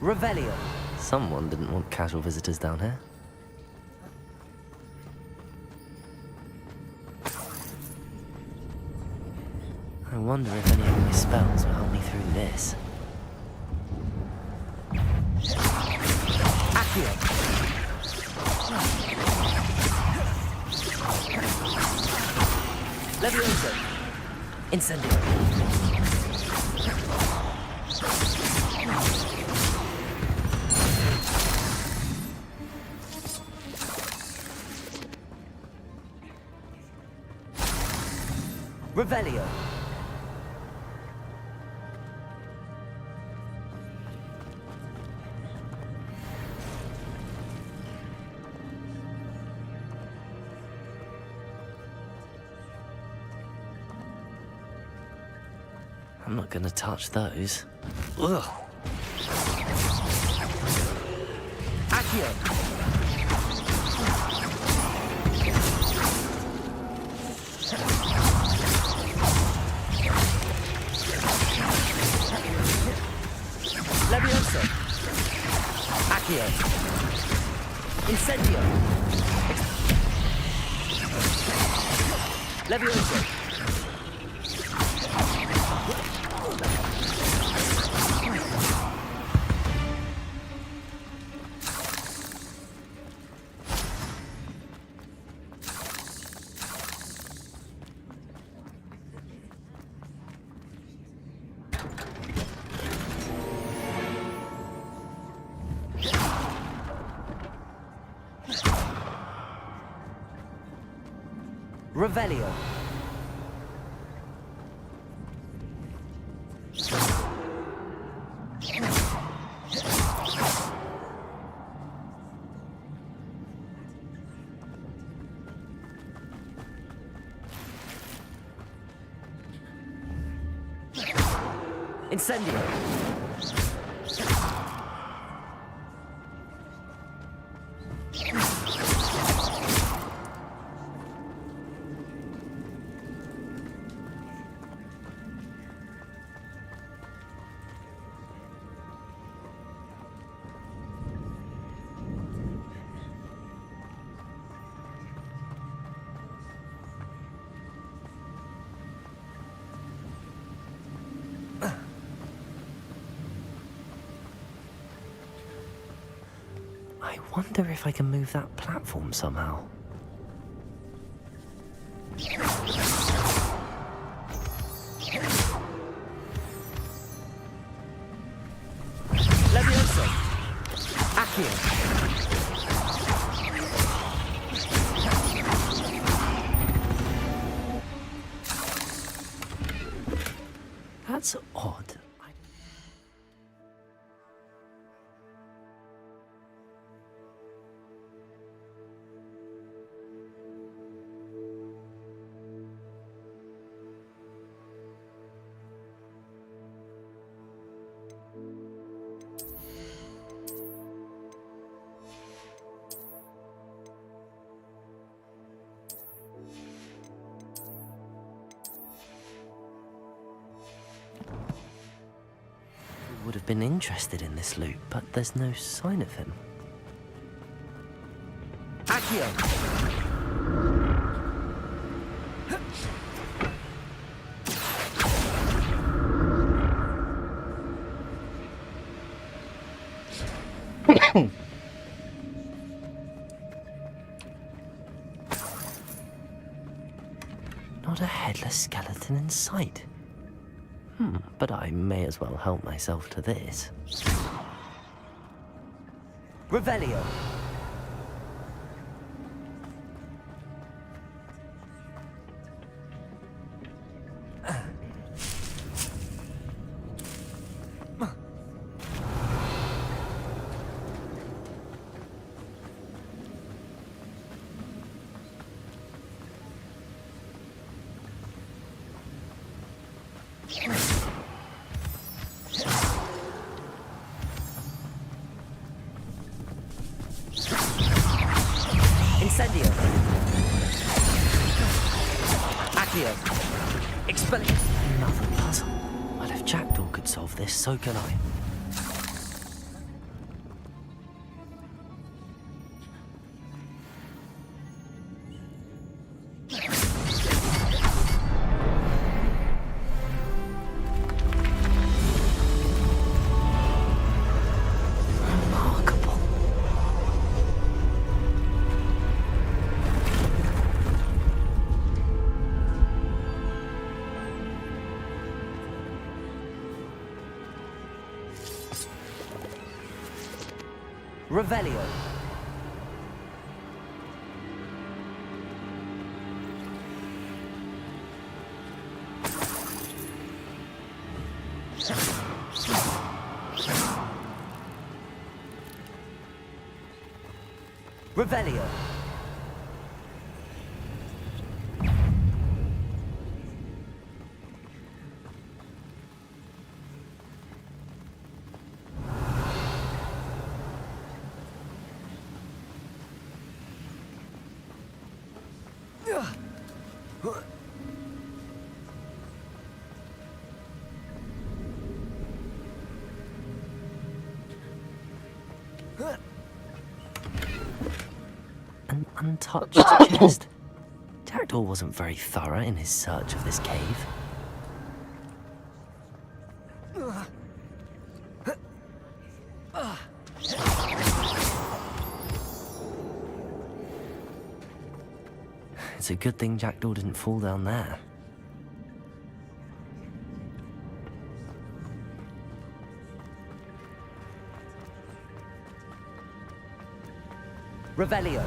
Revelio! Someone didn't want casual visitors down here. I wonder if any of my spells will help me through this. Accio! Levioso! Incendio! Revelio! I'm not gonna touch those. Ugh. Accio! Levioso! Accio! Incendio! Levioso! Revelio. Incendio. I wonder if I can move that platform somehow. Levioso. Accio. That's odd. Would have been interested in this loot, but there's no sign of him. Accio. Not a headless skeleton in sight. But I may as well help myself to this. Revelio. Incendio. Accio. Expelliarmus. Another puzzle. Well, if Jackdaw could solve this, so can I. Revelio. Revelio. An untouched chest. Jackdaw wasn't very thorough in his search of this cave. It's a good thing Jackdaw didn't fall down there. Revelio.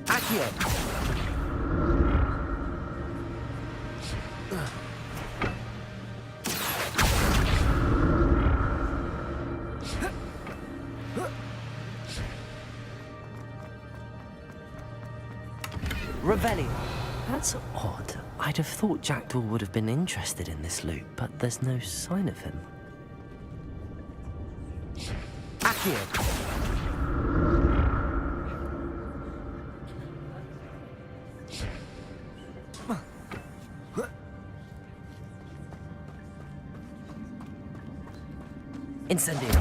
Accio. Revelio. That's odd. I'd have thought Jackdaw would have been interested in this loot, but there's no sign of him. Accio. Incendio.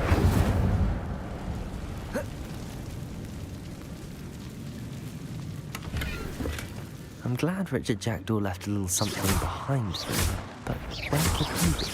I'm glad Richard Jackdaw left a little something behind for him. but where could he be?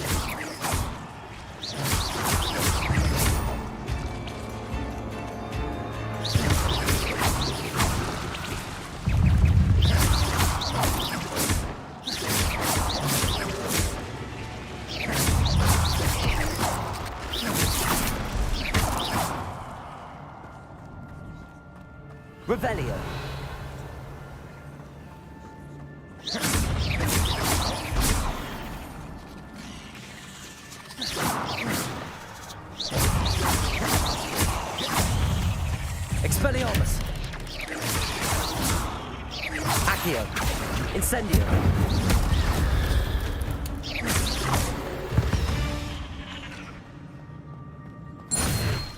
Revelio. Expelliarmus. Accio. Incendio.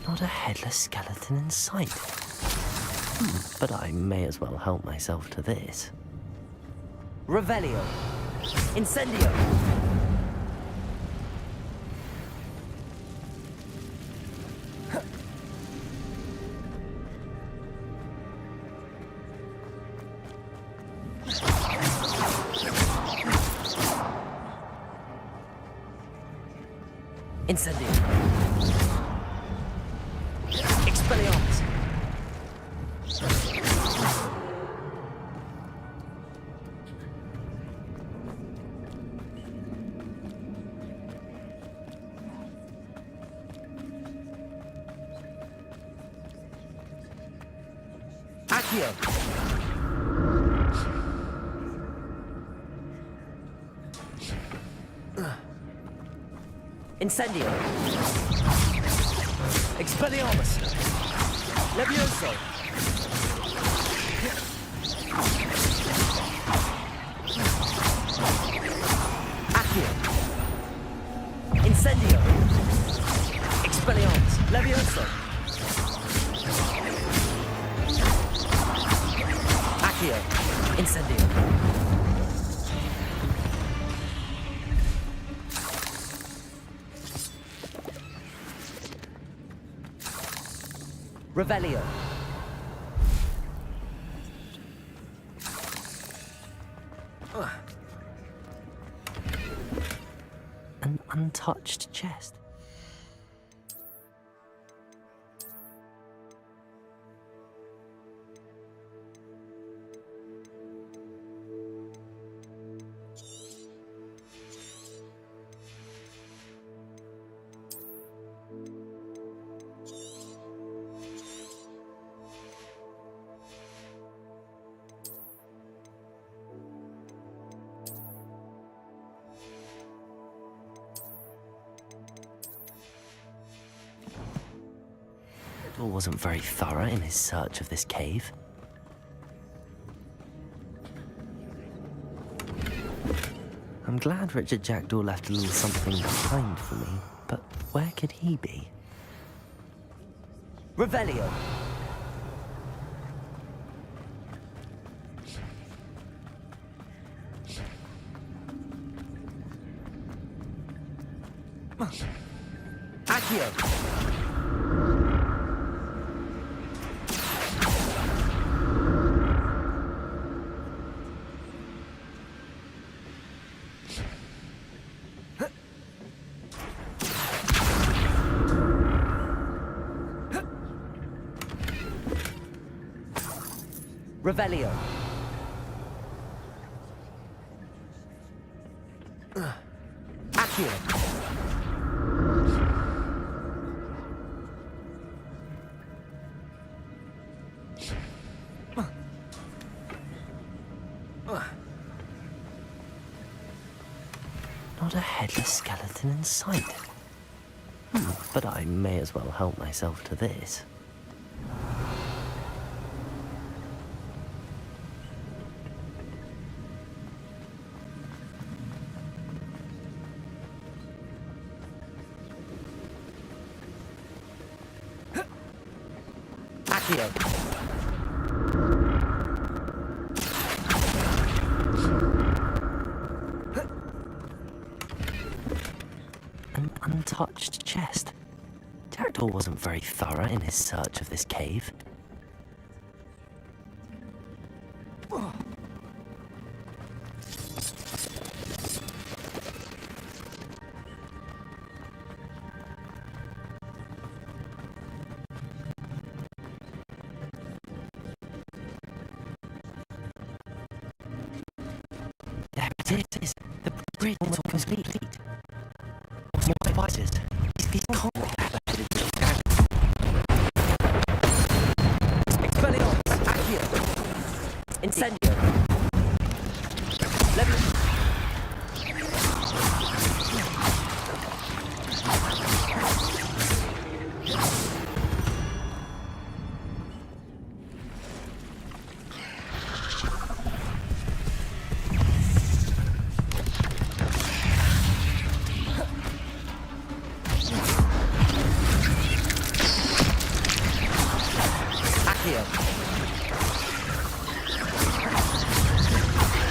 Not a headless skeleton in sight. But I may as well help myself to this. Revelio. Incendio. Incendio. Expelliarmus. Accio. Incendio. Expelliarmus. Levioso. Accio. Incendio. Expelliarmus. Levioso. Accio. Incendio. Revelio. An untouched chest. Wasn't very thorough in his search of this cave. I'm glad Richard Jackdaw left a little something behind for me, but where could he be? Revelio. Accio. Revelio. Accio. Not a headless skeleton in sight. But I may as well help myself to this. An untouched chest. Jackdaw wasn't very thorough in his search of this cave. It is. The bridge is almost complete. More devices. These can't be Expelliarmus, Accio. Incendio.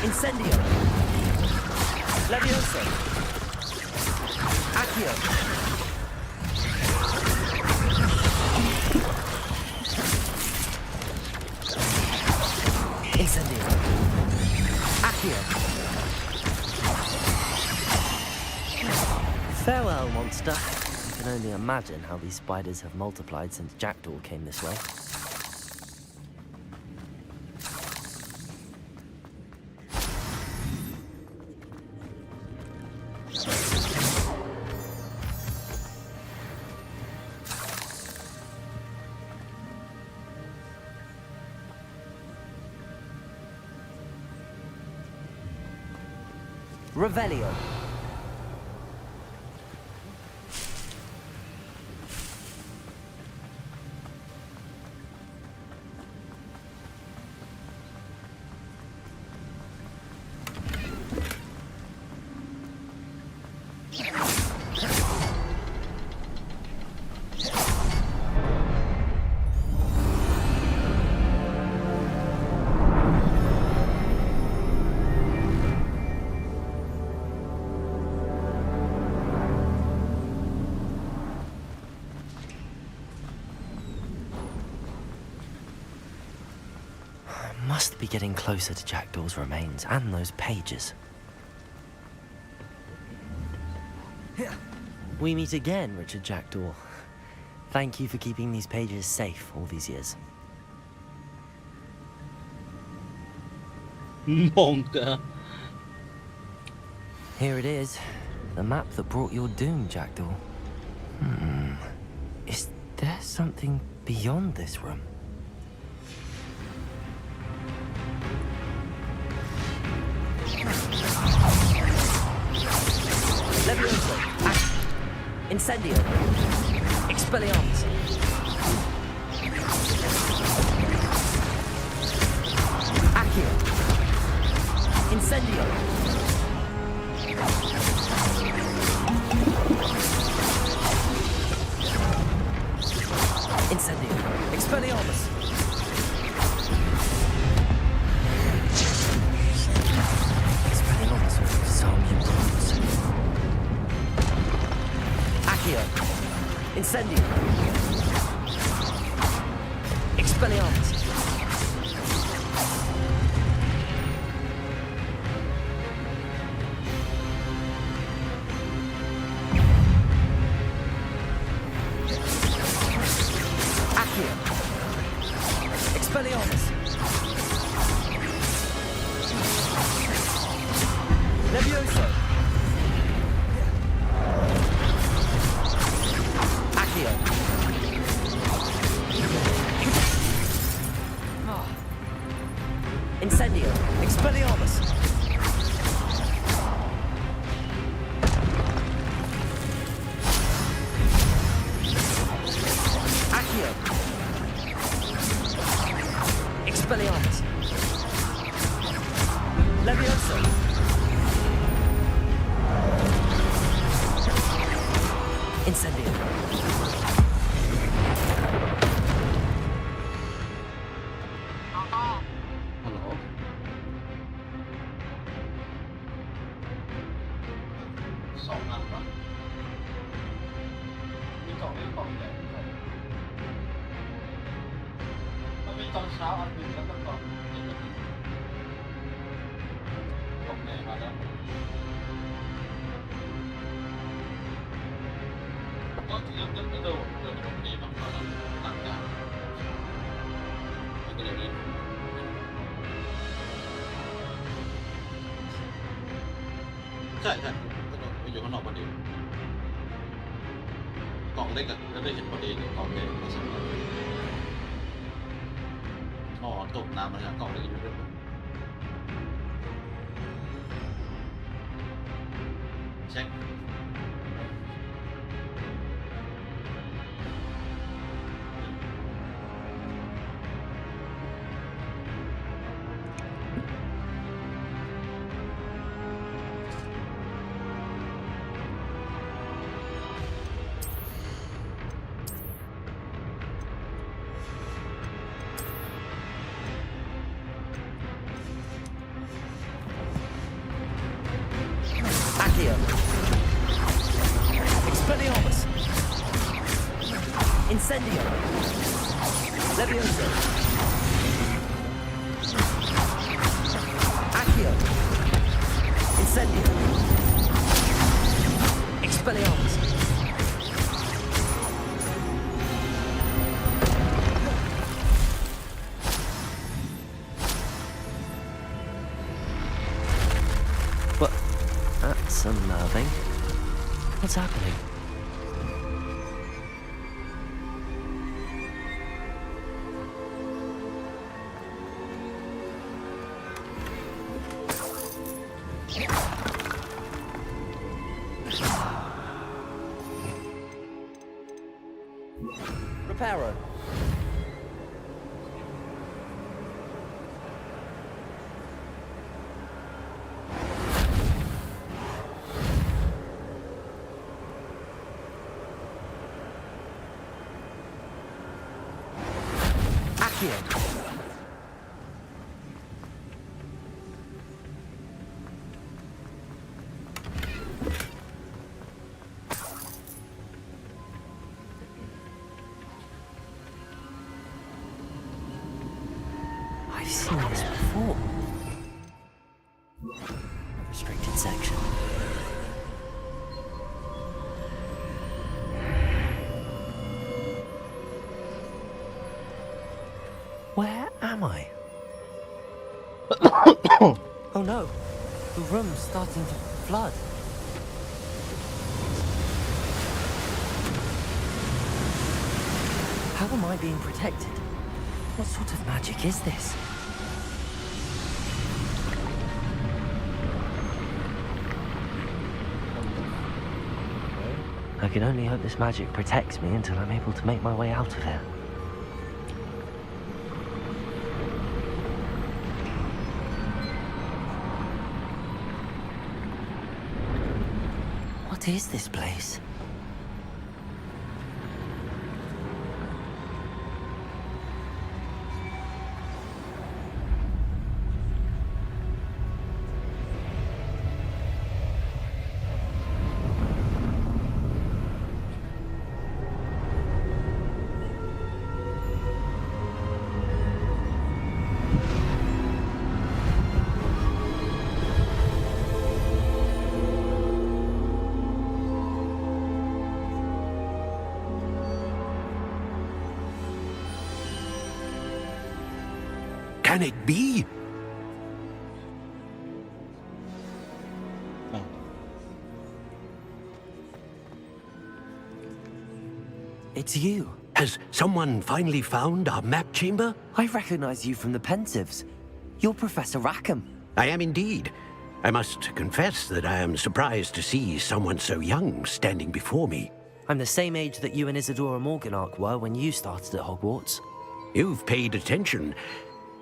Incendio. Levioso. Accio. Incendio. Accio. Farewell, monster. I can only imagine how these spiders have multiplied since Jackdaw came this way. Revelio. Must be getting closer to Jackdaw's remains and those pages. We meet again, Richard Jackdaw. Thank you for keeping these pages safe all these years. Monka. Here it is. The map that brought your doom, Jackdaw. Is there something beyond this room? Levioso. Incendio. Expelliarmus. Accio. Incendio. Incendio. Expelliarmus. Expelliarmus with some importance. Accio. Incendio. Expelliarmus. Accio. Expelliarmus. Levioso. Accio. Incendio. Expelliarmus. Accio. Expelliarmus. Levioso. Incendio. ใช่ไปอยู่ข้างนอกพอดีกล่องเล็กอะก็ได้เห็นพอดีกล่องเล็กก็สำคัญอ๋อตกน้ำมาจากกล่องเล็กอยู่ด้วยเช็คAccio. Expelliarmus. Incendio. Levioso. Accio. Incendio. Expelliarmus. What? That's unnerving. What's happening? Reparo. Accio. I've seen this before. A restricted section. Where am I? Oh no, the room's starting to flood. How am I being protected? What sort of magic is this? I can only hope this magic protects me until I'm able to make my way out of here. What is this place? Can it be? It's you. Has someone finally found our map chamber? I recognize you from the Pensives. You're Professor Rackham. I am indeed. I must confess that I am surprised to see someone so young standing before me. I'm the same age that you and Isadora Morganach were when you started at Hogwarts. You've paid attention.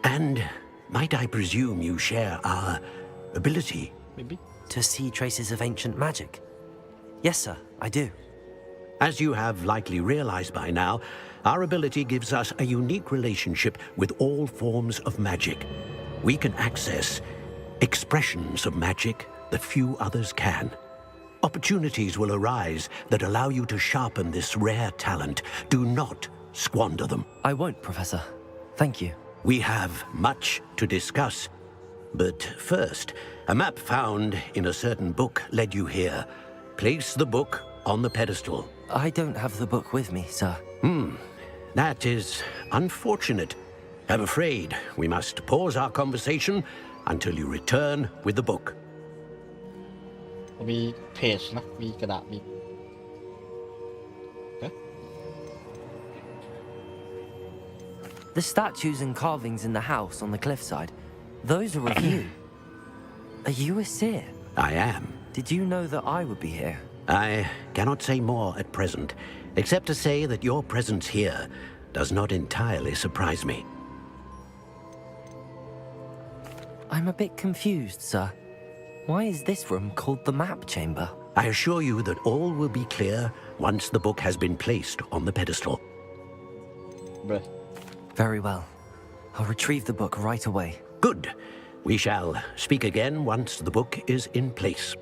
And might I presume you share our ability? Maybe. To see traces of ancient magic? Yes, sir, I do. As you have likely realized by now, our ability gives us a unique relationship with all forms of magic. We can access expressions of magic that few others can. Opportunities will arise that allow you to sharpen this rare talent. Do not squander them. I won't, Professor. Thank you. We have much to discuss. But first, a map found in a certain book led you here. Place the book on the pedestal. I don't have the book with me, sir. That is unfortunate. I'm afraid we must pause our conversation until you return with the book. มีเพจนะมีกระดาษมี The statues and carvings in the house on the cliffside, those are of you. Are you a seer? I am. Did you know that I would be here? I cannot say more at present, except to say that your presence here does not entirely surprise me. I'm a bit confused, sir. Why is this room called the map chamber? I assure you that all will be clear once the book has been placed on the pedestal. Very well. I'll retrieve the book right away. Good. We shall speak again once the book is in place.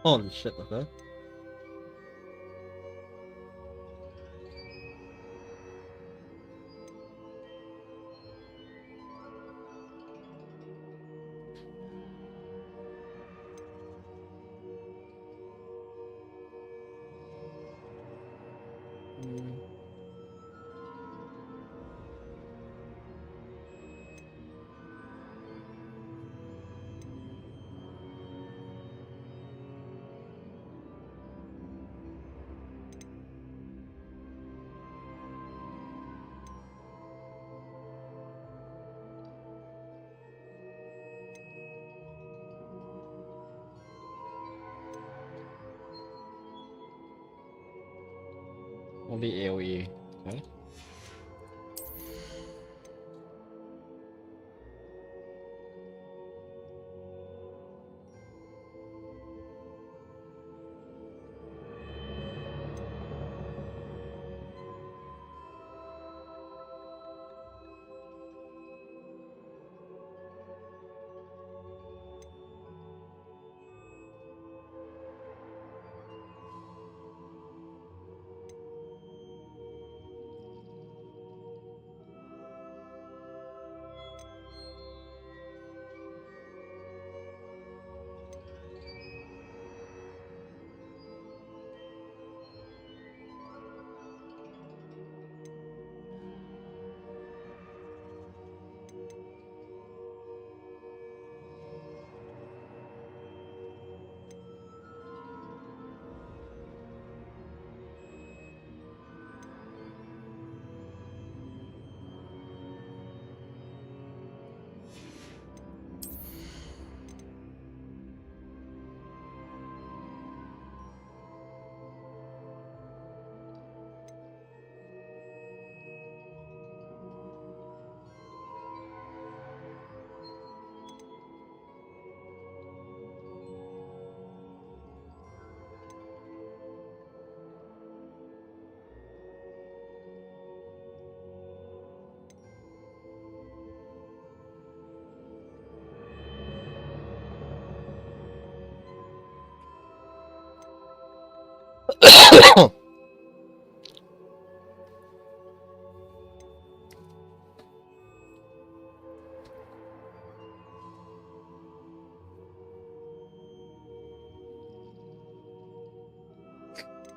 Holy shit, okay. Only AoE, okay.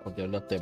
Ồ, giờ nó tìm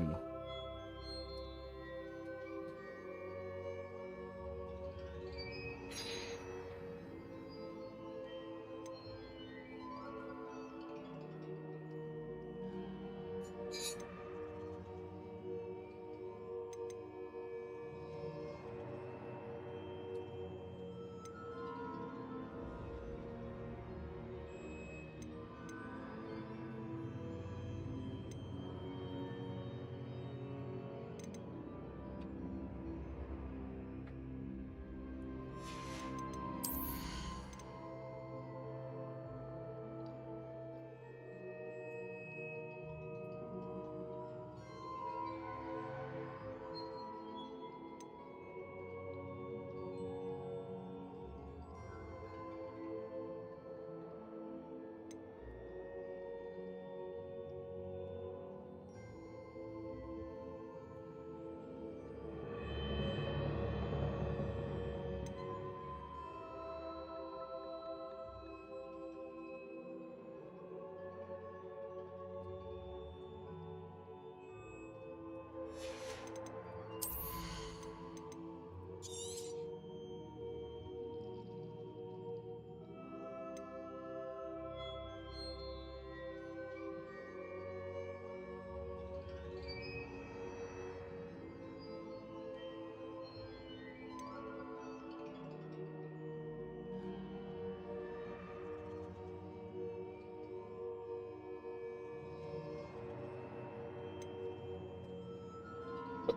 โอ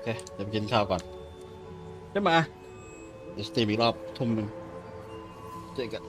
เคเดี๋ยวไปกินข้าวก่อนได้มาเดี๋ยวสตรีมอีกรอบทุ่มหนึ่งเจอกัน